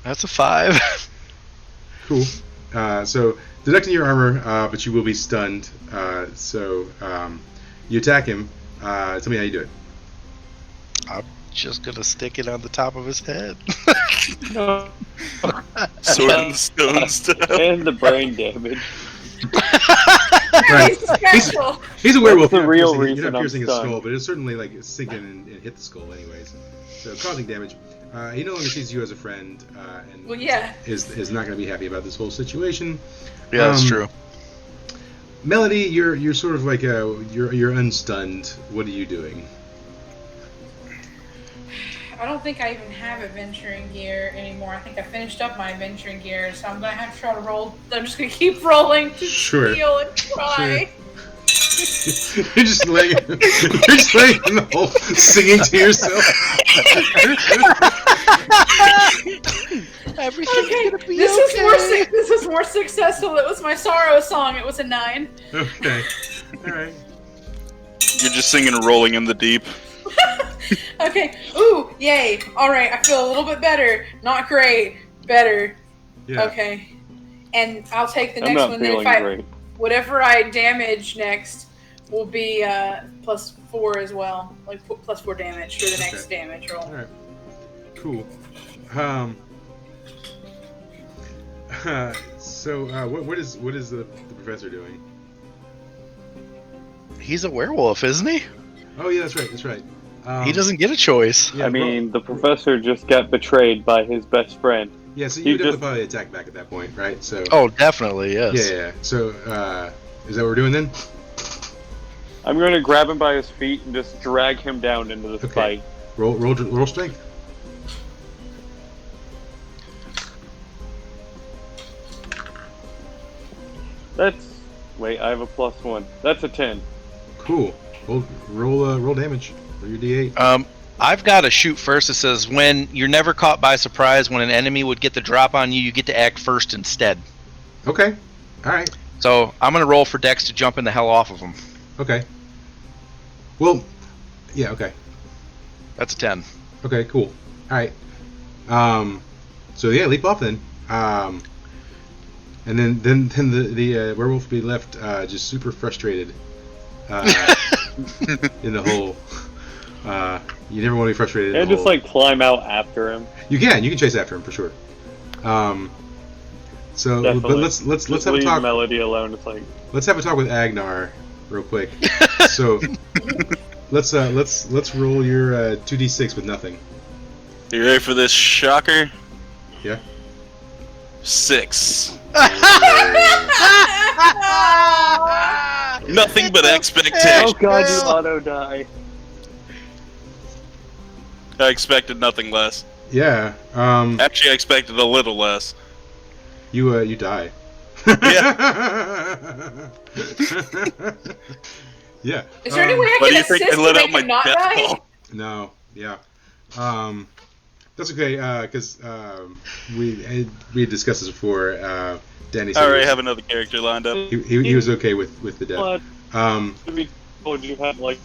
Speaker 5: That's a 5.
Speaker 2: Cool. So deducting your armor, but you will be stunned. So you attack him. Tell me how you do it.
Speaker 5: Just gonna stick it on the top of his head.
Speaker 1: No.
Speaker 4: Sword and stone stuff.
Speaker 1: And the brain damage.
Speaker 2: Right.
Speaker 3: He's special.
Speaker 2: He's a werewolf.
Speaker 1: That's the
Speaker 2: You're
Speaker 1: real
Speaker 2: not
Speaker 1: reason I'm
Speaker 2: piercing his
Speaker 1: stunned.
Speaker 2: skull, but it's certainly like sink in and hit the skull anyways. So causing damage. He no longer sees you as a friend, and
Speaker 3: Well, yeah.
Speaker 2: is not going to be happy about this whole situation.
Speaker 5: Yeah, that's true.
Speaker 2: Melody, you're sort of like you're unstunned. What are you doing?
Speaker 3: I don't think I even have adventuring gear anymore. I think I finished up my adventuring gear, so I'm gonna have to try to roll. I'm just gonna keep rolling to
Speaker 2: Sure.
Speaker 3: heal and try.
Speaker 2: You're just laying in the hole, singing to yourself.
Speaker 5: Everything's
Speaker 3: Okay,
Speaker 5: gonna be
Speaker 3: this
Speaker 5: okay.
Speaker 3: is more successful. It was my sorrow song. It was a 9.
Speaker 2: Okay. All right.
Speaker 4: You're just singing "Rolling in the Deep."
Speaker 3: Okay. Ooh, yay. All right, I feel a little bit better. Not great. Better.
Speaker 2: Yeah.
Speaker 3: Okay. And I'll take the
Speaker 1: I'm
Speaker 3: next
Speaker 1: not
Speaker 3: one. Then
Speaker 1: feeling
Speaker 3: if I
Speaker 1: great.
Speaker 3: whatever I damage next will be +4 as well, like +4 damage for the next damage roll.
Speaker 2: All right. Cool. So what is the professor doing?
Speaker 5: He's a werewolf, isn't he?
Speaker 2: Oh yeah, that's right. That's right.
Speaker 5: He doesn't get a choice.
Speaker 2: Yeah,
Speaker 1: I mean, the professor just got betrayed by his best friend.
Speaker 2: yeah. So
Speaker 1: he
Speaker 2: you would definitely
Speaker 1: just-
Speaker 2: probably attack back at that point, right? So.
Speaker 5: Oh, definitely, yes.
Speaker 2: Yeah. So is that what we're doing then?
Speaker 1: I'm going to grab him by his feet and just drag him down into the
Speaker 2: Okay.
Speaker 1: fight.
Speaker 2: Roll strength.
Speaker 1: Wait, I have a +1. That's a 10.
Speaker 2: Cool. Roll damage. Roll your d8.
Speaker 5: I've got a shoot first that says when you're never caught by surprise when an enemy would get the drop on you, you get to act first instead.
Speaker 2: Okay. All right.
Speaker 5: So I'm gonna roll for Dex to jump in the hell off of him.
Speaker 2: Okay. Well, yeah. Okay.
Speaker 5: That's a 10.
Speaker 2: Okay. Cool. All right. So yeah, leap off then. And then the werewolf will be left just super frustrated in the hole. You never want to be frustrated. In
Speaker 1: And
Speaker 2: the
Speaker 1: just
Speaker 2: hole.
Speaker 1: like climb out after him.
Speaker 2: You can chase after him for sure. So,
Speaker 1: Definitely.
Speaker 2: but let's
Speaker 1: Just
Speaker 2: have a
Speaker 1: leave
Speaker 2: talk.
Speaker 1: Melody alone. It's like,
Speaker 2: Let's have a talk with Agnar real quick. So let's roll your 2d6 with nothing.
Speaker 4: You ready for this shocker?
Speaker 2: Yeah.
Speaker 4: 6. Nothing but expectation.
Speaker 1: oh god, you auto die.
Speaker 4: I expected nothing less.
Speaker 2: Yeah.
Speaker 4: Actually, I expected a little less.
Speaker 2: You die. Yeah.
Speaker 3: Is there any way I
Speaker 4: What do
Speaker 3: can
Speaker 4: you think
Speaker 3: assist
Speaker 4: I
Speaker 3: to
Speaker 4: let
Speaker 3: make
Speaker 4: out my
Speaker 3: him not
Speaker 4: death
Speaker 3: die?
Speaker 4: ball?
Speaker 2: No. Yeah. That's okay. Because we had discussed this before. Danny
Speaker 4: I
Speaker 2: said
Speaker 4: already have another character lined up.
Speaker 2: he was okay with the death.
Speaker 1: What?
Speaker 2: Um.
Speaker 1: We told you had like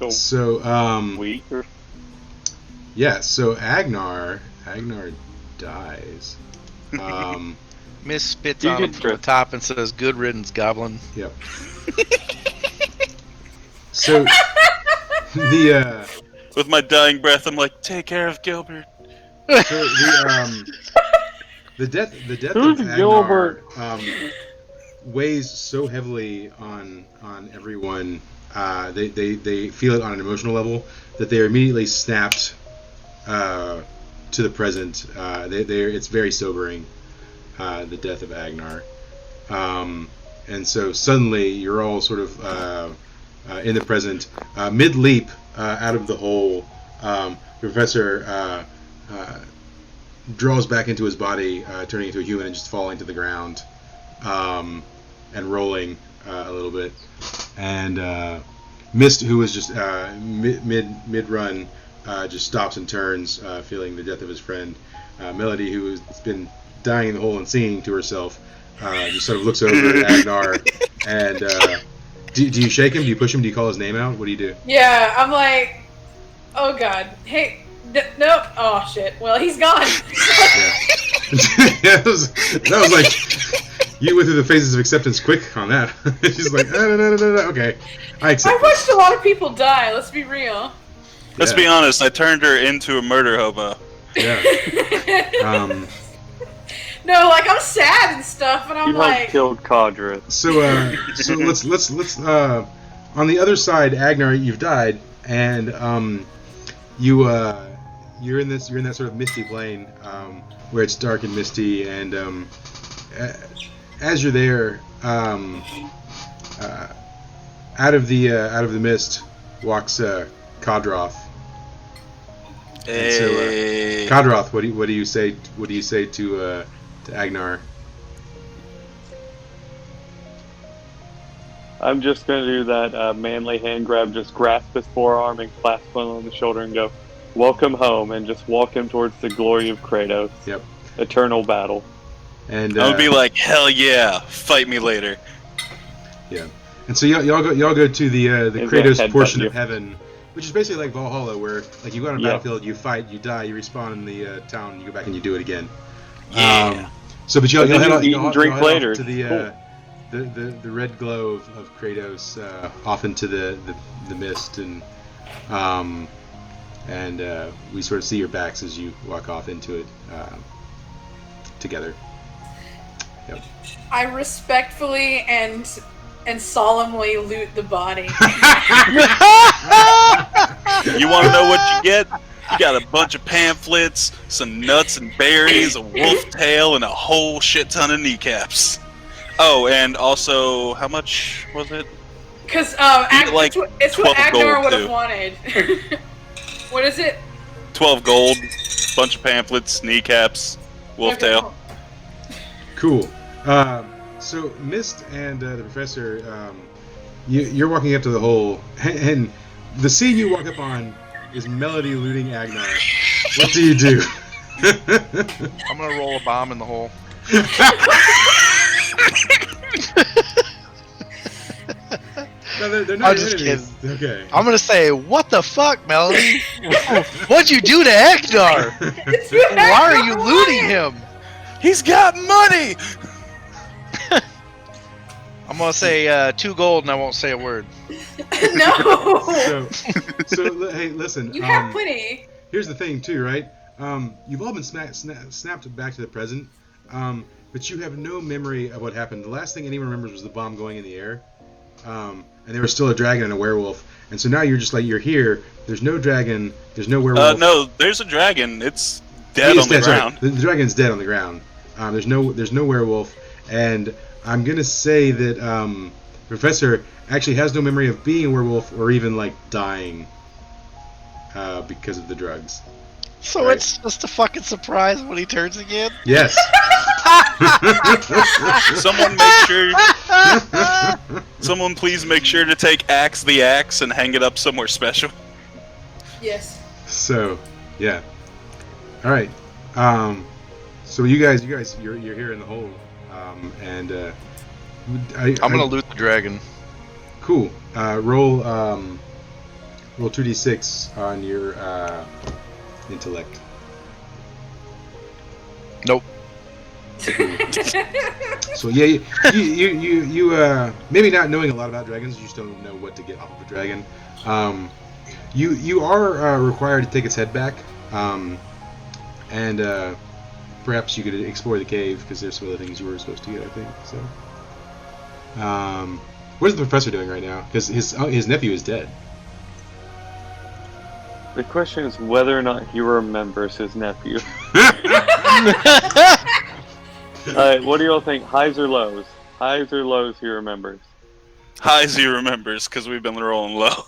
Speaker 1: a
Speaker 2: So
Speaker 1: week or
Speaker 2: yeah. So Agnar dies.
Speaker 5: Miss spits
Speaker 1: You
Speaker 5: on him
Speaker 1: can
Speaker 5: from the
Speaker 1: drift.
Speaker 5: top and says, "Good riddance, goblin."
Speaker 2: Yep. So the
Speaker 4: With my dying breath, I'm like, take care of Gilbert.
Speaker 2: the death
Speaker 1: Who's
Speaker 2: of Agnar
Speaker 1: Gilbert?
Speaker 2: weighs so heavily on everyone. They feel it on an emotional level that they are immediately snapped to the present. It's very sobering. The death of Agnar. And so suddenly you're all sort of in the present. Mid-leap out of the hole, Professor draws back into his body, turning into a human and just falling to the ground and rolling a little bit. And Mist, who was just mid-run, just stops and turns, feeling the death of his friend. Melody, who has been dying in the hole and singing to herself, just sort of looks over at Agnar and do you shake him? Do you push him? Do you call his name out? What do you do?
Speaker 3: Yeah, I'm like, oh god, hey, nope, oh shit. Well, he's gone.
Speaker 2: Yeah, that was like you went through the phases of acceptance quick on that. She's like, no, okay, I accept.
Speaker 3: I watched a lot of people die. Let's be real.
Speaker 4: Let's be honest, I turned her into a murder hobo.
Speaker 2: Yeah.
Speaker 3: No, like I'm sad and stuff, but I'm
Speaker 1: You
Speaker 3: like,
Speaker 1: killed Cadra.
Speaker 2: So let's on the other side, Agnar, you've died, and you're in that sort of misty plane where it's dark and misty, and as you're there, out of the mist walks Kadroth.
Speaker 4: Hey.
Speaker 2: So, Kadroth, what do you say? What do you say to Agnar?
Speaker 1: I'm just going to do that manly hand grab, just grasp his forearm and clasp him on the shoulder and go, "Welcome home," and just walk him towards the glory of Kratos.
Speaker 2: Yep.
Speaker 1: Eternal battle.
Speaker 2: And
Speaker 4: I would be like, hell yeah, fight me later.
Speaker 2: Yeah. And so y'all go to the
Speaker 1: Is
Speaker 2: Kratos
Speaker 1: that
Speaker 2: portion
Speaker 1: headbutt
Speaker 2: of heaven, which is basically like Valhalla, where like you go on a battlefield, you fight, you die, you respawn in the town, you go back and you do it again.
Speaker 4: Yeah.
Speaker 2: But y'all
Speaker 1: And then
Speaker 2: head
Speaker 1: you eat and drink
Speaker 2: off
Speaker 1: later.
Speaker 2: to the red glow of Kratos off into the mist, and we sort of see your backs as you walk off into it together. Yep.
Speaker 3: I respectfully and solemnly loot the body.
Speaker 4: You want to know what you get? You got a bunch of pamphlets, some nuts and berries, a wolf tail, and a whole shit ton of kneecaps. Oh, and also, how much was it?
Speaker 3: Because
Speaker 4: like
Speaker 3: it's what
Speaker 4: 12
Speaker 3: Agnar
Speaker 4: gold,
Speaker 3: would have
Speaker 4: too.
Speaker 3: wanted. What is it?
Speaker 4: 12 gold, bunch of pamphlets, kneecaps, wolf
Speaker 3: Okay,
Speaker 4: tail.
Speaker 2: Cool. So Mist and the professor, you're walking up to the hole, and the scene you walk up on is Melody looting Agnar. What do you do?
Speaker 5: I'm gonna roll a bomb in the hole.
Speaker 2: No, they're not
Speaker 5: I'm just
Speaker 2: enemies. Okay.
Speaker 5: I'm gonna say, what the fuck, Melody? What'd you do to Agnar?
Speaker 3: It's what
Speaker 5: Why are
Speaker 3: Agnar
Speaker 5: you
Speaker 3: wanted!
Speaker 5: looting him?
Speaker 4: He's got money!
Speaker 5: I'm gonna say 2 gold and I won't say a word.
Speaker 3: No!
Speaker 2: So hey, listen.
Speaker 3: You have plenty.
Speaker 2: Here's the thing, too, right? You've all been snapped back to the present, but you have no memory of what happened. The last thing anyone remembers was the bomb going in the air, and there was still a dragon and a werewolf. And so now you're just like, you're here. There's no dragon. There's no werewolf.
Speaker 4: No, there's a dragon. It's dead
Speaker 2: Yes,
Speaker 4: on the
Speaker 2: that's right.
Speaker 4: ground.
Speaker 2: The dragon's dead on the ground. There's no werewolf, and I'm gonna say that Professor actually has no memory of being a werewolf or even like dying because of the drugs.
Speaker 5: So
Speaker 2: Right.
Speaker 5: it's just a fucking surprise when he turns again?
Speaker 2: Yes.
Speaker 4: Someone please make sure to take Axe the Axe and hang it up somewhere special.
Speaker 3: Yes.
Speaker 2: So, yeah. All right. So you guys, you're here in the hole, and
Speaker 5: I'm gonna loot the dragon.
Speaker 2: Cool. Roll 2d6 on your intellect.
Speaker 5: Nope.
Speaker 2: So yeah, you maybe not knowing a lot about dragons, you just don't know what to get off of a dragon. You are required to take its head back, and perhaps you could explore the cave because there's some other things you were supposed to get, I think. So, what is the professor doing right now? Because his nephew is dead.
Speaker 1: The question is whether or not he remembers his nephew. Alright, what do y'all think? Highs or lows? Highs or lows he remembers?
Speaker 4: Highs he remembers because we've been rolling low.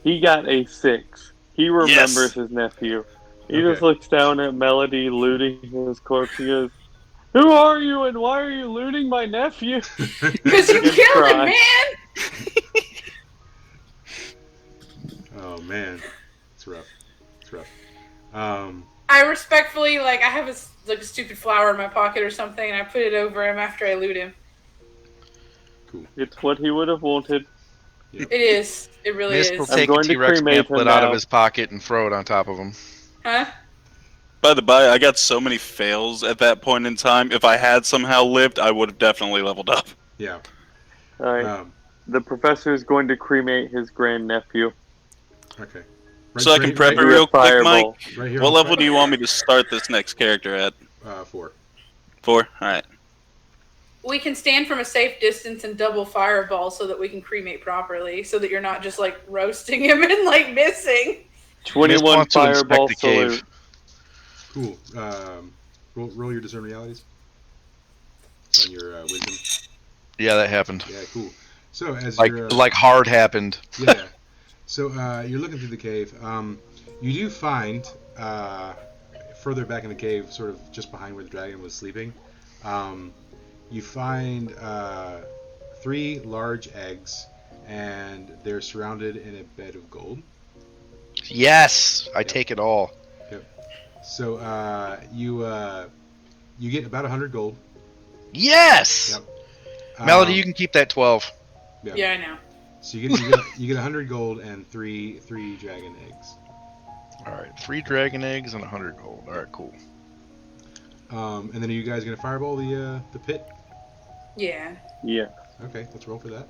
Speaker 1: He got a 6. He remembers his nephew. He just looks down at Melody looting his corpse. He goes, "Who are you and why are you looting my nephew?"
Speaker 3: Because you killed him, man!
Speaker 2: Oh man, it's rough. It's rough.
Speaker 3: I respectfully, like, I have a stupid flower in my pocket or something, and I put it over him after I loot him.
Speaker 2: Cool.
Speaker 1: It's what he would have wanted.
Speaker 2: Yep.
Speaker 3: It is. It really
Speaker 5: Mist will
Speaker 3: is.
Speaker 5: take a
Speaker 1: going to
Speaker 5: T-Rex
Speaker 1: cremate him
Speaker 5: pamphlet out of
Speaker 1: now.
Speaker 5: his pocket and throw it on top of him.
Speaker 3: Huh?
Speaker 4: By the by, I got so many fails at that point in time. If I had somehow lived, I would have definitely leveled up.
Speaker 2: Yeah.
Speaker 1: Alright, the professor is going to cremate his grandnephew.
Speaker 2: Okay.
Speaker 4: So I can prep it real quick,
Speaker 1: Fireball.
Speaker 4: Mike.
Speaker 2: Right here.
Speaker 4: What
Speaker 2: on
Speaker 4: level
Speaker 2: the
Speaker 4: do you want me to start this next character at?
Speaker 2: 4.
Speaker 4: 4? Alright.
Speaker 3: We can stand from a safe distance and double fireball so that we can cremate properly, so that you're not just like roasting him and like missing.
Speaker 1: 21
Speaker 5: wants to inspect
Speaker 1: fireball
Speaker 5: the cave.
Speaker 1: salute.
Speaker 2: Cool. Roll your discern realities on your wisdom.
Speaker 5: Yeah, that happened.
Speaker 2: Yeah, cool. So as
Speaker 5: Like
Speaker 2: you're
Speaker 5: like hard happened.
Speaker 2: yeah. So you're looking through the cave. You do find further back in the cave, sort of just behind where the dragon was sleeping, you find 3 large eggs, and they're surrounded in a bed of gold.
Speaker 5: Yes, I take it all.
Speaker 2: Yep. So you get about 100 gold.
Speaker 5: Yes.
Speaker 2: Yep.
Speaker 5: Melody, you can keep that 12.
Speaker 3: Yeah, I know.
Speaker 2: So you get 100 gold and three dragon eggs.
Speaker 5: All right, 3 dragon eggs and 100 gold. All right, cool.
Speaker 2: And then are you guys gonna fireball the pit?
Speaker 3: Yeah.
Speaker 1: Yeah.
Speaker 2: Okay, let's roll for that.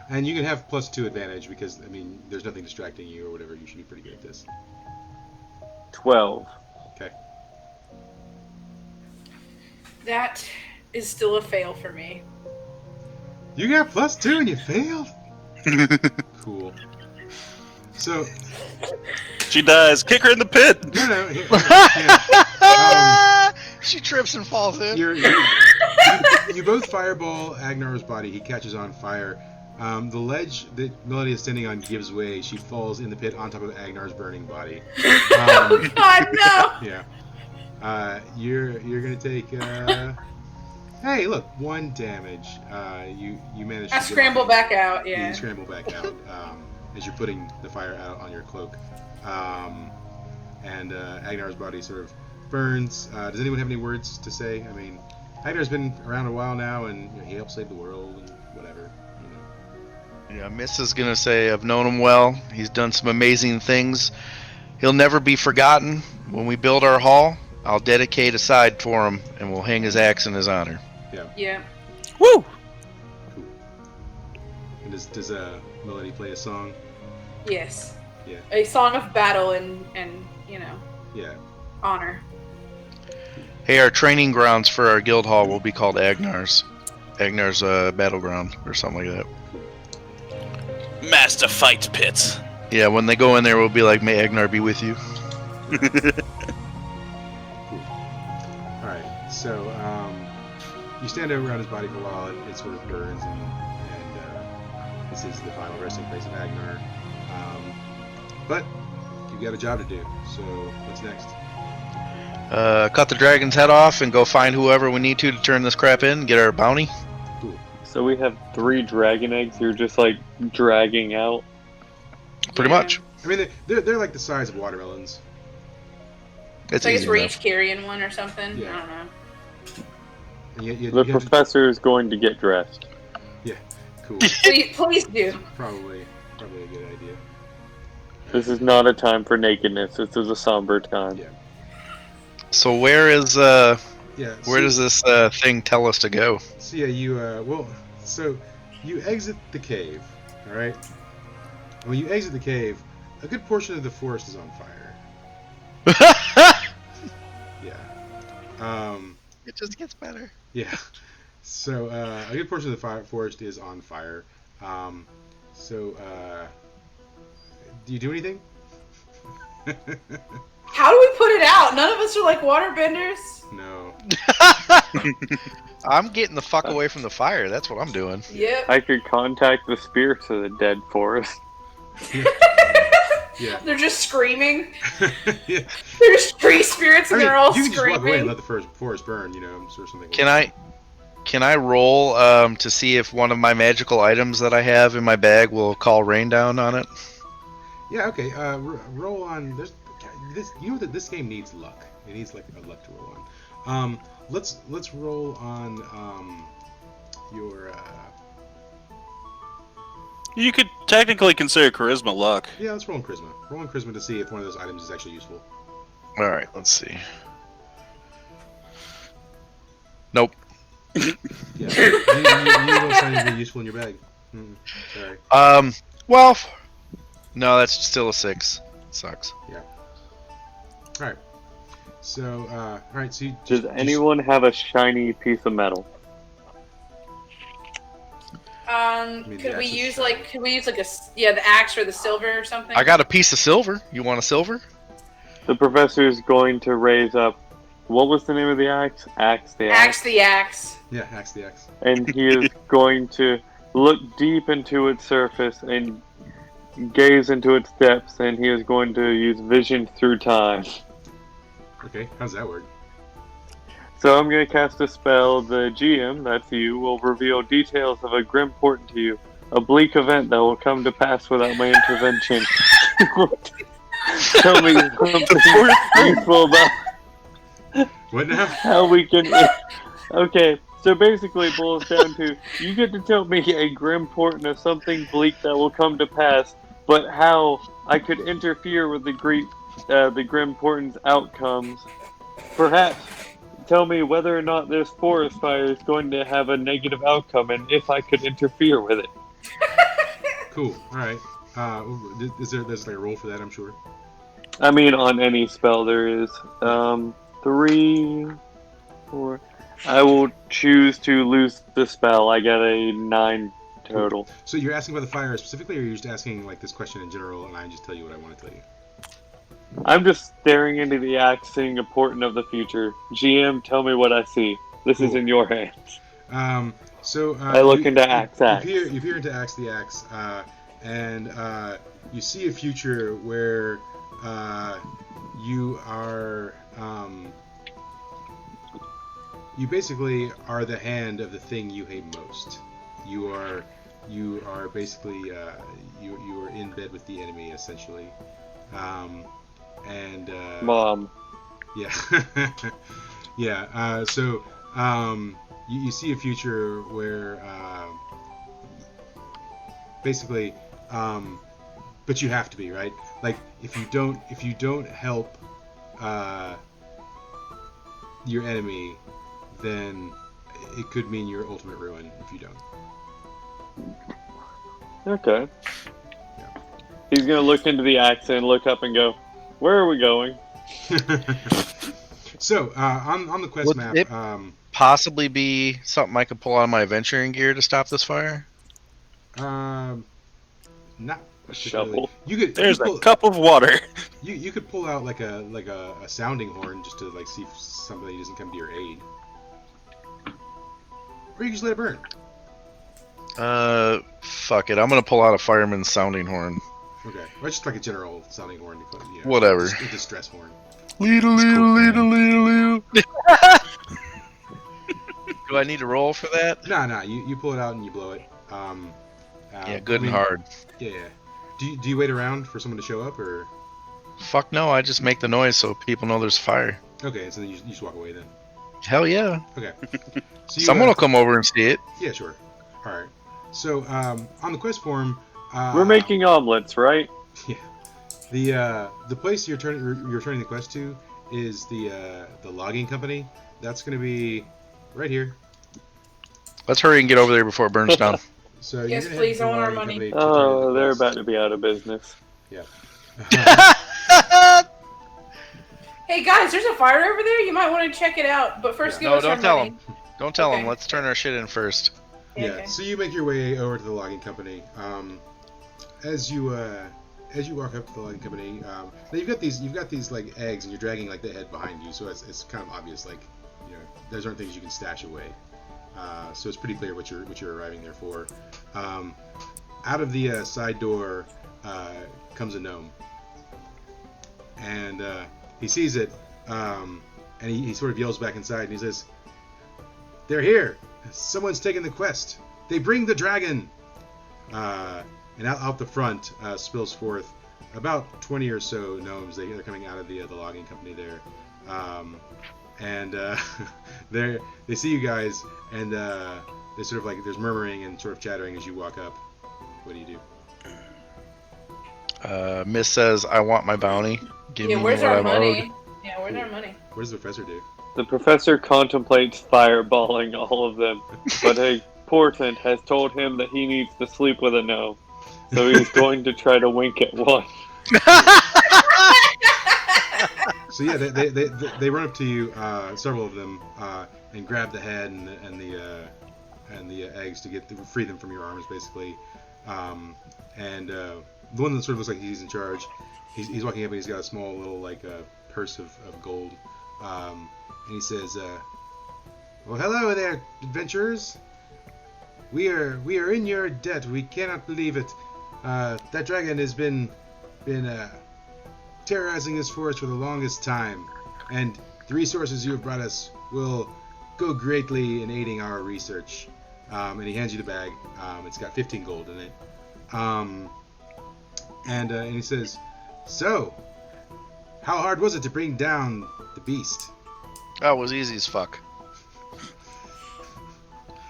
Speaker 2: And you can have +2 advantage because I mean there's nothing distracting you or whatever. You should be pretty good at this.
Speaker 1: 12.
Speaker 2: Okay.
Speaker 3: That is still a fail for me.
Speaker 2: You got +2 and you failed. Cool. So
Speaker 4: She dies. Kick her in the pit.
Speaker 2: no. Yeah.
Speaker 5: She trips and falls in.
Speaker 2: You both fireball Agnar's body. He catches on fire. The ledge that Melody is standing on gives way. She falls in the pit on top of Agnar's burning body.
Speaker 3: Oh God, no!
Speaker 2: Yeah. You're gonna take. Hey, look, 1 damage. You managed.
Speaker 3: I
Speaker 2: to
Speaker 3: scramble back out. Yeah.
Speaker 2: You scramble back out as you're putting the fire out on your cloak. And Agnar's body sort of burns. Does anyone have any words to say? I mean, Agnar's been around a while now, and he helped save the world and whatever.
Speaker 5: Yeah, Miss is gonna say I've known him well. He's done some amazing things. He'll never be forgotten. When we build our hall, I'll dedicate a side for him, and we'll hang his axe in his honor.
Speaker 3: Yeah.
Speaker 4: Woo!
Speaker 2: Cool. And does Melody play a song?
Speaker 3: Yes.
Speaker 2: Yeah.
Speaker 3: A song of battle and
Speaker 2: Yeah.
Speaker 3: honor.
Speaker 5: Hey, our training grounds for our guild hall will be called Agnar's battleground or something like that.
Speaker 4: Master fight pits.
Speaker 5: Yeah, when they go in there, we'll be like, "May Agnar be with you."
Speaker 2: All right. So you stand over around his body for a while. It sort of burns, and this is the final resting place of Agnar. But you've got a job to do. So what's next?
Speaker 5: Cut the dragon's head off and go find whoever we need to turn this crap in and get our bounty.
Speaker 2: Cool.
Speaker 1: So we have 3 dragon eggs you're just like dragging out.
Speaker 5: Pretty much.
Speaker 2: I mean, they're like the size of watermelons.
Speaker 5: It's
Speaker 3: So I guess
Speaker 5: easy
Speaker 3: we're
Speaker 5: enough.
Speaker 3: each carrying one or something.
Speaker 2: Yeah.
Speaker 3: I don't know.
Speaker 2: And you
Speaker 1: The
Speaker 2: have to-
Speaker 1: professor is going to get dressed.
Speaker 2: Cool.
Speaker 3: Please do.
Speaker 2: Probably a good idea.
Speaker 1: This is not a time for nakedness. This is a somber time.
Speaker 2: Yeah.
Speaker 5: So where is
Speaker 2: Yeah.
Speaker 5: where does this thing tell us to go?
Speaker 2: So yeah, so you exit the cave. All right. When you exit the cave, a good portion of the forest is on fire. Yeah.
Speaker 5: It just gets better.
Speaker 2: Yeah. So a good portion of the forest is on fire. Do you do anything?
Speaker 3: How do we put it out? None of us are like waterbenders.
Speaker 2: No.
Speaker 5: I'm getting the fuck away from the fire. That's what I'm doing.
Speaker 3: Yep.
Speaker 1: I could contact the spirits of the dead forest.
Speaker 2: Yeah.
Speaker 3: They're just screaming.
Speaker 2: Yeah.
Speaker 3: There's tree spirits and they're all
Speaker 2: you can just walk away and
Speaker 3: screaming.
Speaker 2: let the forest burn, or something.
Speaker 5: Can I roll to see if one of my magical items that I have in my bag will call rain down on it?
Speaker 2: Yeah. Okay. Roll on. There's this. You know that this game needs luck. It needs like a luck to roll on. Let's roll on your.
Speaker 4: You could technically consider charisma luck.
Speaker 2: Yeah, let's roll on charisma. Roll on charisma to see if one of those items is actually useful.
Speaker 5: All right, let's see. Nope.
Speaker 2: Yeah. you don't find anything useful in your bag. Sorry.
Speaker 5: Well, no, that's still a 6. Sucks.
Speaker 2: Yeah. All right. So, all right. So,
Speaker 1: Does anyone have a shiny piece of metal?
Speaker 2: mean,
Speaker 3: Could
Speaker 2: the
Speaker 3: we
Speaker 2: axe is
Speaker 3: use
Speaker 2: shiny.
Speaker 3: the axe or the silver or something?
Speaker 5: I got a piece of silver. You want a silver?
Speaker 1: The professor is going to raise up. What was the name of the axe? Axe the
Speaker 3: Axe the axe.
Speaker 2: Yeah, axe the axe.
Speaker 1: And he is going to look deep into its surface and gaze into its depths, and he is going to use vision through time.
Speaker 2: Okay, how's that work?
Speaker 1: So I'm going to cast a spell. The GM, that's you, will reveal details of a grim portent to you. A bleak event that will come to pass without my intervention. Tell me something useful about
Speaker 2: What now?
Speaker 1: how we can... Okay, so basically it boils down to, you get to tell me a grim portent of something bleak that will come to pass, but how I could interfere with the grim portent's outcomes. Perhaps tell me whether or not this forest fire is going to have a negative outcome, and if I could interfere with it.
Speaker 2: Cool. All right. There's like a roll for that? I'm sure.
Speaker 1: I mean, on any spell there is. 3, 4. I will choose to lose the spell. I get a 9 total.
Speaker 2: So you're asking about the fire specifically, or you're just asking like this question in general, and I just tell you what I want to tell you?
Speaker 1: I'm just staring into the axe, seeing a portent of the future. GM, tell me what I see. This is in your hands. I look into axe.
Speaker 2: You peer into axe the axe, and you see a future where you are you basically are the hand of the thing you hate most. You are basically you are in bed with the enemy essentially, and
Speaker 1: Mom.
Speaker 2: yeah. Yeah. So you see a future where basically, but you have to be right. Like if you don't help your enemy, then it could mean your ultimate ruin if you don't.
Speaker 1: Okay.
Speaker 2: Yeah.
Speaker 1: He's gonna look into the axe and look up and go, "Where are we going?"
Speaker 2: So on the quest
Speaker 5: Would
Speaker 2: map,
Speaker 5: it possibly be something I could pull out of my adventuring gear to stop this fire?
Speaker 2: not
Speaker 1: A shovel.
Speaker 4: There's a cup of water.
Speaker 2: You could pull out like a sounding horn just to like see if somebody doesn't come to your aid, or you can just let it burn.
Speaker 5: Fuck it. I'm gonna pull out a fireman's sounding horn.
Speaker 2: Okay, or just like a general sounding horn.
Speaker 5: Whatever.
Speaker 2: Just a distress horn.
Speaker 5: Do I need to roll for that?
Speaker 2: Nah. You pull it out and you blow it.
Speaker 5: Yeah, good and hard.
Speaker 2: Yeah. Do you wait around for someone to show up, or?
Speaker 5: Fuck no, I just make the noise so people know there's fire.
Speaker 2: Okay, so then you just walk away then.
Speaker 5: Hell yeah.
Speaker 2: Okay. So
Speaker 5: Someone will come over and see it.
Speaker 2: Yeah, sure. All right. So on the quest form,
Speaker 1: We're making omelets, right?
Speaker 2: Yeah. The place you're turning the quest to is the logging company. That's going to be right here.
Speaker 5: Let's hurry and get over there before it burns down.
Speaker 2: So
Speaker 3: Yes,
Speaker 2: you're gonna
Speaker 3: please,
Speaker 2: head to the
Speaker 3: I want our
Speaker 2: logging
Speaker 3: money.
Speaker 2: company to turn in
Speaker 1: Oh,
Speaker 2: the
Speaker 1: they're
Speaker 2: quest.
Speaker 1: about to be out of business.
Speaker 2: Yeah.
Speaker 3: Hey guys, there's a fire over there. You might want to check it out. But first,
Speaker 5: No,
Speaker 3: give us
Speaker 5: don't
Speaker 3: our
Speaker 5: tell
Speaker 3: money.
Speaker 5: them. Don't tell
Speaker 3: Okay.
Speaker 5: them. Let's turn our shit in first.
Speaker 2: Yeah.
Speaker 3: Okay.
Speaker 2: So you make your way over to the logging company. As you walk up to the logging company, now you've got these like eggs, and you're dragging like the head behind you, so it's kind of obvious, like, you know, those aren't things you can stash away. So it's pretty clear what you're arriving there for. Out of the side door comes a gnome, and he sees it, and he sort of yells back inside, and he says, "They're here! Someone's taken the quest! They bring the dragon!" And out the front spills forth about 20 or so gnomes. They're coming out of the logging company there, and they see you guys, and they sort of like, there's murmuring and sort of chattering as you walk up. What do you do?
Speaker 5: Miss says, I want my bounty. Give me
Speaker 3: where's
Speaker 5: what
Speaker 3: our
Speaker 5: I'm
Speaker 3: money?
Speaker 5: owed.
Speaker 3: Yeah, where's our money?
Speaker 2: What does the professor do?
Speaker 1: The professor contemplates fireballing all of them, but a portent has told him that he needs to sleep with a gnome. So he's going to try to wink at one.
Speaker 2: So yeah, they run up to you, several of them, and grab the head and the eggs to free them from your arms, basically. And the one that sort of looks like he's in charge, he's walking up and he's got a small little purse of gold, and he says, "Well, hello there, adventurers. We are in your debt. We cannot believe it. That dragon has been terrorizing this forest for the longest time, and the resources you have brought us will go greatly in aiding our research." And he hands you the bag. It's got 15 gold in it. And he says, "So, how hard was it to bring down the beast?"
Speaker 5: That was easy as fuck.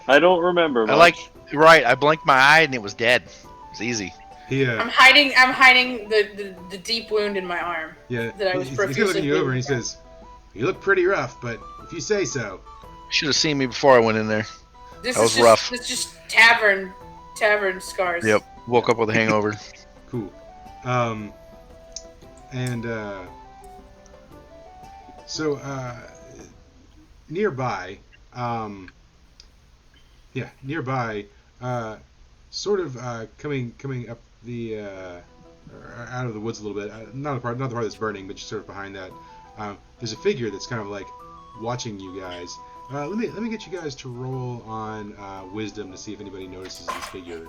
Speaker 1: I don't remember. Much.
Speaker 5: I blinked my eye and it was dead. It was easy.
Speaker 3: I'm hiding the deep wound in my arm.
Speaker 2: Yeah.
Speaker 3: That I was
Speaker 2: he's looking you over and he says, "You look pretty rough, but if you say so."
Speaker 5: Should have seen me before I went in there.
Speaker 3: This
Speaker 5: That was
Speaker 3: is
Speaker 5: rough.
Speaker 3: It's just tavern scars.
Speaker 5: Yep. Woke up with a hangover.
Speaker 2: Cool. So nearby, sort of coming up the out of the woods a little bit, not the part that's burning, but just sort of behind that. There's a figure that's kind of like watching you guys. Let me get you guys to roll on wisdom to see if anybody notices this figure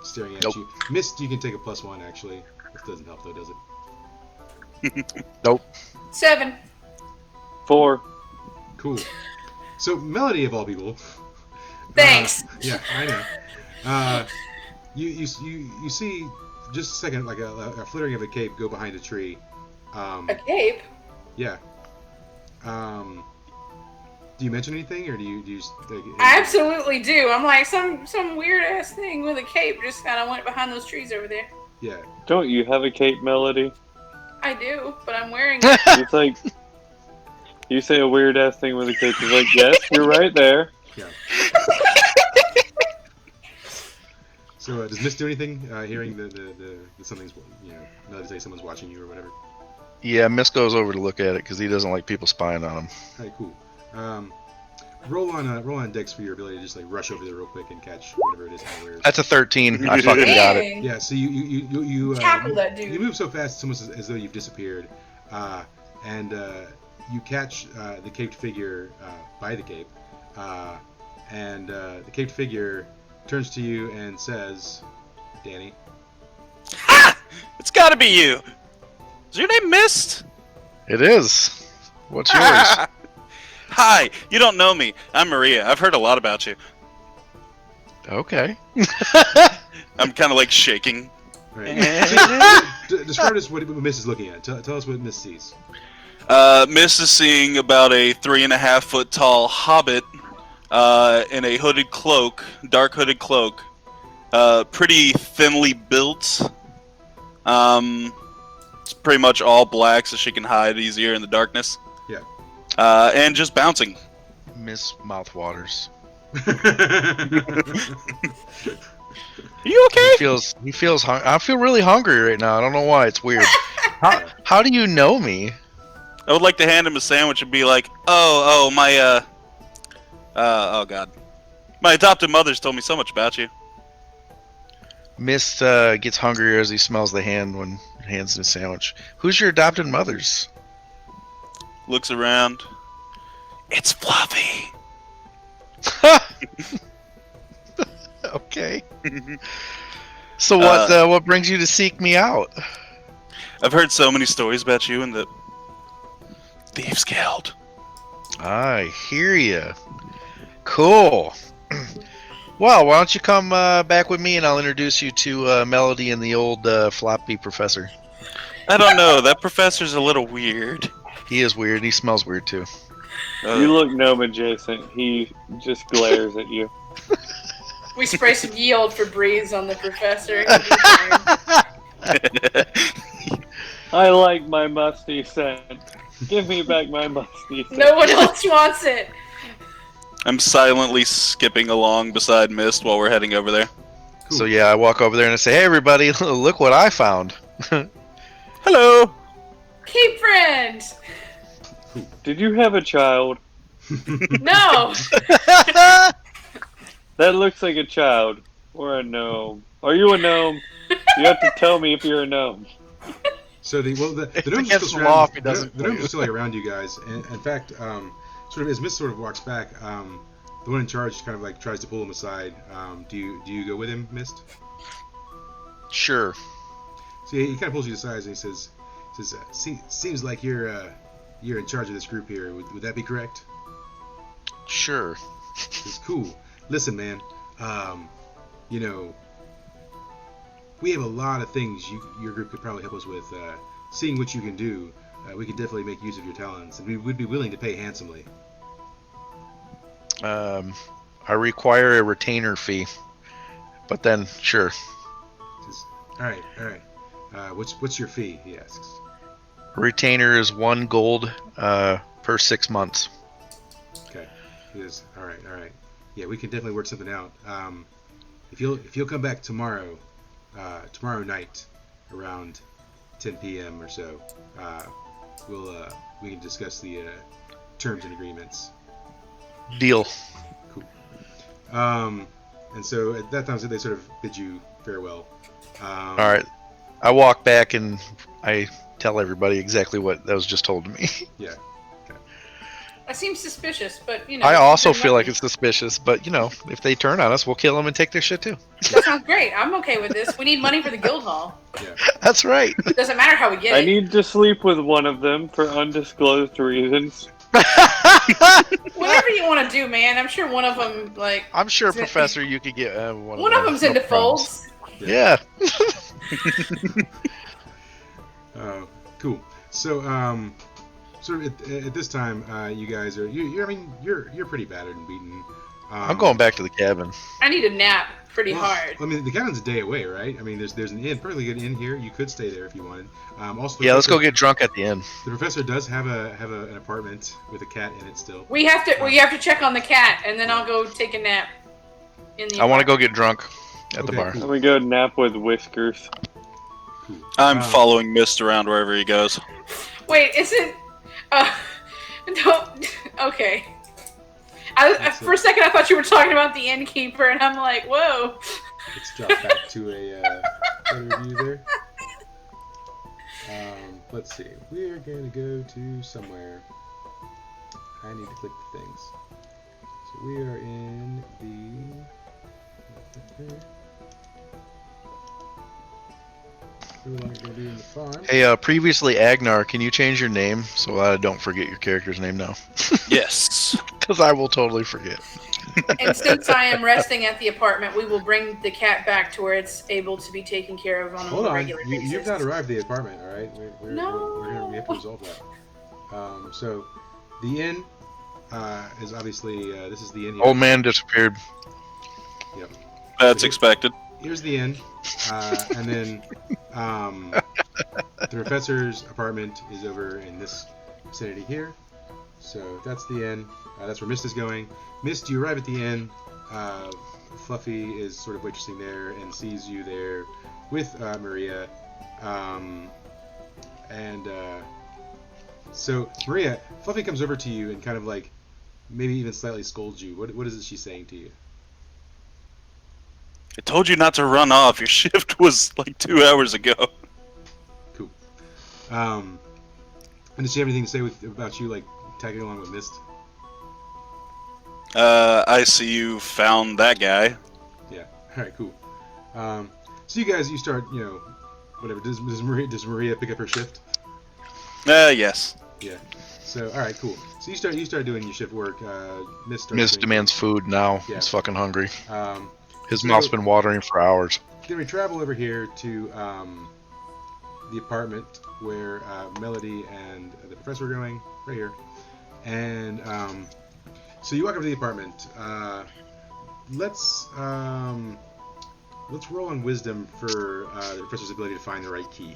Speaker 2: staring at you. Mist, you can take a +1 actually. This doesn't help though, does it?
Speaker 5: Nope.
Speaker 3: 7.
Speaker 1: 4.
Speaker 2: Cool. So Melody of all people.
Speaker 3: Thanks.
Speaker 2: Yeah, I know. You see just a second like a flittering of a cape go behind a tree.
Speaker 3: A cape?
Speaker 2: Yeah. Do you mention anything, or do you just?
Speaker 3: I absolutely do. I'm like some weird ass thing with a cape just kind of went behind those trees over there.
Speaker 2: Yeah.
Speaker 1: Don't you have a cape, Melody?
Speaker 3: I do, but I'm wearing it.
Speaker 1: It's like you say a weird ass thing with a cape. He's like, yes, you're right there.
Speaker 2: Yeah. So does Miss do anything? Hearing the something's Melody say someone's watching you or whatever.
Speaker 5: Yeah, Miss goes over to look at it because he doesn't like people spying on him.
Speaker 2: Alright, cool. Roll on Dex for your ability to just like rush over there real quick and catch whatever it is unawares.
Speaker 5: That's a 13. I fucking got it.
Speaker 3: Dang.
Speaker 2: Yeah, so you
Speaker 3: Tackle that dude.
Speaker 2: You move so fast, it's almost as though you've disappeared, and you catch the caped figure by the cape, and the caped figure turns to you and says, "Danny."
Speaker 4: Ha! It's gotta be you! Is your name Mist?
Speaker 5: It is. What's yours?
Speaker 4: Hi, you don't know me. I'm Maria. I've heard a lot about you.
Speaker 5: Okay.
Speaker 4: I'm kind of like shaking.
Speaker 2: Right. Describe us what Miss is looking at. Tell us what Miss sees.
Speaker 4: Miss is seeing about a 3.5 foot tall hobbit in a hooded cloak, dark hooded cloak, pretty thinly built. It's pretty much all black, so she can hide easier in the darkness.
Speaker 2: Yeah.
Speaker 4: And just bouncing.
Speaker 5: Miss Mouthwaters.
Speaker 4: Are you okay?
Speaker 5: He feels I feel really hungry right now. I don't know why. It's weird. How do you know me?
Speaker 4: I would like to hand him a sandwich and be like, oh god. My adopted mother's told me so much about you.
Speaker 5: Mist gets hungrier as he smells the hand when he hands him a sandwich. Who's your adopted mother's?
Speaker 4: Looks around. It's Fluffy.
Speaker 5: Okay. So what brings you to seek me out?
Speaker 4: I've heard so many stories about you and the Thieves Guild.
Speaker 5: I hear ya. Cool. Well, why don't you come back with me and I'll introduce you to Melody and the old floppy professor.
Speaker 4: I don't know. That professor's a little weird.
Speaker 5: He is weird. He smells weird too.
Speaker 1: You look gnome adjacent. He just glares at you.
Speaker 3: We spray some yield for breeze on the professor.
Speaker 1: I like my musty scent. Give me back my musty scent.
Speaker 3: No one else wants it.
Speaker 4: I'm silently skipping along beside Mist while we're heading over there.
Speaker 2: Cool.
Speaker 5: So yeah, I walk over there and I say, "Hey, everybody, look what I found."
Speaker 4: Hello!
Speaker 3: Keep friend.
Speaker 1: Did you have a child?
Speaker 3: No.
Speaker 1: That looks like a child. Or a gnome. Are you a gnome? You have to tell me if you're a gnome.
Speaker 2: So the gnomes
Speaker 5: Against
Speaker 2: are still
Speaker 5: the law if he
Speaker 2: surrounding.
Speaker 5: doesn't
Speaker 2: The gnomes
Speaker 5: play
Speaker 2: are still like around you guys. And in fact, sort of as Mist sort of walks back, the one in charge kind of like tries to pull him aside. Do you go with him, Mist?
Speaker 5: Sure.
Speaker 2: So he kind of pulls you aside and he says, seems like you're in charge of this group here. Would that be correct?
Speaker 5: Sure.
Speaker 2: It's cool. Listen, man. You know, we have a lot of things your group could probably help us with. Seeing what you can do, we could definitely make use of your talents, and we would be willing to pay handsomely.
Speaker 5: I require a retainer fee, but then sure.
Speaker 2: Says, all right. What's your fee? He asks.
Speaker 5: Retainer is 1 gold per 6 months.
Speaker 2: Okay. He says, all right. Yeah, we can definitely work something out. If you'll come back tomorrow night around 10 p.m. or so, we can discuss the terms and agreements.
Speaker 5: Deal.
Speaker 2: Cool. And so at that time, so they sort of bid you farewell.
Speaker 5: All right. I walk back and I tell everybody exactly what that was just told to me.
Speaker 2: Yeah.
Speaker 3: That seems suspicious, but you know.
Speaker 5: I also feel like it's suspicious, but you know, if they turn on us, we'll kill them and take their shit too.
Speaker 3: That sounds great. I'm okay with this. We need money for the guild hall.
Speaker 2: Yeah.
Speaker 5: That's right.
Speaker 3: It doesn't matter how we get
Speaker 1: I
Speaker 3: it.
Speaker 1: need to sleep with one of them for undisclosed reasons.
Speaker 3: Whatever you want to do, man. I'm sure one of them, like.
Speaker 5: I'm sure, Professor, you could get
Speaker 3: One of them's into folds.
Speaker 5: Yeah.
Speaker 2: Cool. So, sort of at this time, you guys are you're pretty battered and beaten.
Speaker 5: I'm going back to the cabin.
Speaker 3: I need a nap pretty hard.
Speaker 2: I mean, the cabin's a day away, right? I mean, there's an inn, perfectly good inn here. You could stay there if you wanted. Also,
Speaker 5: Yeah, let's go get drunk at the inn.
Speaker 2: The professor does have an apartment with a cat in it still.
Speaker 3: We have to check on the cat, and then I'll go take a nap.
Speaker 5: I want to go get drunk at the bar.
Speaker 2: Cool.
Speaker 1: Let me go nap with Whiskers.
Speaker 2: Cool.
Speaker 4: I'm following Mist around wherever he goes.
Speaker 3: Wait, isn't? Don't. Okay. For a second, I thought you were talking about the innkeeper, and I'm like, whoa.
Speaker 2: Let's drop back to a better view there. Let's see. We're going to go to somewhere. I need to click the things. So we are in the... We're going to be in the farm.
Speaker 5: Hey, previously Agnar, can you change your name so I don't forget your character's name now?
Speaker 4: Yes.
Speaker 5: Because I will totally forget.
Speaker 3: And since I am resting at the apartment, we will bring the cat back to where it's able to be taken care of on
Speaker 2: Hold
Speaker 3: a
Speaker 2: on.
Speaker 3: regular basis.
Speaker 2: You've not arrived at the apartment, all right?
Speaker 3: No.
Speaker 2: We have to resolve that. So, the inn is obviously... this is the inn here.
Speaker 5: Old man disappeared.
Speaker 2: Yep.
Speaker 4: That's expected.
Speaker 2: Here's the inn, and then the professor's apartment is over in this vicinity here. So that's the inn. That's where Mist is going. Mist, you arrive at the inn. Fluffy is sort of waitressing there and sees you there with Maria. So Maria, Fluffy comes over to you and kind of like maybe even slightly scolds you. What is it she's saying to you?
Speaker 4: I told you not to run off. Your shift was like 2 hours ago.
Speaker 2: Cool. And does she have anything to say about you, like tagging along with Mist?
Speaker 4: I see you found that guy.
Speaker 2: Yeah. All right. Cool. So you start, whatever. Does Maria pick up her shift?
Speaker 4: Yes.
Speaker 2: Yeah. So all right. Cool. So you start doing your shift work. Mist
Speaker 5: demands food now.
Speaker 2: Yeah.
Speaker 5: He's fucking hungry. His
Speaker 2: So-
Speaker 5: mouth's been watering for hours.
Speaker 2: Then we travel over here to the apartment where Melody and the professor are going, right here. And so you walk up to the apartment. Let's roll on wisdom for the professor's ability to find the right key.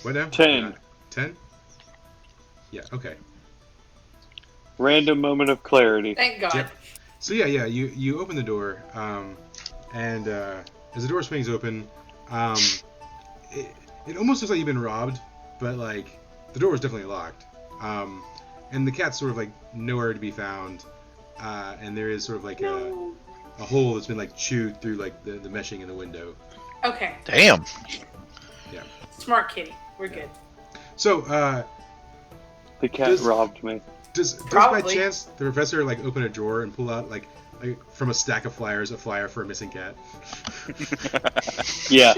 Speaker 2: What now?
Speaker 1: 10.
Speaker 2: 10? Yeah, okay.
Speaker 1: Random moment of clarity.
Speaker 3: Thank God.
Speaker 2: Yep. So yeah, you open the door, and as the door swings open, it almost looks like you've been robbed, but like the door was definitely locked, and the cat's sort of like nowhere to be found, and there is sort of like a hole that's been like chewed through like the meshing in the window.
Speaker 3: Okay.
Speaker 5: Damn.
Speaker 2: Yeah.
Speaker 3: Smart kitty. We're good.
Speaker 2: So
Speaker 1: The cat
Speaker 2: Does-
Speaker 1: robbed me.
Speaker 2: does by
Speaker 3: Probably.
Speaker 2: chance the professor like open a drawer and pull out like from a stack of flyers a flyer for a missing cat
Speaker 1: Yeah.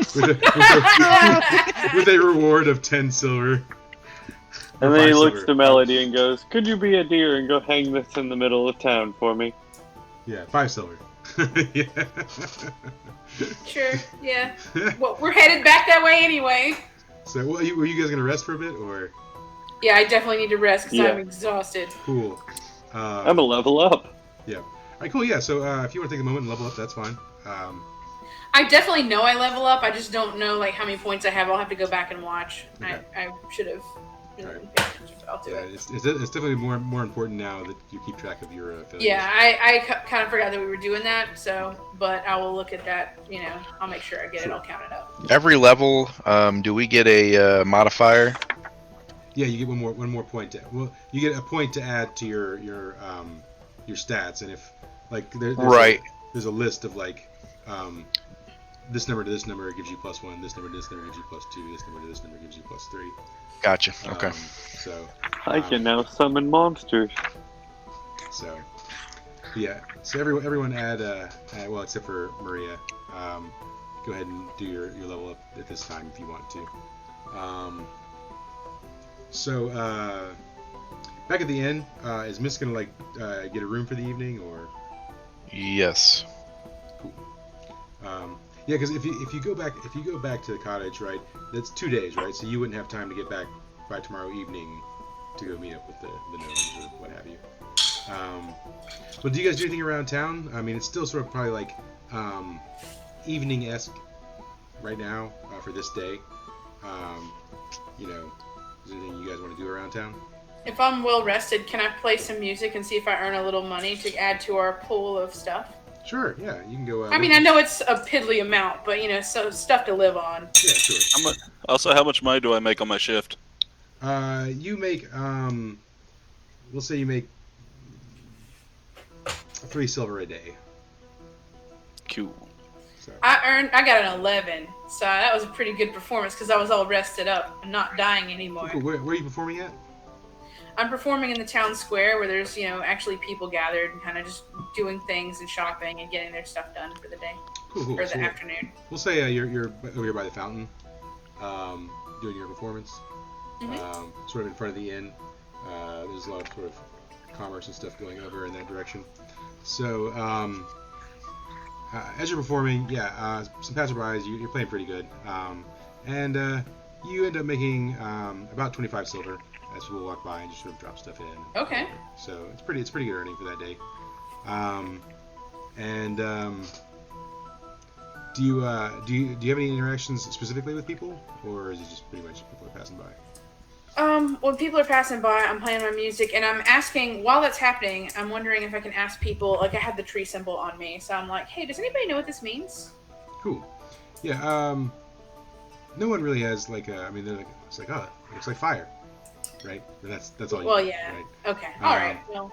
Speaker 2: with a reward of 10 silver?
Speaker 1: And
Speaker 2: Or
Speaker 1: then he
Speaker 2: 5
Speaker 1: looks
Speaker 2: silver.
Speaker 1: to Melody and goes, "Could you be a deer and go hang this in the middle of town for me?"
Speaker 2: Yeah, 5 silver. Yeah.
Speaker 3: Sure. Yeah. Well, we're headed back that way anyway.
Speaker 2: So, were you guys gonna rest for a bit, or
Speaker 3: Yeah, I definitely need to rest because
Speaker 1: Yeah.
Speaker 3: I'm exhausted.
Speaker 2: cool?
Speaker 1: I'm a level up.
Speaker 2: Yeah. All right, cool. Yeah. So, if you want to take a moment and level up, that's fine.
Speaker 3: I definitely know I level up. I just don't know like how many points I have. I'll have to go back and watch.
Speaker 2: Okay.
Speaker 3: I should have.
Speaker 2: Alright.
Speaker 3: paid attention, but I'll do
Speaker 2: Yeah,
Speaker 3: it.
Speaker 2: it's definitely more important now that you keep track of your failures.
Speaker 3: Yeah, I kind of forgot that we were doing that. So, but I will look at that. You know, I'll make sure I get it all counted up.
Speaker 5: Every level, do we get a modifier?
Speaker 2: Yeah, you get one more point. You get a point to add to your stats, and if like
Speaker 5: Right.
Speaker 2: there's a list of like this number to this number gives you +1, this number to this number gives you +2, this number to this number gives you +3.
Speaker 5: Gotcha. Okay.
Speaker 2: So
Speaker 1: I can now summon monsters.
Speaker 2: So yeah, so everyone add well except for Maria, go ahead and do your level up at this time if you want to. So back at the inn, is Miss gonna like get a room for the evening or?
Speaker 5: Yes.
Speaker 2: Cool. Yeah, because if you go back to the cottage, right? That's 2 days, right? So you wouldn't have time to get back by tomorrow evening to go meet up with the gnomes or what have you. But do you guys do anything around town? I mean, it's still sort of probably like evening-esque right now for this day. You know, is there anything you guys want to do around town?
Speaker 3: If I'm well rested, can I play some music and see if I earn a little money to add to our pool of stuff?
Speaker 2: Sure. Yeah, you can go.
Speaker 3: I mean, I know it's a piddly amount, but you know, so stuff to live on.
Speaker 2: Yeah, sure.
Speaker 4: How much money do I make on my shift?
Speaker 2: You make we'll say you make 3 silver a day.
Speaker 4: Cool.
Speaker 2: So
Speaker 3: I got an 11, so that was a pretty good performance because I was all rested up and not dying anymore.
Speaker 2: cool. Where are you performing at?
Speaker 3: I'm performing in the town square where there's, you know, actually people gathered and kind of just doing things and shopping and getting their stuff done for the day
Speaker 2: Cool.
Speaker 3: or the
Speaker 2: So
Speaker 3: afternoon.
Speaker 2: we'll say you're over here by the fountain, doing your performance.
Speaker 3: Mhm.
Speaker 2: Sort of in front of the inn. There's a lot of sort of commerce and stuff going over in that direction. So as you're performing, some passerbys, you're playing pretty good, and you end up making about 25 silver as people walk by and just sort of drop stuff in.
Speaker 3: Okay.
Speaker 2: So it's pretty good earning for that day. Do you have any interactions specifically with people, or is it just pretty much people are passing by?
Speaker 3: When people are passing by, I'm playing my music, and I'm asking, while that's happening, I'm wondering if I can ask people, like I have the tree symbol on me, so I'm like, hey, does anybody know what this means?
Speaker 2: Cool. Yeah. No one really has like I mean, they're like, it's like, oh, it looks like fire, right? And that's all. You
Speaker 3: Well,
Speaker 2: know,
Speaker 3: yeah.
Speaker 2: Right?
Speaker 3: Okay. All right. Well,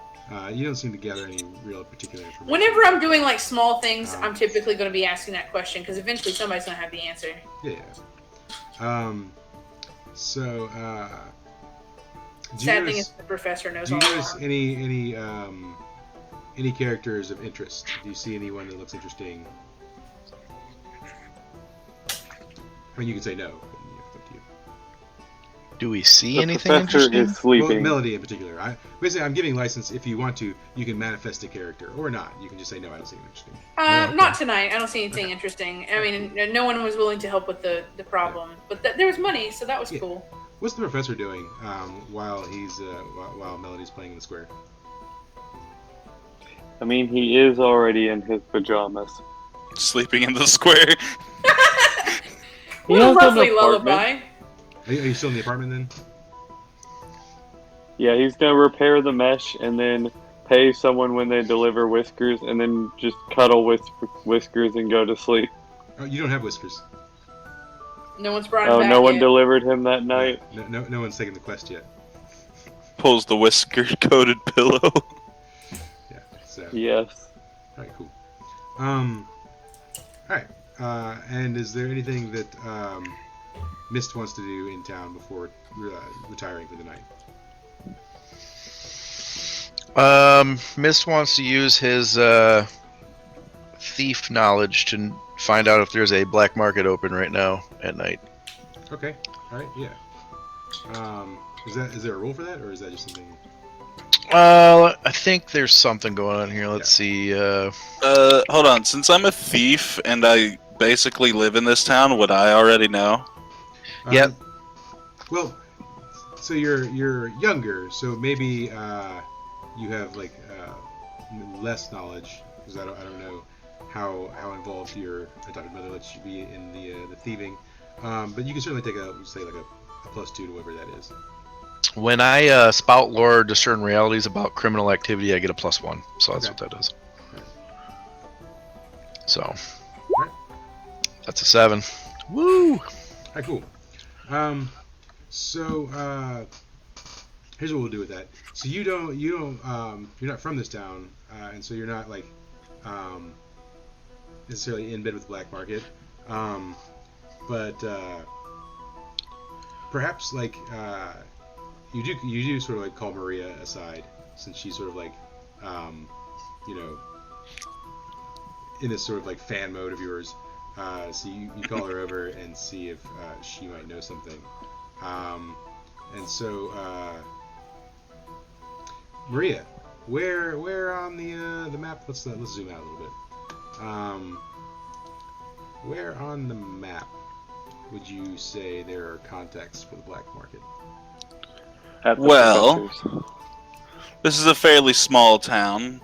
Speaker 2: You don't seem to gather any real particular information.
Speaker 3: whenever I'm doing like small things,
Speaker 2: Um,
Speaker 3: I'm typically going to be asking that question because eventually somebody's going to have the answer.
Speaker 2: Yeah. So. Do
Speaker 3: Sad
Speaker 2: you
Speaker 3: thing
Speaker 2: notice,
Speaker 3: is the professor knows
Speaker 2: do you
Speaker 3: all
Speaker 2: notice
Speaker 3: along.
Speaker 2: any characters of interest? Do you see anyone that looks interesting? I mean, you can say no. But it's up to you.
Speaker 5: Do we see
Speaker 1: The
Speaker 5: anything
Speaker 1: professor
Speaker 5: interesting?
Speaker 1: is sleeping.
Speaker 2: Well, Melody in particular. Basically, I'm giving license. If you want to, you can manifest a character, or not. You can just say no. I don't see anything interesting.
Speaker 5: okay.
Speaker 3: Not tonight. I don't see anything interesting. I mean, no one was willing to help with the problem, but there was money, so that was
Speaker 2: Yeah.
Speaker 3: cool.
Speaker 2: What's the professor doing while he's while Melody's playing in the square?
Speaker 1: I mean, he is already in his pajamas.
Speaker 4: Sleeping in the square.
Speaker 1: He
Speaker 3: What a
Speaker 1: has an
Speaker 3: lovely
Speaker 1: apartment.
Speaker 3: lullaby.
Speaker 2: Are you still in the apartment then?
Speaker 1: Yeah, he's gonna repair the mesh and then pay someone when they deliver Whiskers, and then just cuddle with Whiskers and go to sleep.
Speaker 2: Oh, you don't have whiskers.
Speaker 3: No one's brought him
Speaker 1: Oh,
Speaker 3: back
Speaker 1: no one
Speaker 3: yet.
Speaker 1: delivered him that night.
Speaker 2: No one's taken the quest yet.
Speaker 4: Pulls the whisker-coated pillow.
Speaker 2: Yeah. So.
Speaker 1: Yes.
Speaker 2: All right. Cool. All right. And is there anything that Mist wants to do in town before retiring for the night?
Speaker 5: Mist wants to use his thief knowledge to find out if there's a black market open right now at night.
Speaker 2: Okay. All right. Yeah. Is there a rule for that, or is that just something?
Speaker 5: I think there's something going on here. Let's see.
Speaker 4: Hold on. Since I'm a thief and I basically live in this town, would I already know?
Speaker 5: Yep.
Speaker 2: Well, so you're younger, so maybe you have like less knowledge, because I don't know how involved your adopted mother lets you be in the thieving, but you can certainly take a +2 to whatever that is.
Speaker 5: When I spout lore or discern realities about criminal activity, I get a +1. So that's
Speaker 2: Okay.
Speaker 5: what that is.
Speaker 2: Right.
Speaker 5: So
Speaker 2: Right.
Speaker 5: that's a 7. Woo!
Speaker 2: All right, cool. So here's what we'll do with that. So you're not from this town, and so you're not like necessarily in bed with the black market, but perhaps like you do sort of like call Maria aside, since she's sort of like in this sort of like fan mode of yours. So you call her over and see if she might know something. And so Maria, where on the map? Let's zoom out a little bit. Where on the map would you say there are contacts for the black market?
Speaker 1: At the
Speaker 4: Well,
Speaker 1: professor's.
Speaker 4: this is a fairly small town.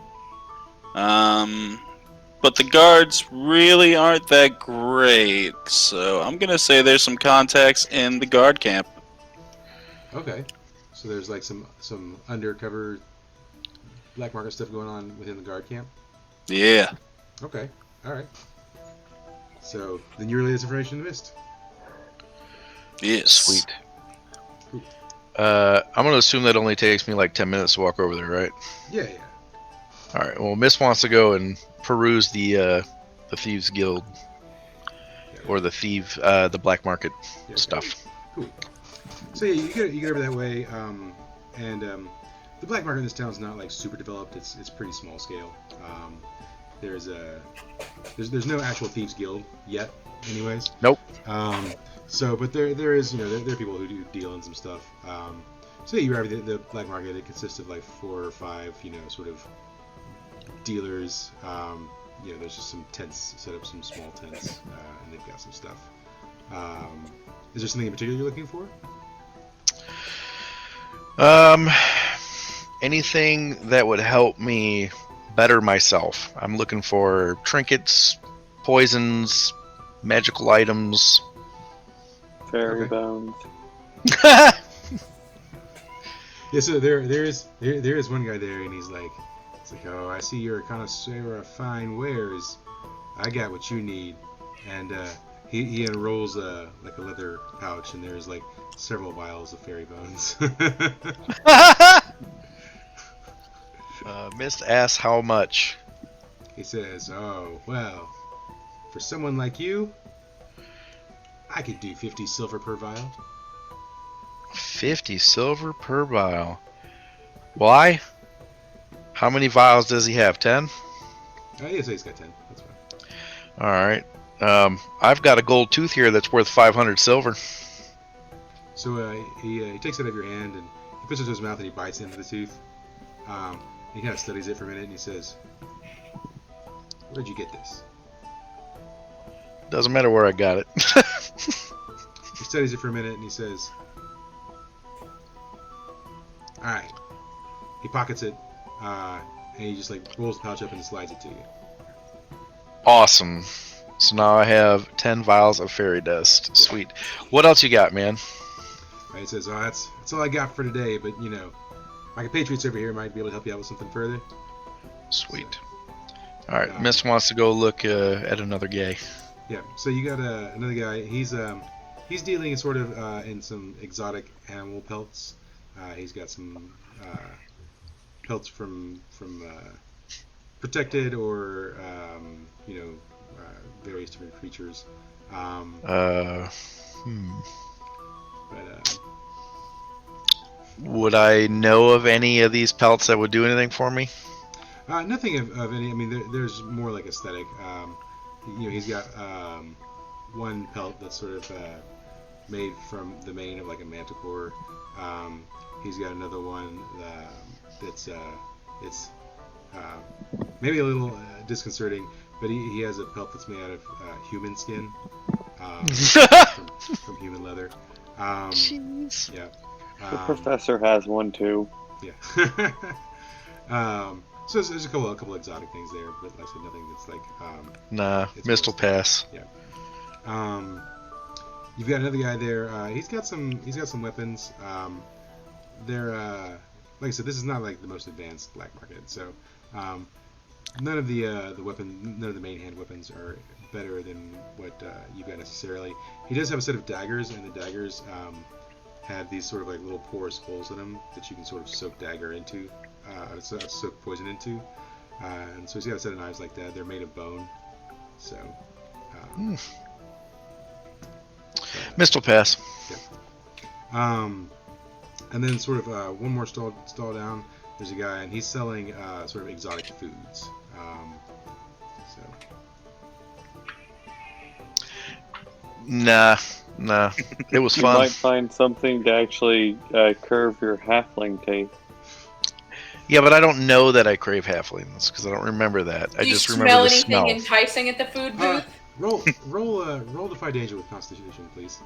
Speaker 4: But the guards really aren't that great, so I'm gonna say there's some contacts in the guard camp.
Speaker 2: Okay, so there's like some undercover black market stuff going on within the guard camp.
Speaker 4: Yeah.
Speaker 2: Okay, all right. So then you relay this information to Mist.
Speaker 4: Yes.
Speaker 5: Sweet. I'm gonna assume that only takes me like 10 minutes to walk over there, right?
Speaker 2: Yeah.
Speaker 5: All right. Well, Miss wants to go and peruse the thieves guild or the black market
Speaker 2: Yeah,
Speaker 5: stuff.
Speaker 2: Cool. So yeah, you get over that way, and the black market in this town is not like super developed. It's pretty small scale. There's no actual thieves guild yet, anyways.
Speaker 5: Nope.
Speaker 2: But there is there are people who do deal in some stuff. So yeah, you arrive at the black market. It consists of like 4 or 5 sort of dealers. There's just some tents set up, some small tents, and they've got some stuff. Is there something in particular you're looking for?
Speaker 5: Anything that would help me better myself. I'm looking for trinkets, poisons, magical items.
Speaker 1: Fairy
Speaker 2: Okay.
Speaker 1: bones.
Speaker 2: Yeah, so there is one guy there, and he's like, oh, I see you're a connoisseur of fine wares. I got what you need, and he unrolls a leather pouch, and there's like several vials of fairy bones.
Speaker 5: Mist asks how much.
Speaker 2: He says, oh well, for someone like you, I could do 50 silver per vial.
Speaker 5: 50 silver per vial. Why? How many vials does he have? 10?
Speaker 2: Yeah, so he's got 10. That's fine.
Speaker 5: All right. I've got a gold tooth here that's worth 500 silver.
Speaker 2: So he takes it out of your hand, and he puts it to his mouth, and he bites into the tooth. He kind of studies it for a minute, and he says, where'd you get this?
Speaker 5: Doesn't matter where I got it.
Speaker 2: He studies it for a minute, and he says, alright. He pockets it, and he just like rolls the pouch up and slides it to you.
Speaker 5: Awesome. So now I have 10 vials of fairy dust. Sweet. What else you got, man?
Speaker 2: He says, "Oh, that's all I got for today. But you know, my compatriots over here might be able to help you out with something further."
Speaker 5: Sweet. All right, Miss wants to go look at another guy.
Speaker 2: Yeah. So you got another guy. He's dealing in sort of in some exotic animal pelts. He's got some pelts from protected or you know various different creatures. But
Speaker 5: Would I know of any of these pelts that would do anything for me?
Speaker 2: nothing of any. I mean, there's more like aesthetic. You know, he's got one pelt that's sort of made from the mane of like a manticore. He's got another one that's it's maybe a little disconcerting, but he has a pelt that's made out of human skin from human leather.
Speaker 5: Jeez.
Speaker 2: Yeah.
Speaker 1: The professor has one too.
Speaker 2: Yeah. So there's a couple exotic things there, but like I said, nothing that's like.
Speaker 5: Nah, missed will pass.
Speaker 2: Yeah. You've got another guy there. He's got some weapons. They're like I said, this is not like the most advanced black market. So none of the main hand weapons are better than what you got necessarily. He does have a set of daggers, and the daggers have these sort of like little porous holes in them that you can sort of soak dagger into, soak poison into. And so he's got a set of knives like that. They're made of bone. So.
Speaker 5: Missed will pass.
Speaker 2: Yeah. And then sort of one more stall down, there's a guy, and he's selling sort of exotic foods.
Speaker 5: Nah. It was
Speaker 1: You
Speaker 5: fun.
Speaker 1: might find something to actually curve your halfling taste.
Speaker 5: Yeah, but I don't know that I crave halflings because I don't remember that. I
Speaker 3: Do you
Speaker 5: just
Speaker 3: smell
Speaker 5: remember the
Speaker 3: anything
Speaker 5: smell.
Speaker 3: enticing at the food booth?
Speaker 2: Roll Defy Danger with Constitution, please.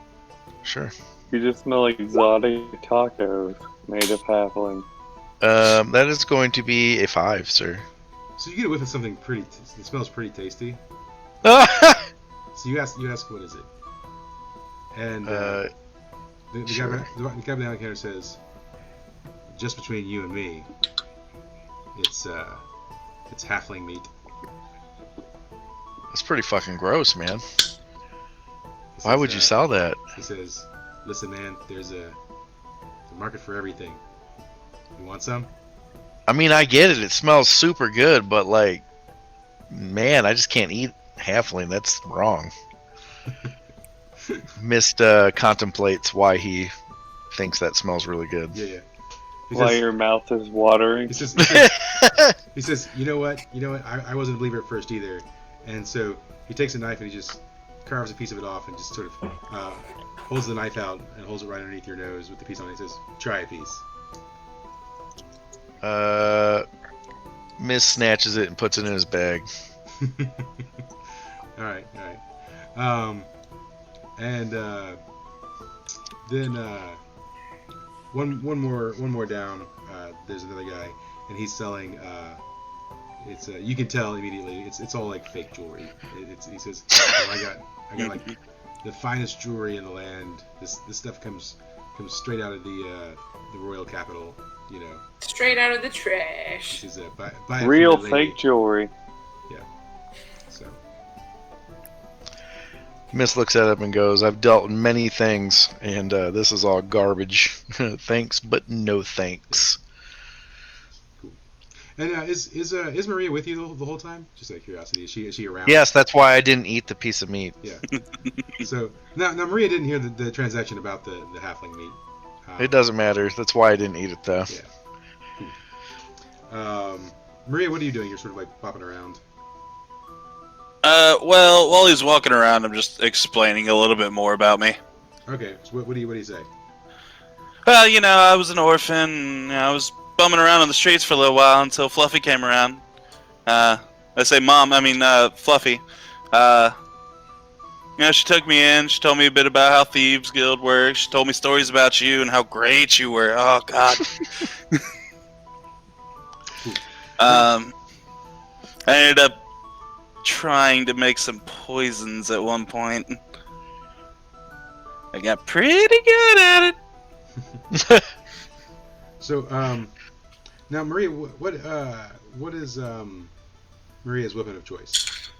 Speaker 5: Sure.
Speaker 1: You just smell like exotic tacos made of halfling.
Speaker 5: That is going to be a 5, sir.
Speaker 2: So you get a whiff of something pretty. It smells pretty tasty.
Speaker 5: Ah!
Speaker 2: So you ask, what is it? And the
Speaker 5: Sure.
Speaker 2: guy behind the counter says, "Just between you and me, it's halfling meat."
Speaker 5: That's pretty fucking gross, man.
Speaker 2: He
Speaker 5: Why
Speaker 2: says,
Speaker 5: would you sell that?
Speaker 2: He says, "Listen, man, there's a market for everything. You want some?"
Speaker 5: I mean, I get it. It smells super good, but like, man, I just can't eat halfling. That's wrong. Mist contemplates why he thinks that smells really good.
Speaker 2: Yeah. He
Speaker 1: Why
Speaker 2: says,
Speaker 1: your mouth is watering.
Speaker 2: he says, you know what? I wasn't a believer at first either. And so he takes a knife and he just carves a piece of it off and just sort of holds the knife out and holds it right underneath your nose with the piece on it. He says, "Try a piece."
Speaker 5: Mist snatches it and puts it in his bag.
Speaker 2: All right. And then one more down. There's another guy, and he's selling. It's you can tell immediately. It's all like fake jewelry. He says, "Oh, I got like the finest jewelry in the land. This stuff comes straight out of the royal capital. You know,
Speaker 3: Straight out of the trash.
Speaker 2: this is buy it from
Speaker 1: Real
Speaker 2: the lady."
Speaker 1: fake jewelry.
Speaker 2: Yeah. So.
Speaker 5: Mist looks at him and goes, "I've dealt in many things, and this is all garbage. Thanks, but no thanks."
Speaker 2: And is Maria with you the whole time? Just out of curiosity, is she around?
Speaker 5: Yes, that's why I didn't eat the piece of meat.
Speaker 2: Yeah. So now Maria didn't hear the transaction about the halfling meat.
Speaker 5: It doesn't matter. That's why I didn't eat it, though.
Speaker 2: Yeah. Maria, what are you doing? You're sort of like bopping around.
Speaker 4: Well, while he's walking around, I'm just explaining a little bit more about me.
Speaker 2: Okay. So what do you say?
Speaker 4: Well, you know, I was an orphan. And, I was bumming around on the streets for a little while until Fluffy came around. I say Fluffy. You know, she took me in. She told me a bit about how Thieves Guild works. She told me stories about you and how great you were. Oh, God. I ended up trying to make some poisons at one point. I got pretty good at it.
Speaker 2: So, now Maria, what is Maria's weapon of choice?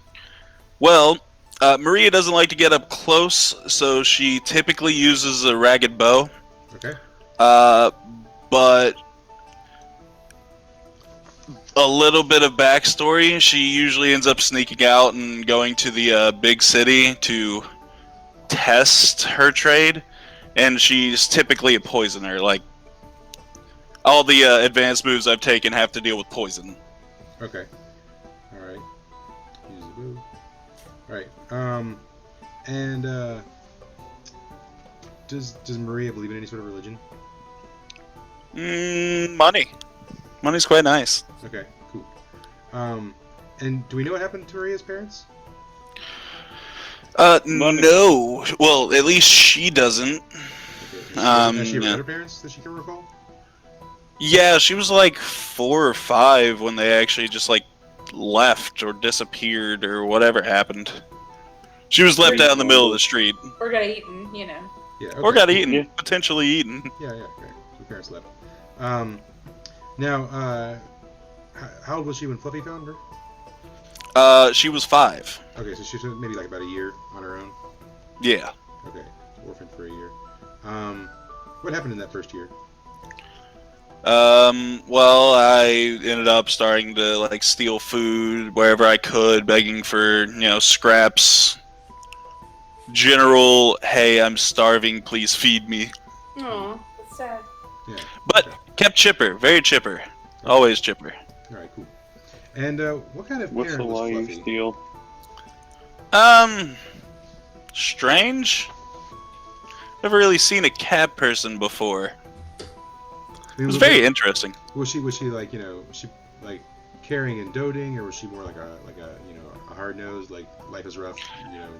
Speaker 4: Well, Maria doesn't like to get up close, so she typically uses a ragged bow.
Speaker 2: Okay.
Speaker 4: But a little bit of backstory, she usually ends up sneaking out and going to the big city to test her trade, and she's typically a poisoner. Like, all the advanced moves I've taken have to deal with poison.
Speaker 2: Okay. All right. Use the bow. All right. And does Maria believe in any sort of religion?
Speaker 4: Money. Money's quite nice.
Speaker 2: Okay. Cool. And do we know what happened to Maria's parents?
Speaker 1: Money.
Speaker 4: No. Well, at least she doesn't.
Speaker 2: Okay. Has she ever
Speaker 4: yeah.
Speaker 2: met her parents that she can recall?
Speaker 4: Yeah, she was like 4 or 5 when they actually just like left or disappeared or whatever happened. She was left out in the middle of the street.
Speaker 3: Or got eaten, you know.
Speaker 2: Yeah. Okay.
Speaker 4: Or got eaten.
Speaker 1: Yeah.
Speaker 4: Potentially eaten.
Speaker 2: Yeah. Yeah. Okay. So parents left. Now, how old was she when Fluffy found her?
Speaker 4: She was 5.
Speaker 2: Okay, so she's maybe like about a year on her own.
Speaker 4: Yeah.
Speaker 2: Okay, orphaned for a year. What happened in that first year?
Speaker 4: Well, I ended up starting to like steal food wherever I could, begging for, scraps. General, hey, I'm starving, please feed me.
Speaker 3: Oh, that's sad.
Speaker 2: Yeah.
Speaker 4: But kept chipper, very chipper. Always chipper.
Speaker 2: All right, cool. And what kind of
Speaker 1: What's the
Speaker 2: parent was
Speaker 1: lie you
Speaker 2: Fluffy?
Speaker 1: steal?
Speaker 4: Strange. Never really seen a cat person before.
Speaker 2: I mean,
Speaker 4: It was very interesting.
Speaker 2: Was she like was she like caring and doting, or was she more like a a hard nosed, like life is rough,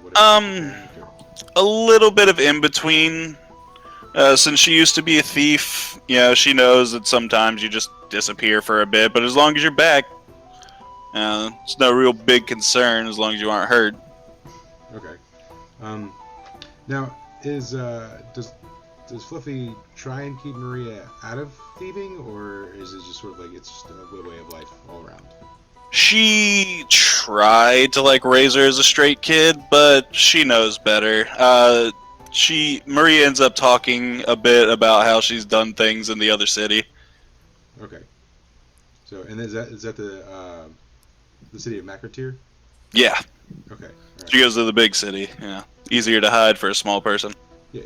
Speaker 2: whatever?
Speaker 4: A little bit of in between. Since she used to be a thief, she knows that sometimes you just disappear for a bit, but as long as you're back, it's no real big concern as long as you aren't hurt.
Speaker 2: Okay. Now does Fluffy try and keep Maria out of thieving, or is it just sort of like it's just a way of life all around?
Speaker 4: She tried to raise her as a straight kid, but she knows better. Maria ends up talking a bit about how she's done things in the other city.
Speaker 2: Okay. So, and is that the city of Macrotier?
Speaker 4: Yeah,
Speaker 2: Okay. All right.
Speaker 4: she goes to the big city. Easier to hide for a small person.
Speaker 2: Yeah.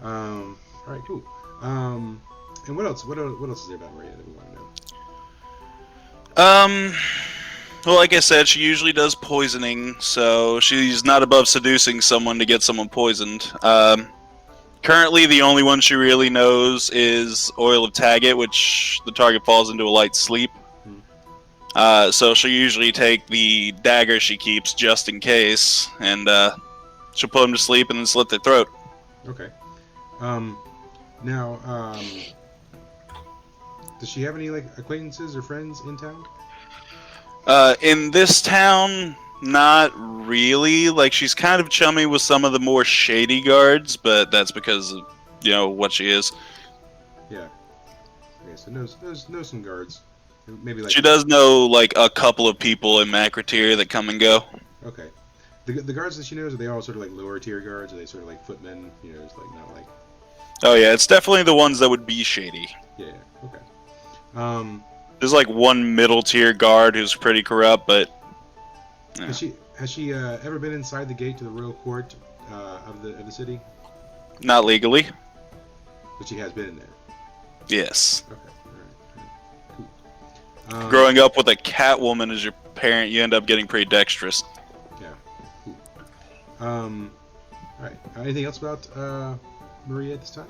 Speaker 2: All right. Cool. And what else? What else is there about Maria that we want to know?
Speaker 4: Well, like I said, she usually does poisoning, so she's not above seducing someone to get someone poisoned. Currently, the only one she really knows is Oil of Taggett, which the target falls into a light sleep. So she'll usually take the dagger she keeps just in case, and she'll put them to sleep and then slit their throat.
Speaker 2: Okay. Now, does she have any acquaintances or friends in town?
Speaker 4: In this town, not really. She's kind of chummy with some of the more shady guards, but that's because of, what she is.
Speaker 2: Yeah. Okay, so knows some guards. Maybe
Speaker 4: She does know, a couple of people in Macrotier that come and go.
Speaker 2: Okay. The guards that she knows, are they all sort of lower tier guards? Are they sort of footmen? It's not like...
Speaker 4: Oh, yeah, it's definitely the ones that would be shady.
Speaker 2: Yeah, okay.
Speaker 4: There's, one middle-tier guard who's pretty corrupt, but... Yeah.
Speaker 2: Has she ever been inside the gate to the royal court of the city?
Speaker 4: Not legally.
Speaker 2: But she has been in there?
Speaker 4: Yes.
Speaker 2: Okay, alright. Cool.
Speaker 4: Growing up with a cat woman as your parent, you end up getting pretty dexterous.
Speaker 2: Yeah, cool. Alright, anything else about Maria at this time?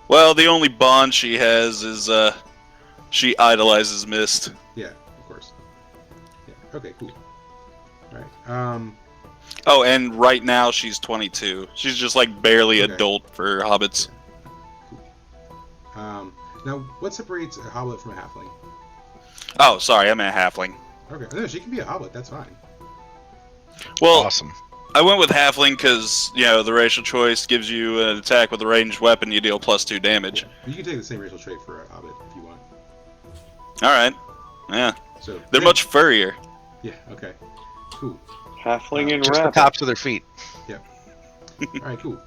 Speaker 4: Well, the only bond she has is, she idolizes Mist.
Speaker 2: Yeah, of course. Yeah, okay, cool. Alright,
Speaker 4: Oh, and right now she's 22. She's just, barely
Speaker 2: Okay.
Speaker 4: adult for hobbits.
Speaker 2: cool. Now, what separates a hobbit from a halfling?
Speaker 4: Oh, sorry, I'm a halfling.
Speaker 2: Okay, no, she can be a hobbit, that's fine.
Speaker 4: Well,
Speaker 5: Awesome.
Speaker 4: I went with halfling because the racial choice gives you an attack with a ranged weapon. You deal +2 damage.
Speaker 2: You can take the same racial trait for Hobbit if you want.
Speaker 4: All right. Yeah.
Speaker 2: So
Speaker 4: They're much furrier.
Speaker 2: Yeah. Okay. Cool.
Speaker 1: Halfling and
Speaker 5: Just the
Speaker 1: rabbit.
Speaker 5: tops of their feet.
Speaker 2: Yep. All right. Cool.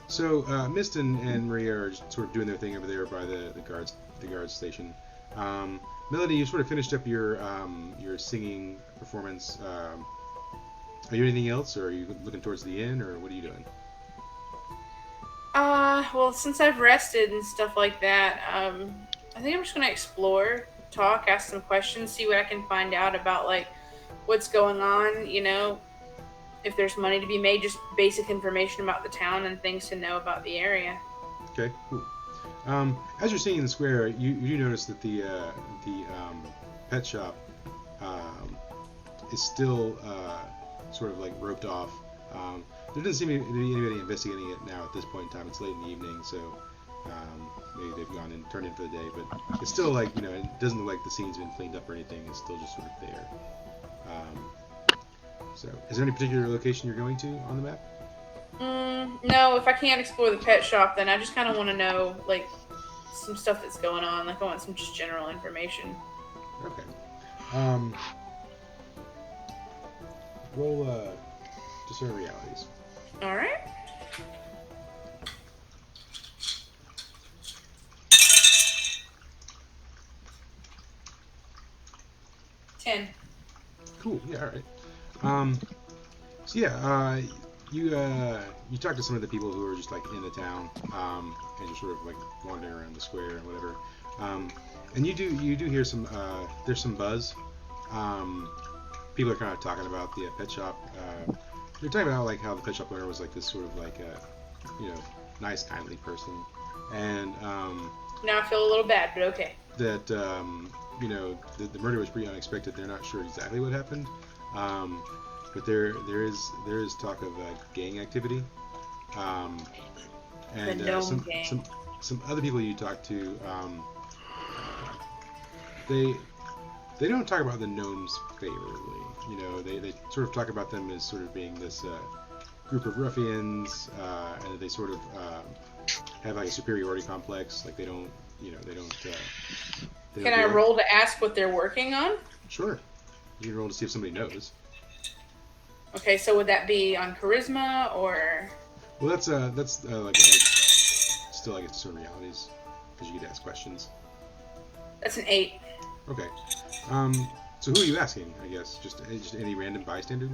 Speaker 2: So Mist and Maria are just sort of doing their thing over there by the guards station. Melody, you sort of finished up your singing performance. Are you doing anything else, or are you looking towards the inn, or what are you doing?
Speaker 3: Well, since I've rested and stuff like that, I think I'm just gonna explore, talk, ask some questions, see what I can find out about, like, what's going on, if there's money to be made, just basic information about the town and things to know about the area.
Speaker 2: Okay, cool. As you're seeing in the square, you notice that the pet shop is still sort of like roped off. There doesn't seem to be anybody investigating it now at this point in time. It's late in the evening, so maybe they've gone and turned in for the day. But it's still like, it doesn't look like the scene's been cleaned up or anything. It's still just sort of there. So, is there any particular location you're going to on the map?
Speaker 3: No, if I can't explore the pet shop, then I just kind of want to know, like, some stuff that's going on. Like, I want some just general information.
Speaker 2: Okay. Roll discern realities.
Speaker 3: All right. $10.
Speaker 2: Cool. Yeah. All right. So yeah, you talk to some of the people who are just like in the town, and you're sort of like wandering around the square and whatever. And you do hear some there's some buzz. People are kind of talking about the pet shop. They're talking about like how the pet shop owner was like this sort of like nice, kindly person, and
Speaker 3: Now I feel a little bad, but okay.
Speaker 2: that the murder was pretty unexpected. They're not sure exactly what happened, but there is talk of gang activity, and
Speaker 3: The gnome gang.
Speaker 2: some other people you talk to, they don't talk about the gnomes favorably. They sort of talk about them as sort of being this group of ruffians, and they sort of have like a superiority complex. Like they don't.
Speaker 3: Can I roll to ask what they're working on?
Speaker 2: Sure. You can roll to see if somebody knows.
Speaker 3: Okay, so would that be on charisma or?
Speaker 2: Well, that's like still like it's certain realities because you get to ask questions.
Speaker 3: That's an 8.
Speaker 2: Okay. So who are you asking? I guess just any random bystander.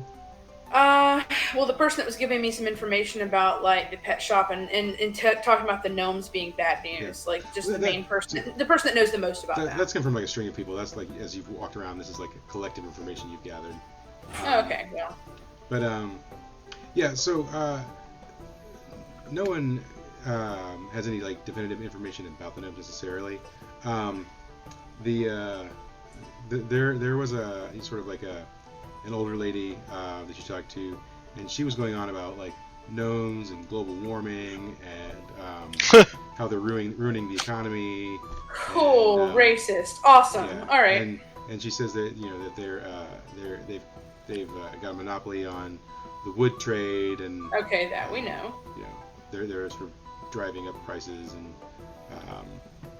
Speaker 3: Well, the person that was giving me some information about like the pet shop and talking about the gnomes being bad news, like just the main person, the person that knows the most about that.
Speaker 2: That's come from like a string of people. That's like as you've walked around, this is like a collective information you've gathered.
Speaker 3: Okay, well.
Speaker 2: But yeah. So no one has any like definitive information about the gnomes necessarily. There was a sort of like an older lady that you talked to, and she was going on about like gnomes and global warming and how they're ruining the economy.
Speaker 3: Cool,
Speaker 2: and,
Speaker 3: racist, awesome.
Speaker 2: Yeah,
Speaker 3: all right.
Speaker 2: And she says that that they've got a monopoly on the wood trade and
Speaker 3: Okay, that we know.
Speaker 2: They're sort of driving up prices and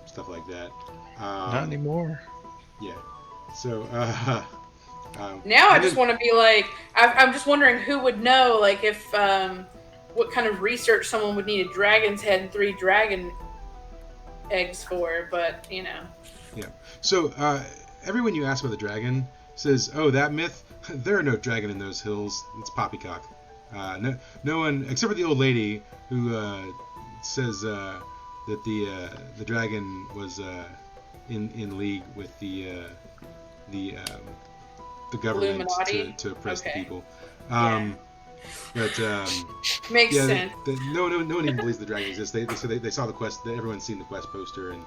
Speaker 2: stuff like that.
Speaker 5: Not anymore.
Speaker 2: Yeah. So
Speaker 3: Now I just want to be like, I'm just wondering who would know, like if what kind of research someone would need a dragon's head and 3 dragon eggs for, but
Speaker 2: Yeah. So everyone you ask about the dragon says, "Oh, that myth. There are no dragon in those hills. It's poppycock." No one except for the old lady who says that the dragon was in league with the government to oppress the people. But
Speaker 3: makes sense.
Speaker 2: No one even believes the dragon exists. They saw the quest. Everyone's seen the quest poster, and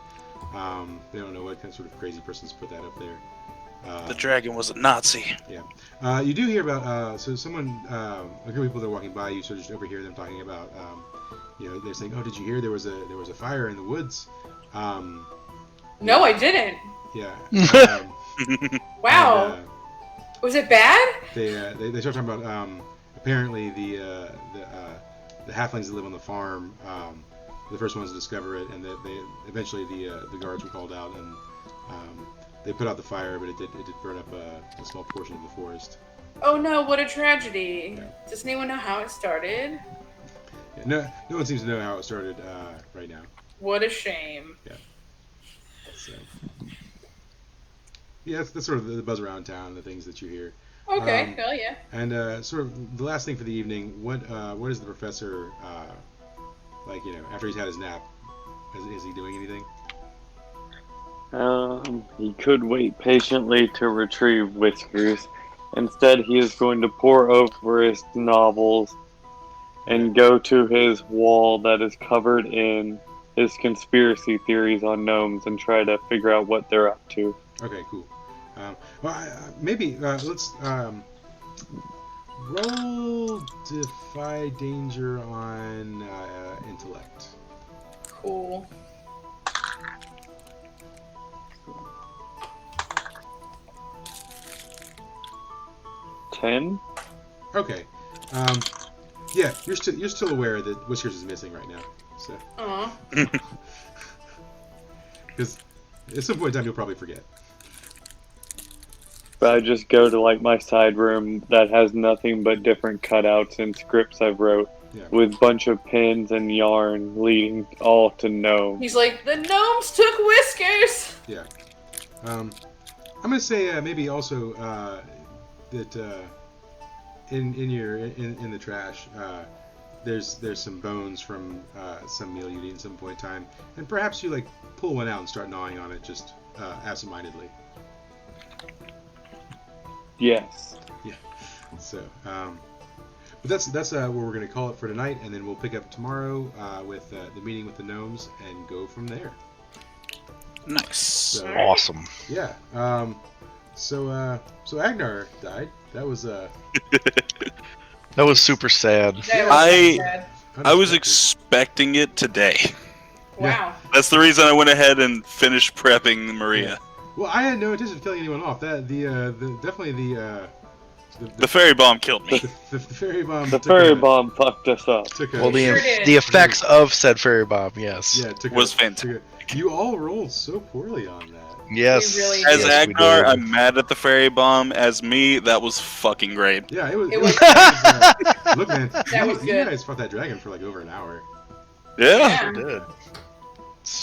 Speaker 2: they don't know what kind of sort of crazy person's put that up there.
Speaker 4: The dragon was a Nazi.
Speaker 2: Yeah. You do hear about so someone a group of people that are walking by. You sort of just overhear them talking about they're saying, "Oh, did you hear there was a fire in the woods?"
Speaker 3: No, I didn't.
Speaker 2: Yeah.
Speaker 3: Wow. Was it bad?
Speaker 2: They start talking about apparently the halflings that live on the farm, the first ones to discover it, and they eventually the guards were called out, and they put out the fire, but it did burn up a small portion of the forest.
Speaker 3: Oh no! What a tragedy!
Speaker 2: Yeah.
Speaker 3: Does anyone know how it started?
Speaker 2: Yeah, no one seems to know how it started right now.
Speaker 3: What a shame.
Speaker 2: Yeah. So, yeah, that's sort of the buzz around town, the things that you hear.
Speaker 3: Okay, hell yeah.
Speaker 2: And sort of the last thing for the evening, what is the professor like? After he's had his nap, is he doing anything?
Speaker 1: He could wait patiently to retrieve Whiskers. Instead, he is going to pore over his novels and go to his wall that is covered in his conspiracy theories on gnomes and try to figure out what they're up to.
Speaker 2: Okay, cool. Maybe let's roll Defy Danger on intellect.
Speaker 3: Cool.
Speaker 2: Okay. Yeah, you're still aware that Whiskers is missing right now. So. Because at some point in time you'll probably forget.
Speaker 1: But I just go to like my side room that has nothing but different cutouts and scripts I've wrote with bunch of pins and yarn leading all to gnomes.
Speaker 3: He's like, the gnomes took Whiskers.
Speaker 2: Yeah. I'm gonna say maybe also that in the trash there's some bones from some meal you'd eaten at some point in time, and perhaps you like pull one out and start gnawing on it just absentmindedly.
Speaker 1: Yes.
Speaker 2: Yeah. So, but that's where we're gonna call it for tonight, and then we'll pick up tomorrow with the meeting with the gnomes and go from there.
Speaker 4: Nice.
Speaker 2: So,
Speaker 5: Awesome.
Speaker 2: Yeah. So Agnar died. That was
Speaker 5: That was super sad.
Speaker 4: I was expecting it today.
Speaker 3: Wow.
Speaker 4: That's the reason I went ahead and finished prepping Maria.
Speaker 2: Yeah. Well, I had no intention of killing anyone off. That the
Speaker 4: fairy bomb killed me.
Speaker 2: the fairy bomb.
Speaker 1: The fairy bomb fucked us up.
Speaker 5: Well,
Speaker 3: Sure did.
Speaker 5: the effects of said fairy bomb, yes.
Speaker 2: Yeah,
Speaker 4: Was fantastic.
Speaker 2: You all rolled so poorly on that.
Speaker 5: Yes.
Speaker 3: We really
Speaker 4: As
Speaker 3: did.
Speaker 4: Agnar, I'm mad at the fairy bomb. As me, that was fucking great.
Speaker 2: Yeah, it was. Look, man,
Speaker 3: That was
Speaker 2: you
Speaker 3: good.
Speaker 2: guys fought that dragon for like over an hour.
Speaker 4: Yeah.
Speaker 3: Yeah.
Speaker 5: Did.